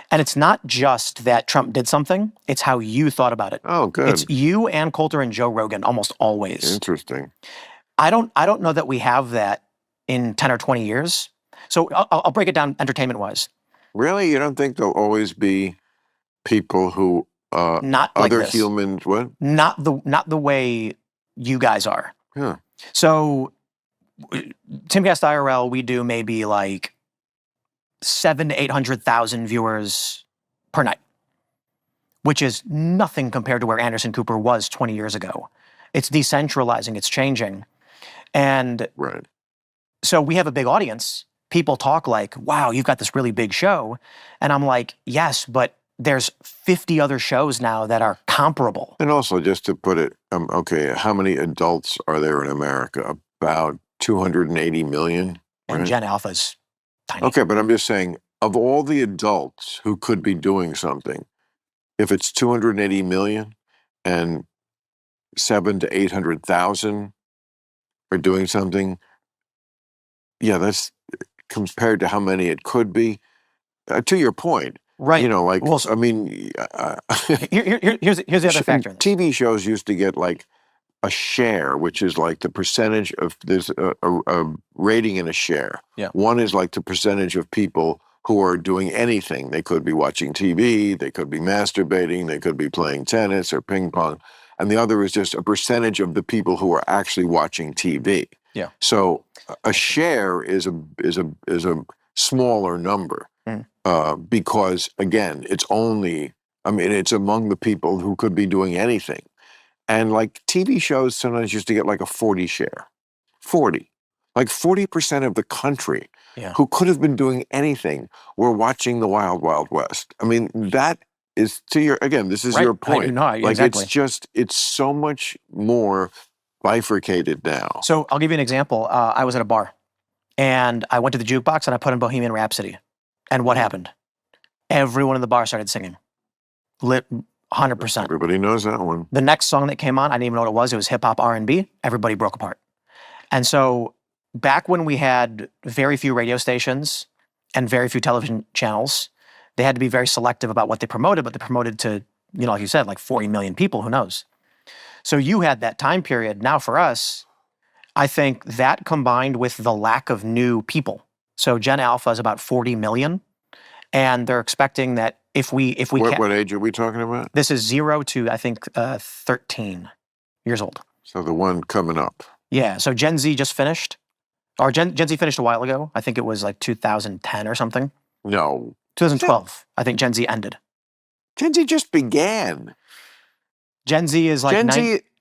and it's not just that Trump did something, it's how you thought about it. Oh, good. It's you, Ann Coulter, and Joe Rogan almost always. Interesting. I don't know that we have that in 10 or 20 years. So I'll break it down entertainment-wise. Really? You don't think there'll always be people who not like other this. humans? What? Not the way you guys are. Yeah. So Timcast IRL, we do maybe like 700,000 to 800,000 viewers per night, which is nothing compared to where Anderson Cooper was 20 years ago. It's decentralizing. It's changing, and right. So we have a big audience. People talk like, wow, you've got this really big show. And I'm like, yes, but there's 50 other shows now that are comparable. And also, just to put it, okay, how many adults are there in America? About 280 million? And right? Gen Alpha's tiny. Okay, but I'm just saying, of all the adults who could be doing something, if it's 280 million and 700,000 to 800,000 are doing something, yeah, that's compared to how many it could be. To your point, right? Here's the other factor. TV shows used to get a share, which is like the percentage of there's a rating and a share. Yeah. One is like the percentage of people who are doing anything. They could be watching TV, they could be masturbating, they could be playing tennis or ping pong, and the other is just a percentage of the people who are actually watching TV. Yeah. So a share is a smaller number because again, it's only. I mean, it's among the people who could be doing anything. And like TV shows sometimes used to get like a 40 share. 40. Like 40% of the country who could have been doing anything were watching the Wild Wild West. I mean, that is to your, again, this is your point. Like exactly. it's so much more bifurcated now. So I'll give you an example. I was at a bar and I went to the jukebox and I put in Bohemian Rhapsody. And what happened? Everyone in the bar started singing. 100%. Everybody knows that one. The next song that came on, I didn't even know what it was. It was hip hop R&B. Everybody broke apart. And so back when we had very few radio stations and very few television channels, they had to be very selective about what they promoted, but they promoted to, like you said, like 40 million people, who knows? So you had that time period. Now for us, I think that combined with the lack of new people. So Gen Alpha is about 40 million. And they're expecting that if we what age are we talking about? This is 0 to, I think, 13 years old. So the one coming up. Yeah. So Gen Z just finished, or Gen Z finished a while ago. I think it was like 2010 or something. No. 2012. I think Gen Z ended. Gen Z just began. Gen Z is like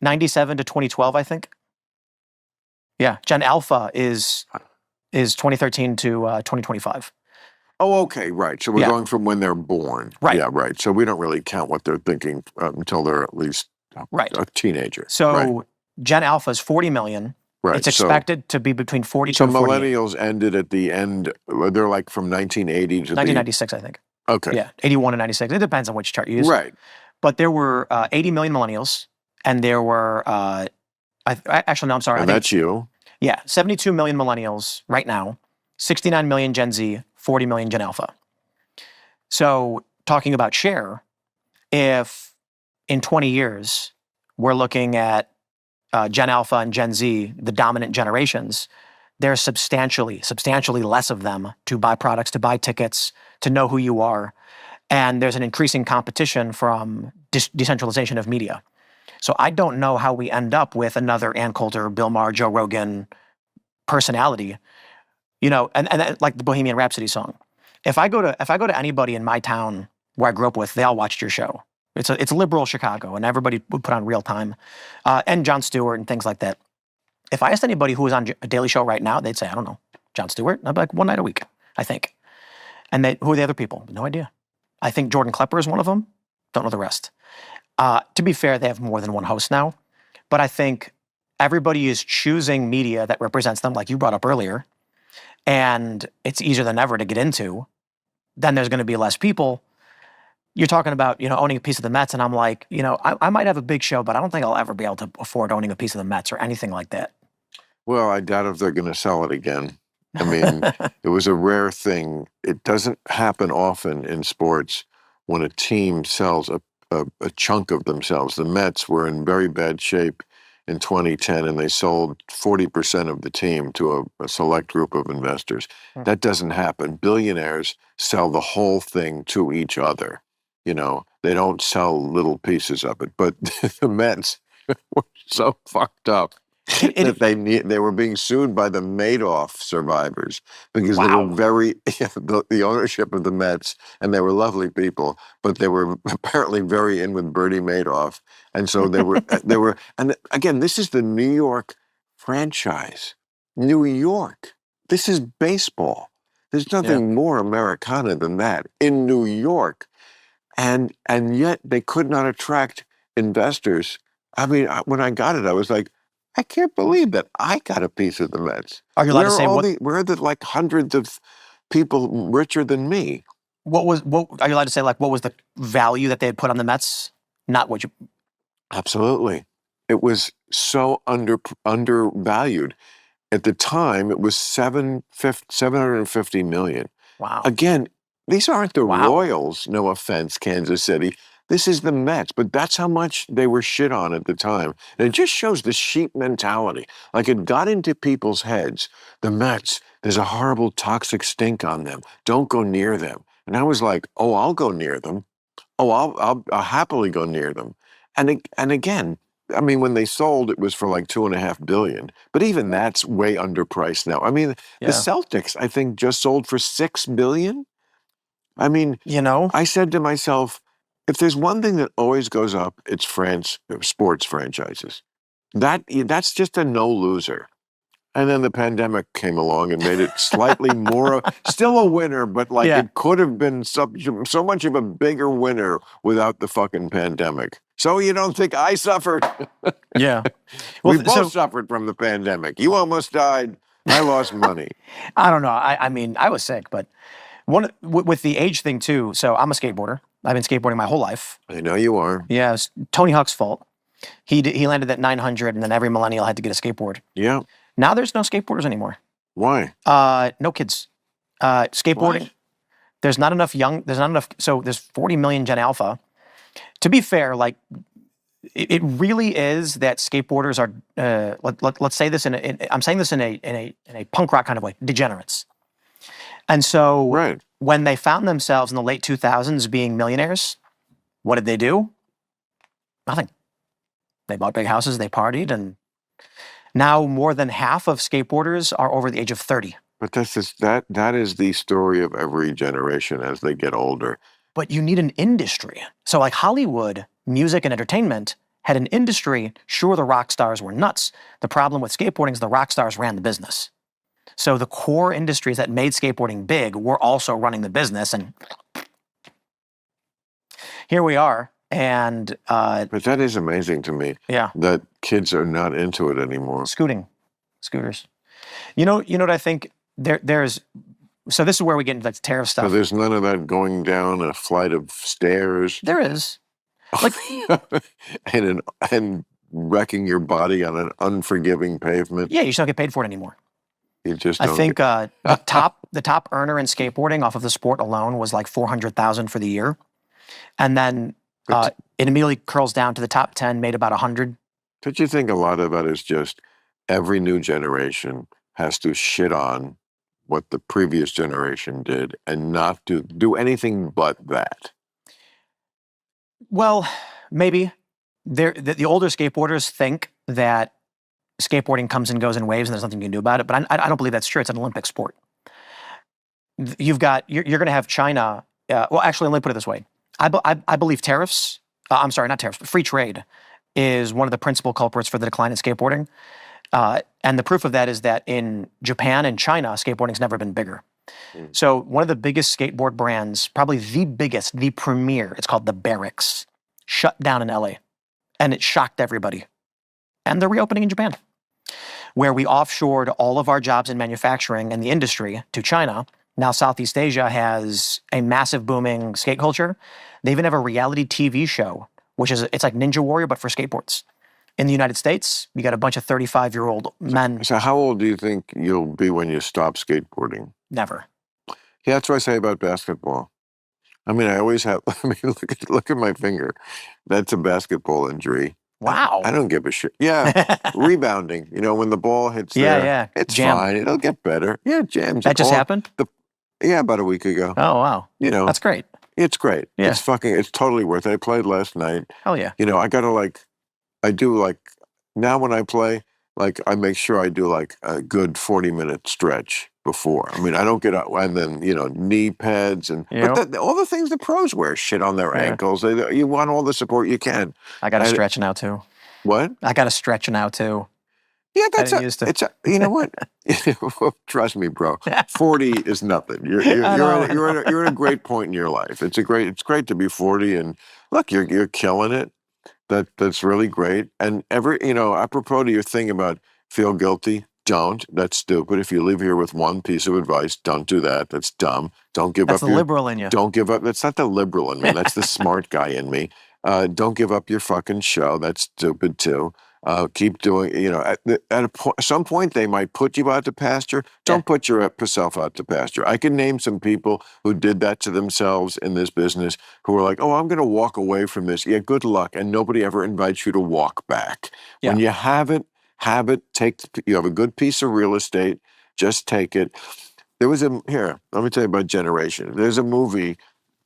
97 to 2012, I think. Yeah. Gen Alpha is 2013 to 2025. Oh, okay, right. So we're going from when they're born. Right. Yeah, right. So we don't really count what they're thinking until they're at least a teenager. So Gen Alpha is 40 million. Right. It's expected to be between 42 and 48. So millennials ended at the end. They're like from 1980 to 1996, I think. Okay. Yeah, 81 and 96. It depends on which chart you use. Right. But there were 80 million millennials, and there were, actually, no, I'm sorry. And that's you. Yeah, 72 million millennials right now, 69 million Gen Z, 40 million Gen Alpha. So talking about share, if in 20 years we're looking at Gen Alpha and Gen Z, the dominant generations, there's substantially less of them to buy products, to buy tickets, to know who you are. And there's an increasing competition from decentralization of media. So I don't know how we end up with another Ann Coulter, Bill Maher, Joe Rogan personality, and like the Bohemian Rhapsody song. If I go to anybody in my town where I grew up with, they all watched your show. It's liberal Chicago, and everybody would put on Real Time, and Jon Stewart and things like that. If I asked anybody who was on a Daily Show right now, they'd say, I don't know, Jon Stewart. I'd be like, one night a week, I think. And who are the other people? No idea. I think Jordan Klepper is one of them. Don't know the rest. To be fair, they have more than one host now, but I think everybody is choosing media that represents them, like you brought up earlier, and it's easier than ever to get into. Then there's going to be less people. You're talking about, owning a piece of the Mets, and I'm like, I might have a big show, but I don't think I'll ever be able to afford owning a piece of the Mets or anything like that. Well, I doubt if they're going to sell it again. I mean, it was a rare thing. It doesn't happen often in sports when a team sells a chunk of themselves. The Mets were in very bad shape in 2010, and they sold 40% of the team to a select group of investors. That doesn't happen. Billionaires sell the whole thing to each other. They don't sell little pieces of it. But the Mets were so fucked up that they were being sued by the Madoff survivors because they were the ownership of the Mets, and they were lovely people, but they were apparently very in with Bernie Madoff, and so they were. And again, this is the New York franchise. New York. This is baseball. There's nothing more Americana than that in New York, and yet they could not attract investors. I mean, when I got it, I was like, I can't believe that I got a piece of the Mets. Are you allowed to say what? Where are the like hundreds of people richer than me? What are you allowed to say? Like, what was the value that they had put on the Mets? Not what you. Absolutely, it was so undervalued. At the time, it was $750 million. Wow. Again, these aren't the Royals. No offense, Kansas City. This is the Mets, but that's how much they were shit on at the time. And it just shows the sheep mentality. Like it got into people's heads. The Mets, there's a horrible toxic stink on them. Don't go near them. And I was like, oh, I'll go near them. Oh, I'll happily go near them. And again, I mean, when they sold, it was for like 2.5 billion. But even that's way underpriced now. I mean, the Celtics, I think, just sold for 6 billion. I mean, I said to myself, if there's one thing that always goes up, it's sports franchises. That's just a no loser. And then the pandemic came along and made it slightly more, still a winner, but like it could have been so much of a bigger winner without the fucking pandemic. So you don't think I suffered? Yeah. Well, we both suffered from the pandemic. You almost died. I lost money. I don't know. I mean, I was sick, but with the age thing too. So I'm a skateboarder. I've been skateboarding my whole life. I know you are. Yeah, it was Tony Hawk's fault. He landed at 900, and then every millennial had to get a skateboard. Yeah. Now there's no skateboarders anymore. Why? No kids. Skateboarding. What? There's not enough. So there's 40 million Gen Alpha. To be fair, like it really is that skateboarders are. Let's say this I'm saying this in a punk rock kind of way. Degenerates. And so when they found themselves in the late 2000s being millionaires, what did they do? Nothing. They bought big houses. They partied, and now more than half of skateboarders are over the age of 30. But that is the story of every generation as they get older. But you need an industry. So like Hollywood, music and entertainment had an industry. Sure, the rock stars were nuts. The problem with skateboarding is the rock stars ran the business. So the core industries that made skateboarding big were also running the business. And here we are. And but that is amazing to me. Yeah. That kids are not into it anymore. Scooters. You know what I think? There's so this is where we get into that tariff stuff. So there's none of that going down a flight of stairs. There is. Like and wrecking your body on an unforgiving pavement. Yeah, you just don't get paid for it anymore. You just I think the top earner in skateboarding off of the sport alone was like 400,000 for the year. And then it immediately curls down to the top 10, made about 100. Don't you think a lot of that is just every new generation has to shit on what the previous generation did and not do anything but that? Well, maybe. The older skateboarders think that skateboarding comes and goes in waves and there's nothing you can do about it, but I don't believe that's true. It's an Olympic sport. You're going to have China. Well, actually, let me put it this way. I believe tariffs, I'm sorry, not tariffs, but free trade is one of the principal culprits for the decline in skateboarding. And the proof of that is that in Japan and China, skateboarding's never been bigger. So one of the biggest skateboard brands, probably the biggest, the premier, it's called the Barracks, shut down in LA. And it shocked everybody. And they're reopening in Japan, where we offshored all of our jobs in manufacturing and the industry to China. Now Southeast Asia has a massive booming skate culture. They even have a reality TV show, it's like Ninja Warrior, but for skateboards. In the United States, you got a bunch of 35-year-old men. So how old do you think you'll be when you stop skateboarding? Never. Yeah, that's what I say about basketball. I mean, I always have, look at my finger. That's a basketball injury. Wow. I don't give a shit. Yeah, rebounding. When the ball hits there, it's fine. It'll get better. Yeah, it jams. That just happened? Yeah, about a week ago. Oh, wow. That's great. It's great. Yeah. It's totally worth it. I played last night. Hell yeah. I gotta now when I play, I make sure I do a good 40-minute stretch before. I mean, I don't get out and then, knee pads but all the things the pros wear, shit on their ankles. You want all the support you can. I got to stretch now too. What? I got to stretch now too. Yeah, you know what? Trust me, bro. 40 is nothing. You're in a great point in your life. It's great to be 40 and look, you're killing it. That's really great. And apropos to your thing about feel guilty, don't. That's stupid. If you leave here with one piece of advice, don't do that. That's dumb. Don't give up. That's the liberal in you. Don't give up. That's not the liberal in me. That's the smart guy in me. Don't give up your fucking show. That's stupid too. Keep doing, some point they might put you out to pasture. Yeah. Don't put yourself out to pasture. I can name some people who did that to themselves in this business who were like, oh, I'm going to walk away from this. Yeah, good luck. And nobody ever invites you to walk back. Yeah. When you have it, you have a good piece of real estate, just take it. Here, let me tell you about Generation. There's a movie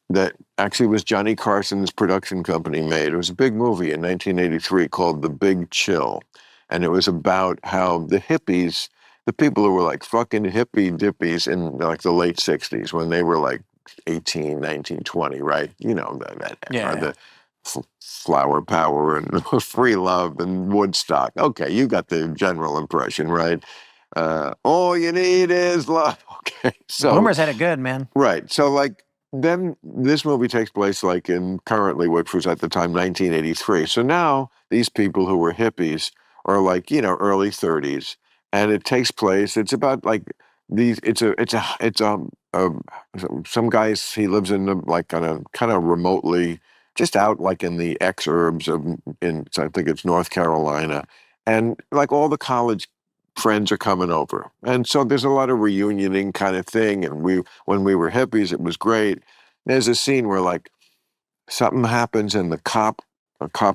that actually was Johnny Carson's production company made. It was a big movie in 1983 called The Big Chill. And it was about how the hippies, the people who were like fucking hippie dippies in like the late 60s when they were like 18, 19, 20, right? That era, the flower power and free love and Woodstock. Okay, you got the general impression, right? All you need is love. Okay, so Boomers had it good, man. right. So like then this movie takes place like in currently, which was at the time 1983. So now these people who were hippies are like, early 30s. And it takes place, it's about like these, some guys, he lives in like on a kind of remotely, just out like in the exurbs I think it's North Carolina. And like all the college friends are coming over. And so there's a lot of reunioning kind of thing. And when we were hippies, it was great. There's a scene where like something happens and a cop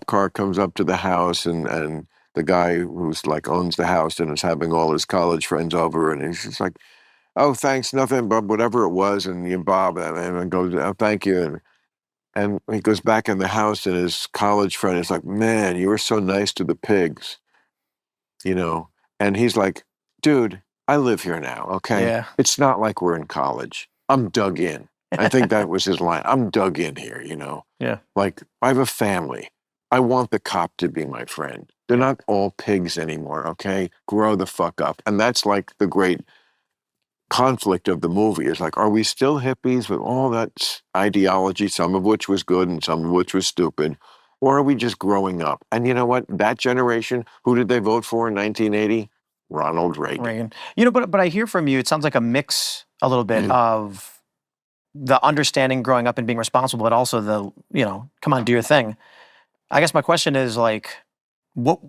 car comes up to the house and the guy who's like owns the house and is having all his college friends over. And he's just like, oh, thanks, nothing, but whatever it was. And you, Bob, and goes, oh, thank you. And he goes back in the house and his college friend is like, man, you were so nice to the pigs. And he's like, dude, I live here now, okay? Yeah. It's not like we're in college. I'm dug in. I think that was his line. I'm dug in here, Yeah. Like, I have a family. I want the cop to be my friend. They're not all pigs anymore, okay? Grow the fuck up. And that's like the great conflict of the movie is like, are we still hippies with all that ideology, some of which was good and some of which was stupid? Or are we just growing up? And you know what? That generation, who did they vote for in 1980? Ronald Reagan. Reagan. But I hear from you, it sounds like a mix a little bit of the understanding growing up and being responsible, but also come on, do your thing. I guess my question is like, what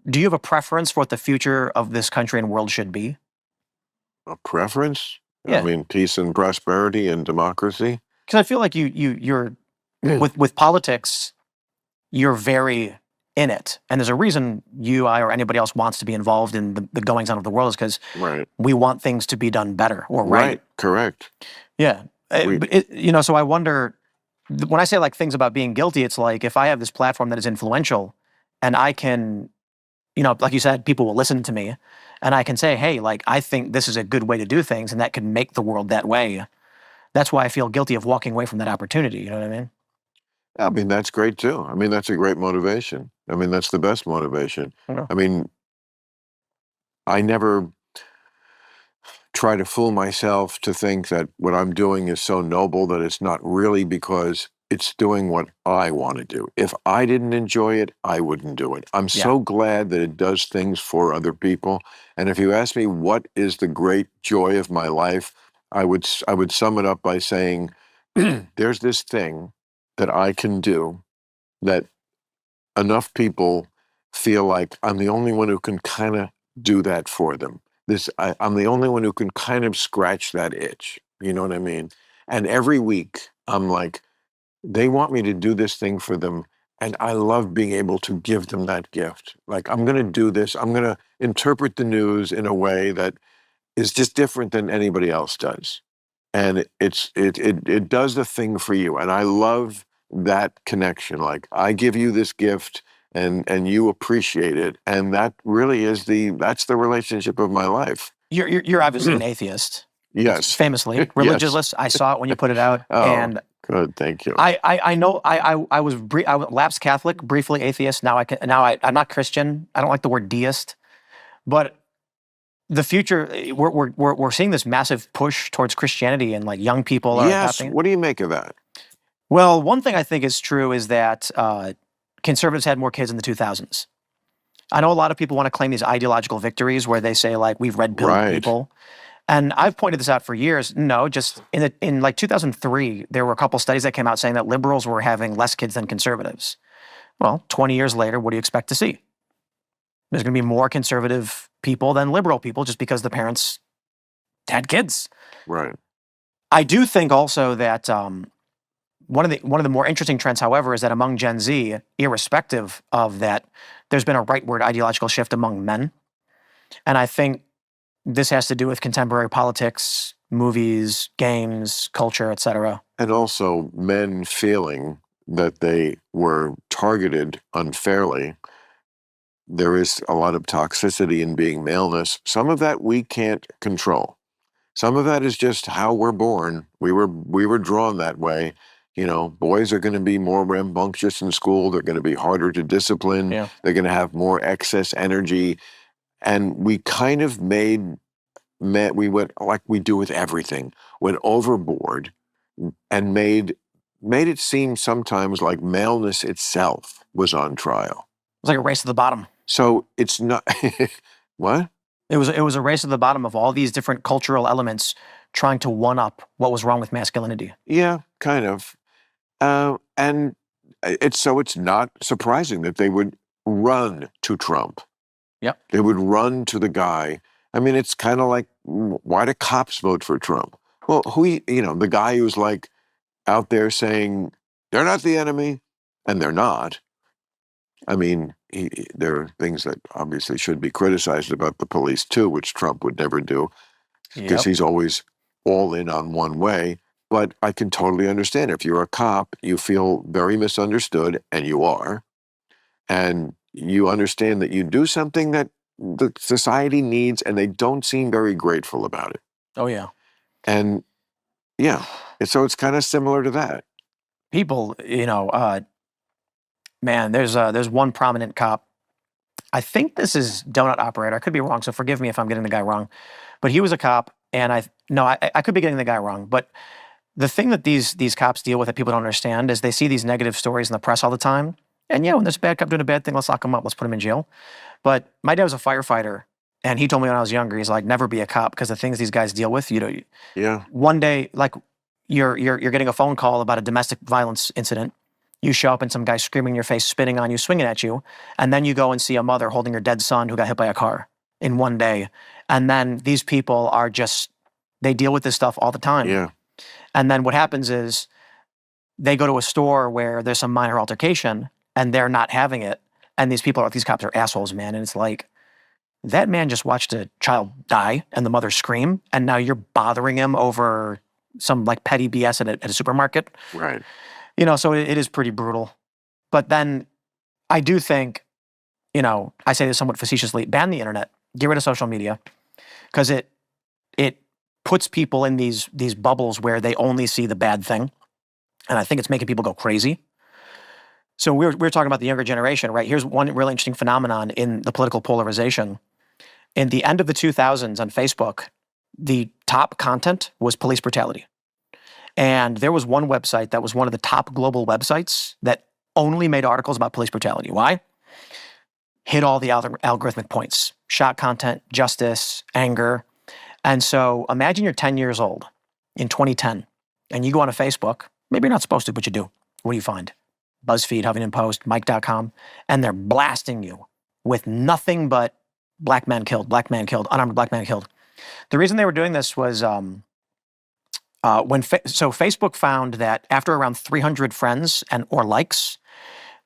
do you have a preference for what the future of this country and world should be? A preference? Yeah. I mean, peace and prosperity and democracy. Because I feel like you're with politics, you're very in it, and there's a reason I, or anybody else wants to be involved in the goings on of the world is because we want things to be done better or right. Right. Correct. Yeah. So I wonder, when I say like things about being guilty, it's like if I have this platform that is influential and I can, like you said, people will listen to me and I can say, hey, like, I think this is a good way to do things and that can make the world that way. That's why I feel guilty of walking away from that opportunity. You know what I mean? I mean, that's great too. I mean, that's a great motivation. I mean, that's the best motivation. Yeah. I mean, I never try to fool myself to think that what I'm doing is so noble that it's not really because it's doing what I want to do. If I didn't enjoy it, I wouldn't do it. I'm so glad that it does things for other people. And if you ask me what is the great joy of my life, I would sum it up by saying, there's this thing that I can do that enough people feel like I'm the only one who can kind of do that for them. I'm the only one who can kind of scratch that itch. You know what I mean? And every week I'm like, they want me to do this thing for them. And I love being able to give them that gift. Like, I'm going to do this. I'm going to interpret the news in a way that is just different than anybody else does. And it does the thing for you. And I love that connection. Like, I give you this gift and you appreciate it. And that really is that's the relationship of my life. You're obviously an atheist. Yes. Famously religious. I saw it when you put it out. And good, thank you. I know I was lapsed Catholic, briefly atheist. I'm not Christian. I don't like the word deist, but the future, we're seeing this massive push towards Christianity and like young people are adopting it. What do you make of that? Well, one thing I think is true is that conservatives had more kids in the 2000s. I know a lot of people want to claim these ideological victories where they say like we've red pilled people. And I've pointed this out for years. No, just in like 2003, there were a couple studies that came out saying that liberals were having less kids than conservatives. Well, 20 years later, what do you expect to see? There's going to be more conservative people than liberal people just because the parents had kids. Right. I do think also that one of the more interesting trends, however, is that among Gen Z, irrespective of that, there's been a rightward ideological shift among men. And I think this has to do with contemporary politics, movies, games, culture, etc. And also men feeling that they were targeted unfairly. There is a lot of toxicity in being maleness. Some of that we can't control. Some of that is just how we're born. We were drawn that way. You know, boys are going to be more rambunctious in school. They're going to be harder to discipline. Yeah. They're going to have more excess energy. And we kind of we went like we do with everything, went overboard and made it seem sometimes like maleness itself was on trial. It's like a race to the bottom. So it's not what? It was a race to the bottom of all these different cultural elements trying to one up what was wrong with masculinity. Yeah, kind of. And it's not surprising that they would run to Trump. Yep. They would run to the guy. I mean, it's kind of like, why do cops vote for Trump? Well, the guy who's like out there saying they're not the enemy, and they're not. I mean, there are things that obviously should be criticized about the police too, which Trump would never do, because he's always all in on one way. But I can totally understand if you're a cop, you feel very misunderstood, and you are, and you understand that you do something that the society needs, and they don't seem very grateful about it. Oh yeah. And yeah, and so it's kind of similar to that. People, man, there's one prominent cop. I think this is Donut Operator. I could be wrong, so forgive me if I'm getting the guy wrong. But he was a cop, and I could be getting the guy wrong. But the thing that these cops deal with that people don't understand is they see these negative stories in the press all the time. And yeah, when there's a bad cop doing a bad thing, let's lock him up, let's put him in jail. But my dad was a firefighter, and he told me when I was younger, he's like, never be a cop, because the things these guys deal with, Yeah. one day, like you're getting a phone call about a domestic violence incident. You show up and some guy screaming in your face, spitting on you, swinging at you. And then you go and see a mother holding her dead son who got hit by a car in one day. And then these people are they deal with this stuff all the time. Yeah. And then what happens is they go to a store where there's some minor altercation and they're not having it. And these cops are assholes, man. And it's like, that man just watched a child die and the mother scream. And now you're bothering him over some like petty BS at a supermarket. Right. So it is pretty brutal. But then I do think, I say this somewhat facetiously, ban the internet, get rid of social media, because it puts people in these bubbles where they only see the bad thing. And I think it's making people go crazy. So we're talking about the younger generation, right? Here's one really interesting phenomenon in the political polarization. In the end of the 2000s on Facebook, the top content was police brutality. And there was one website that was one of the top global websites that only made articles about police brutality. Why? Hit all the algorithmic points. Shock content, justice, anger. And so imagine you're 10 years old in 2010, and you go on to Facebook. Maybe you're not supposed to, but you do. What do you find? BuzzFeed, Huffington Post, Mike.com, and they're blasting you with nothing but black man killed, unarmed black man killed. The reason they were doing this was Facebook found that after around 300 friends or likes,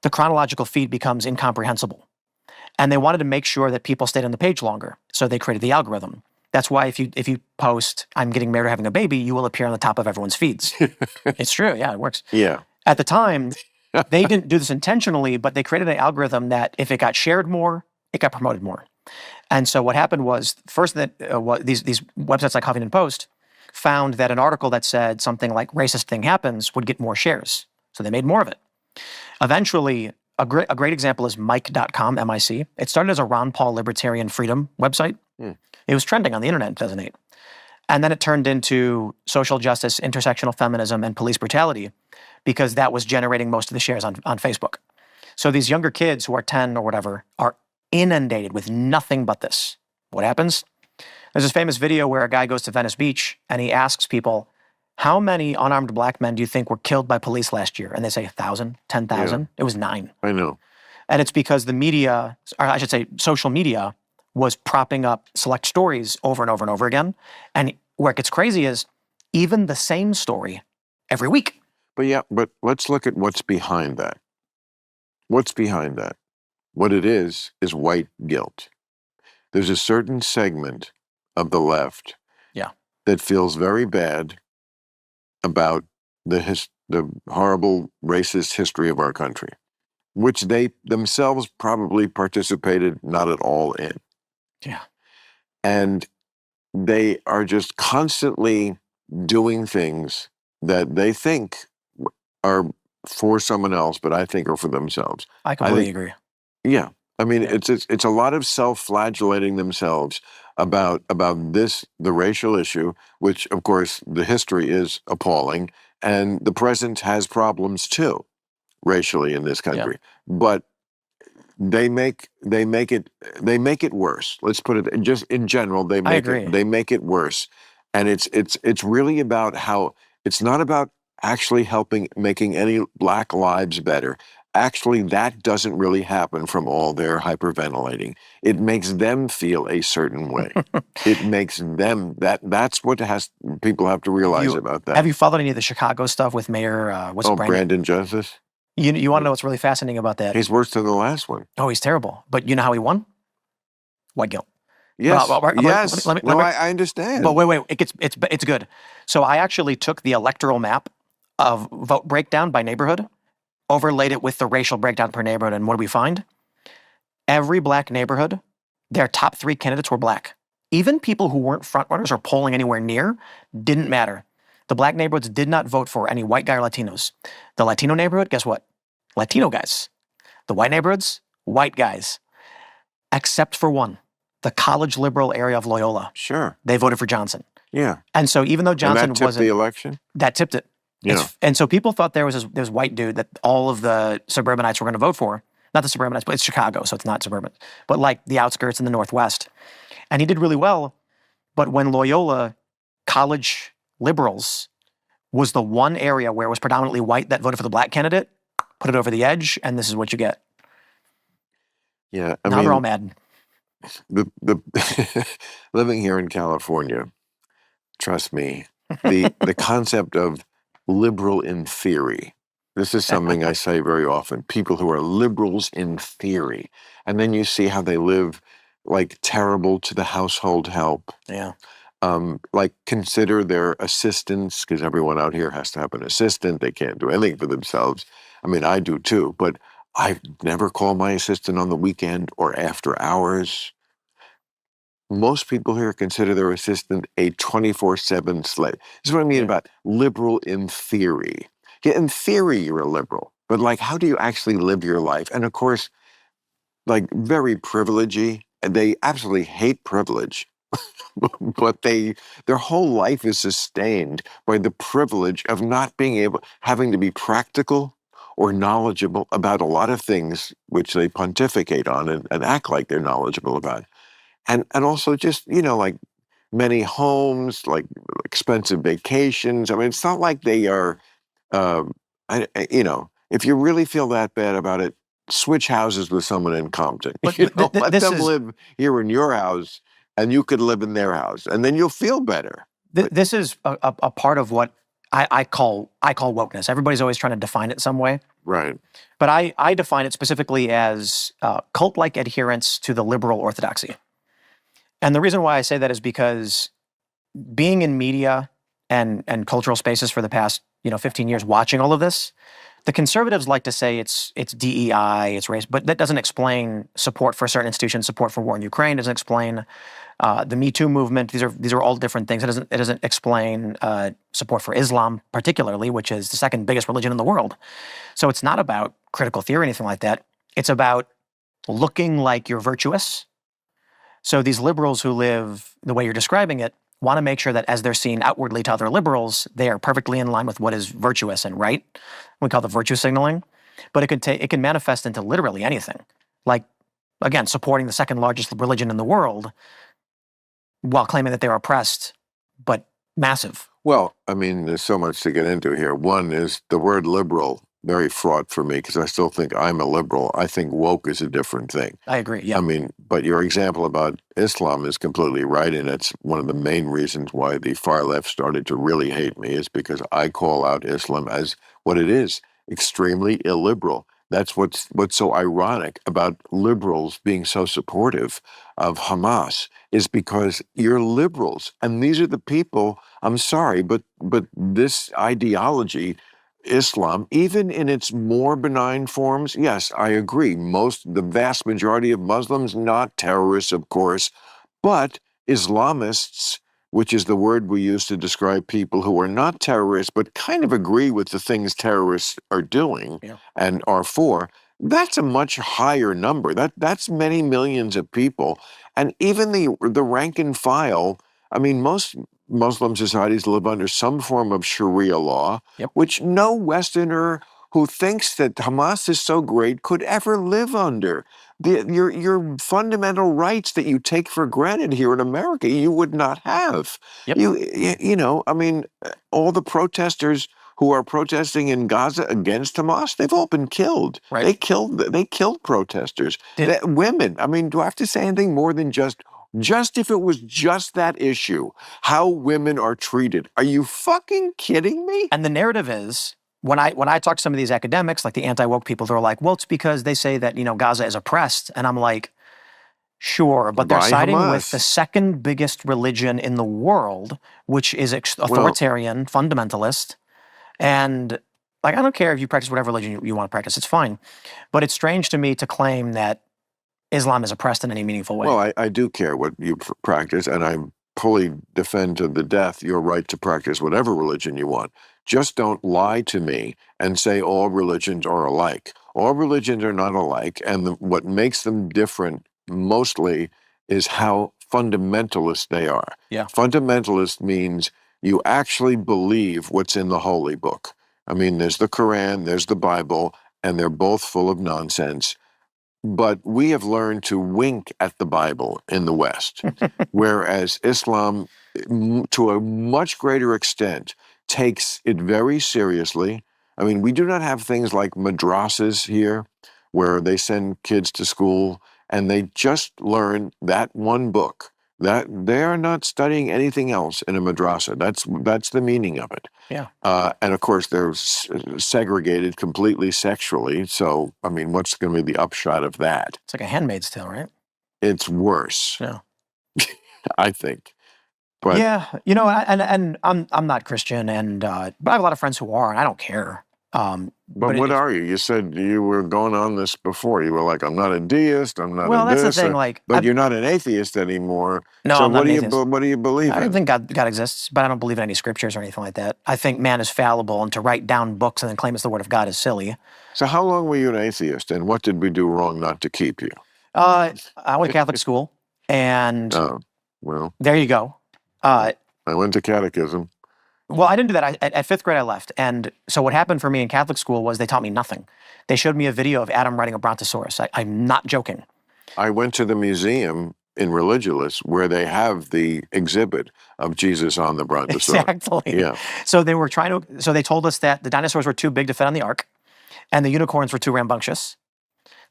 the chronological feed becomes incomprehensible. And they wanted to make sure that people stayed on the page longer. So they created the algorithm. That's why if you post, I'm getting married or having a baby, you will appear on the top of everyone's feeds. It's true. Yeah, it works. Yeah. At the time, they didn't do this intentionally, but they created an algorithm that if it got shared more, it got promoted more. And so what happened was, first that these websites like Huffington Post found that an article that said something like racist thing happens would get more shares. So they made more of it. Eventually, a great example is Mike.com, M-I-C. It started as a Ron Paul libertarian freedom website. It was trending on the internet in 2008. And then it turned into social justice, intersectional feminism, and police brutality, because that was generating most of the shares on Facebook. So these younger kids who are 10 or whatever are inundated with nothing but this. What happens? There's this famous video where a guy goes to Venice Beach and he asks people, how many unarmed black men do you think were killed by police last year? And they say 1,000, 10,000. Yeah. It was 9. I know. And it's because the media, or I should say social media, was propping up select stories over and over and over again. And where it gets crazy is even the same story every week. But let's look at what's behind that. What's behind that? What it is white guilt. There's a certain segment of the left Yeah. that feels very bad about the horrible racist history of our country, which they themselves probably participated not at all in. Yeah. And they are just constantly doing things that they think are for someone else, but I think are for themselves. I completely agree. Yeah. I mean, Yeah. it's a lot of self-flagellating themselves about the racial issue, which of course the history is appalling, and the present has problems too, racially in this country. But they make it worse. Let's put it just in general. I agree. They make it worse, and it's really about how it's not about actually making any black lives better. Actually, that doesn't really happen from all their hyperventilating. It makes them feel a certain way. It makes them that's what people have to realize about that. Have you followed any of the Chicago stuff with Mayor? Brandon Justice? You want to know what's really fascinating about that? He's worse than the last one. Oh, he's terrible. But you know how he won? White guilt. Yes. Yes. I understand. But wait. It's good. So I actually took the electoral map of vote breakdown by neighborhood, overlaid it with the racial breakdown per neighborhood, and what do we find? Every black neighborhood, their top 3 candidates were black. Even people who weren't frontrunners or polling anywhere near didn't matter. The black neighborhoods did not vote for any white guy or Latinos. The Latino neighborhood, guess what? Latino guys. The white neighborhoods, white guys. Except for one, the college liberal area of Loyola. Sure. They voted for Johnson. Yeah. And so even though Johnson wasn't the election, that tipped it. Yeah. And so people thought there was this white dude that all of the suburbanites were going to vote for. Not the suburbanites, but it's Chicago, so it's not suburban. But like the outskirts in the Northwest. And he did really well. But when Loyola college liberals was the one area where it was predominantly white that voted for the black candidate, put it over the edge, and this is what you get. Yeah, now they're all mad. The living here in California, trust me, the concept of liberal in theory. This is something I say very often. People who are liberals in theory, and then you see how they live, like terrible to the household help. Yeah. Like consider their assistants, because everyone out here has to have an assistant. They can't do anything for themselves. I mean, I do too, but I never call my assistant on the weekend or after hours. Most people here consider their assistant a 24/7 slave. This is what I mean about liberal in theory. Yeah, in theory, you're a liberal, but like, how do you actually live your life? And of course, like very privilegey, and they absolutely hate privilege. But their whole life is sustained by the privilege of not having to be practical or knowledgeable about a lot of things which they pontificate on and act like they're knowledgeable about. And also just, like many homes, like expensive vacations. I mean, it's not like they are, if you really feel that bad about it, switch houses with someone in Compton. But let them live here in your house, and you could live in their house, and then you'll feel better. This is a part of what I call wokeness. Everybody's always trying to define it some way. Right. But I define it specifically as cult-like adherence to the liberal orthodoxy. And the reason why I say that is because being in media and cultural spaces for the past 15 years, watching all of this, the conservatives like to say it's DEI, it's race, but that doesn't explain support for certain institutions, support for war in Ukraine, doesn't explain the Me Too movement. These are all different things. It doesn't explain support for Islam, particularly, which is the second biggest religion in the world. So it's not about critical theory or anything like that. It's about looking like you're virtuous. So these liberals who live the way you're describing it want to make sure that as they're seen outwardly to other liberals, they are perfectly in line with what is virtuous and right. We call it virtue signaling. But it can manifest into literally anything. Like, again, supporting the second largest religion in the world while claiming that they're oppressed, but massive. Well, I mean, there's so much to get into here. One is the word liberal very fraught for me because I still think I'm a liberal. I think woke is a different thing. I agree. Yeah. I mean, but your example about Islam is completely right, and it's one of the main reasons why the far left started to really hate me is because I call out Islam as what it is, extremely illiberal. That's what's so ironic about liberals being so supportive of Hamas is because you're liberals, and these are the people. I'm sorry, but this ideology, Islam, even in its more benign forms, yes, I agree. The vast majority of Muslims, not terrorists, of course, but Islamists, which is the word we use to describe people who are not terrorists, but kind of agree with the things terrorists are doing Yeah. and are for, that's a much higher number. That's many millions of people. And even the rank and file, I mean, most Muslim societies live under some form of Sharia law, Yep. which no Westerner who thinks that Hamas is so great could ever live under. Your fundamental rights that you take for granted here in America, you would not have. Yep. You know, I mean, all the protesters who are protesting in Gaza against Hamas, they've all been killed. Right. They killed protesters. Women. I mean, do I have to say anything more than just if it was just that issue, how women are treated? Are you fucking kidding me? And the narrative is, when I talk to some of these academics, like the anti-woke people, they're like, well, it's because they say that, Gaza is oppressed. And I'm like, sure, but they're By siding Hamas. with the second biggest religion in the world, which is authoritarian, fundamentalist. And like, I don't care if you practice whatever religion you want to practice, it's fine. But it's strange to me to claim that Islam is oppressed in any meaningful way. Well, I do care what you practice, and I fully defend to the death your right to practice whatever religion you want. Just don't lie to me and say all religions are alike. All religions are not alike, and what makes them different mostly is how fundamentalist they are. Yeah. Fundamentalist means you actually believe what's in the holy book. I mean, there's the Quran, there's the Bible, and they're both full of nonsense. But we have learned to wink at the Bible in the West, whereas Islam, to a much greater extent, takes it very seriously. I mean, we do not have things like madrasas here, where they send kids to school and they just learn that one book. That they are not studying anything else in a madrasa. That's the meaning of it. Yeah. And of course, they're segregated completely sexually. So, I mean, what's going to be the upshot of that? It's like a Handmaid's Tale, right? It's worse, Yeah. I think. But yeah, and I'm not Christian, and but I have a lot of friends who are, and I don't care. But what are you? You said you were going on this before. You were like, I'm not a deist. I'm not. Well, a that's this, the thing. Like, but you're not an atheist anymore. No, so I'm not what an do atheist. What do you believe I in? don't think God exists, but I don't believe in any scriptures or anything like that. I think man is fallible, and to write down books and then claim it's the word of God is silly. So how long were you an atheist, and what did we do wrong not to keep you? I went to Catholic school, and well, there you go. I went to catechism. Well, I didn't do that. At fifth grade, I left. And so what happened for me in Catholic school was they taught me nothing. They showed me a video of Adam riding a brontosaurus. I'm not joking. I went to the museum in Religulous where they have the exhibit of Jesus on the brontosaurus. Exactly. Yeah. So they told us that the dinosaurs were too big to fit on the ark, and the unicorns were too rambunctious.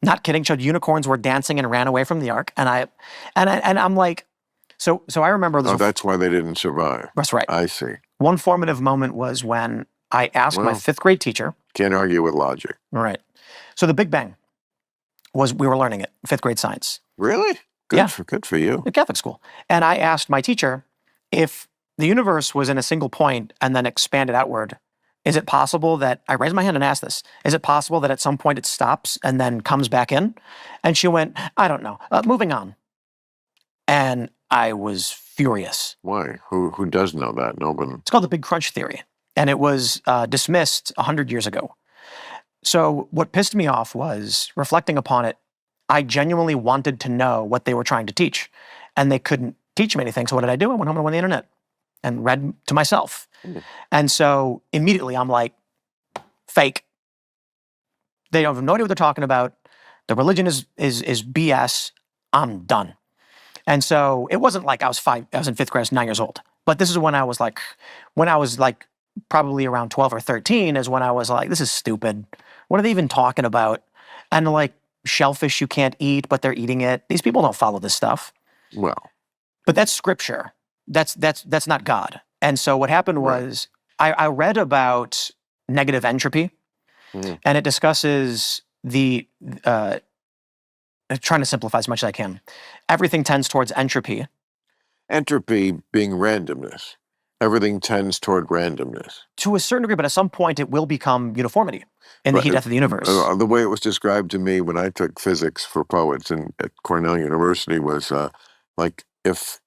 Not kidding. Showed unicorns were dancing and ran away from the ark. And I'm like, so I remember this. Oh, that's why they didn't survive. That's right. I see. One formative moment was when I asked my fifth grade teacher. Can't argue with logic. Right. So the Big Bang we were learning it, fifth grade science. Really? Good. Yeah. Good for you. At Catholic school. And I asked my teacher, if the universe was in a single point and then expanded outward, is it possible that, I raised my hand and asked this, is it possible that at some point it stops and then comes back in? And she went, I don't know. Moving on. And I was furious. Why? Who does know that? Nobody. It's called the Big Crunch Theory. And it was dismissed 100 years ago. So what pissed me off was, reflecting upon it, I genuinely wanted to know what they were trying to teach. And they couldn't teach me anything. So what did I do? I went home and went on the internet and read to myself. And so immediately I'm like, fake. They don't have no idea what they're talking about. The religion is BS. I'm done. And so it wasn't like I was in fifth grade, I was 9 years old. But this is when I was like probably around 12 or 13 is when I was like, this is stupid. What are they even talking about? And like shellfish you can't eat, but they're eating it. These people don't follow this stuff. Well, But that's scripture. That's not God. And so what happened was I read about negative entropy, and it discusses the trying to simplify as much as I can. Everything tends towards entropy. entropy being randomness. Everything tends toward randomness. To a certain degree, but at some point it will become uniformity in the heat death of the universe. The way it was described to me when I took physics for poets at Cornell University was like if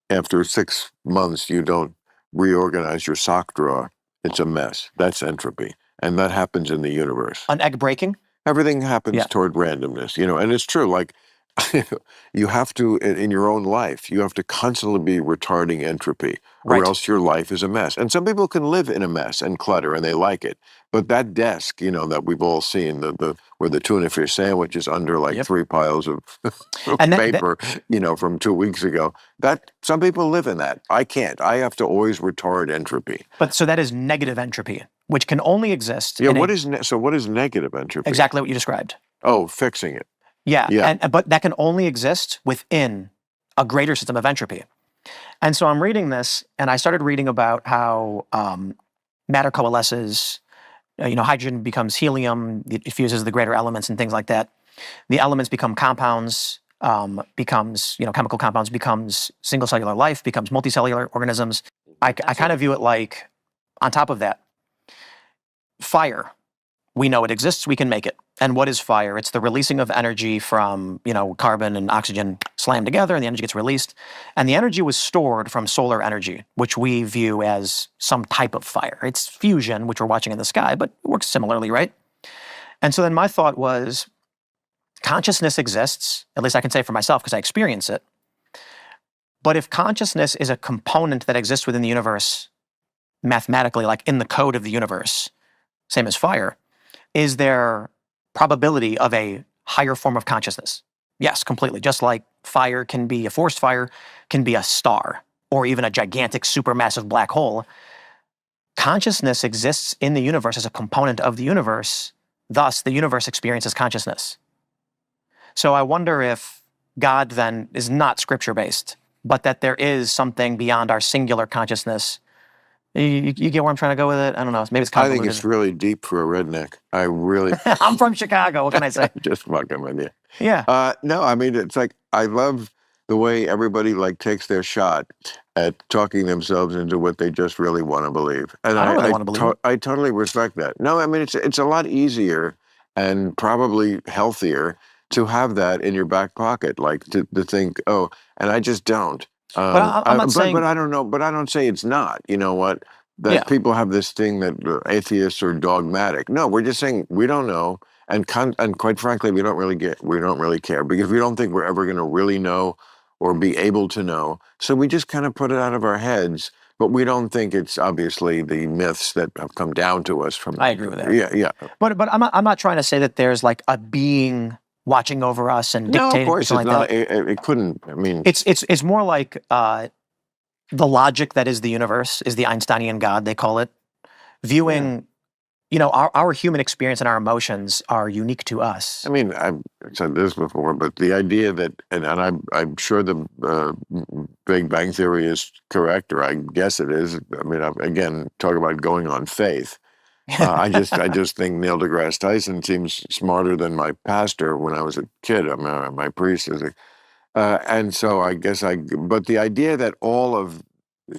after 6 months you don't reorganize your sock drawer, it's a mess. That's entropy. And that happens in the universe. An egg breaking? Everything happens toward randomness, and it's true. Like you have to, in your own life, you have to constantly be retarding entropy, or else your life is a mess. And some people can live in a mess and clutter, and they like it. But that desk, that we've all seen, where the tuna fish sandwich is under like 3 piles of paper, from 2 weeks ago. That some people live in that. I can't. I have to always retard entropy. But so that is negative entropy, which can only exist. Yeah. What is negative entropy? Exactly what you described. Oh, fixing it. Yeah. But that can only exist within a greater system of entropy. And so I'm reading this, and I started reading about how matter coalesces. Hydrogen becomes helium, it fuses the greater elements and things like that. The elements become compounds, chemical compounds, becomes single cellular life, becomes multicellular organisms. I kind of view it like, on top of that, fire. We know it exists, we can make it. And what is fire? It's the releasing of energy from, carbon and oxygen slammed together, and the energy gets released. And the energy was stored from solar energy, which we view as some type of fire. It's fusion, which we're watching in the sky, but it works similarly, right? And so then my thought was, consciousness exists, at least I can say for myself because I experience it. But if consciousness is a component that exists within the universe mathematically, like in the code of the universe, same as fire, is there probability of a higher form of consciousness? Yes, completely. Just like fire can be a forest fire, can be a star, or even a gigantic supermassive black hole. Consciousness exists in the universe as a component of the universe. Thus, the universe experiences consciousness. So I wonder if God then is not scripture-based, but that there is something beyond our singular consciousness. You get where I'm trying to go with it? I don't know. Maybe it's convoluted. I think it's really deep for a redneck. I really. I'm from Chicago. What can I say? Just fucking with you. Yeah. No, I mean, it's like, I love the way everybody takes their shot at talking themselves into what they just really want to believe. And I don't really want to believe it. I totally respect that. No, I mean, it's a lot easier and probably healthier to have that in your back pocket, to think, oh, and I just don't. But I'm not saying. But I don't know. But I don't say it's not. You know what? That people have this thing that atheists are dogmatic. No, we're just saying we don't know, and quite frankly, we don't really care because we don't think we're ever going to really know or be able to know. So we just kind of put it out of our heads. But we don't think it's obviously the myths that have come down to us from. I agree with that. Yeah. But I'm not trying to say that there's like a being watching over us and dictating. No, of course, it's not. It couldn't. I mean, it's more like the logic that is the universe is the Einsteinian God, they call it. Viewing, our human experience and our emotions are unique to us. I mean, I've said this before, but the idea that, and I'm sure the Big Bang Theory is correct, or I guess it is. I mean, again, talk about going on faith. I just think Neil deGrasse Tyson seems smarter than my pastor when I was a kid. My priest is, and so I guess But the idea that all of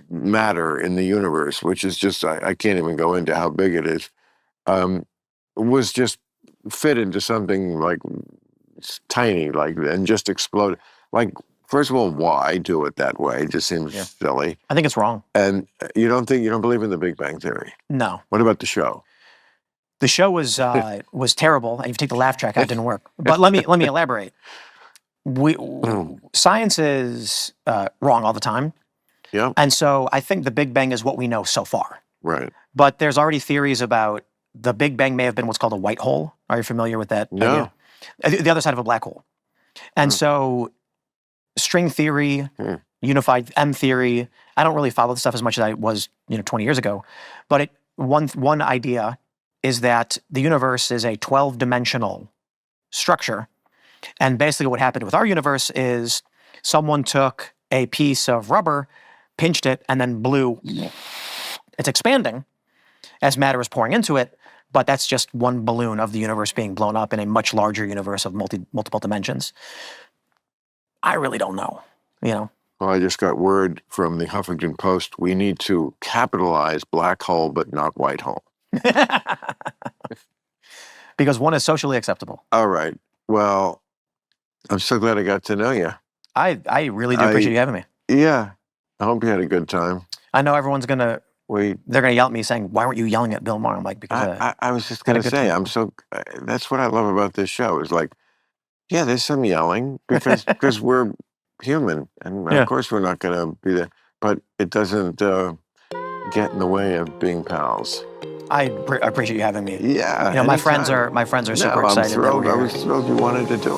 matter in the universe, which is just I can't even go into how big it is, was just fit into something like tiny, and just explode. First of all, why do it that way? It just seems silly. I think it's wrong. And you don't believe in the Big Bang Theory? No. What about the show? The show was terrible. And if you take the laugh track out, it didn't work. But let me elaborate. Science is wrong all the time. Yeah. And so I think the Big Bang is what we know so far. Right. But there's already theories about the Big Bang may have been what's called a white hole. Are you familiar with that No. idea? The other side of a black hole. And so string theory, unified M theory, I don't really follow the stuff as much as I was, 20 years ago. But one idea is that the universe is a 12-dimensional structure. And basically what happened with our universe is someone took a piece of rubber, pinched it, and then blew. It's expanding as matter is pouring into it, but that's just one balloon of the universe being blown up in a much larger universe of multiple dimensions. I really don't know, Well, I just got word from the Huffington Post. We need to capitalize black hole, but not white hole. Because one is socially acceptable. All right. Well, I'm so glad I got to know you. I really do appreciate you having me. Yeah. I hope you had a good time. I know everyone's going to, they're going to yell at me saying, why weren't you yelling at Bill Maher? I'm like, because I was just going to say, that's what I love about this show is like, yeah, there's some yelling because we're human. And of course we're not going to be there, but it doesn't get in the way of being pals. I appreciate you having me. Yeah. My friends are super excited. I'm thrilled. I was thrilled you wanted to do it.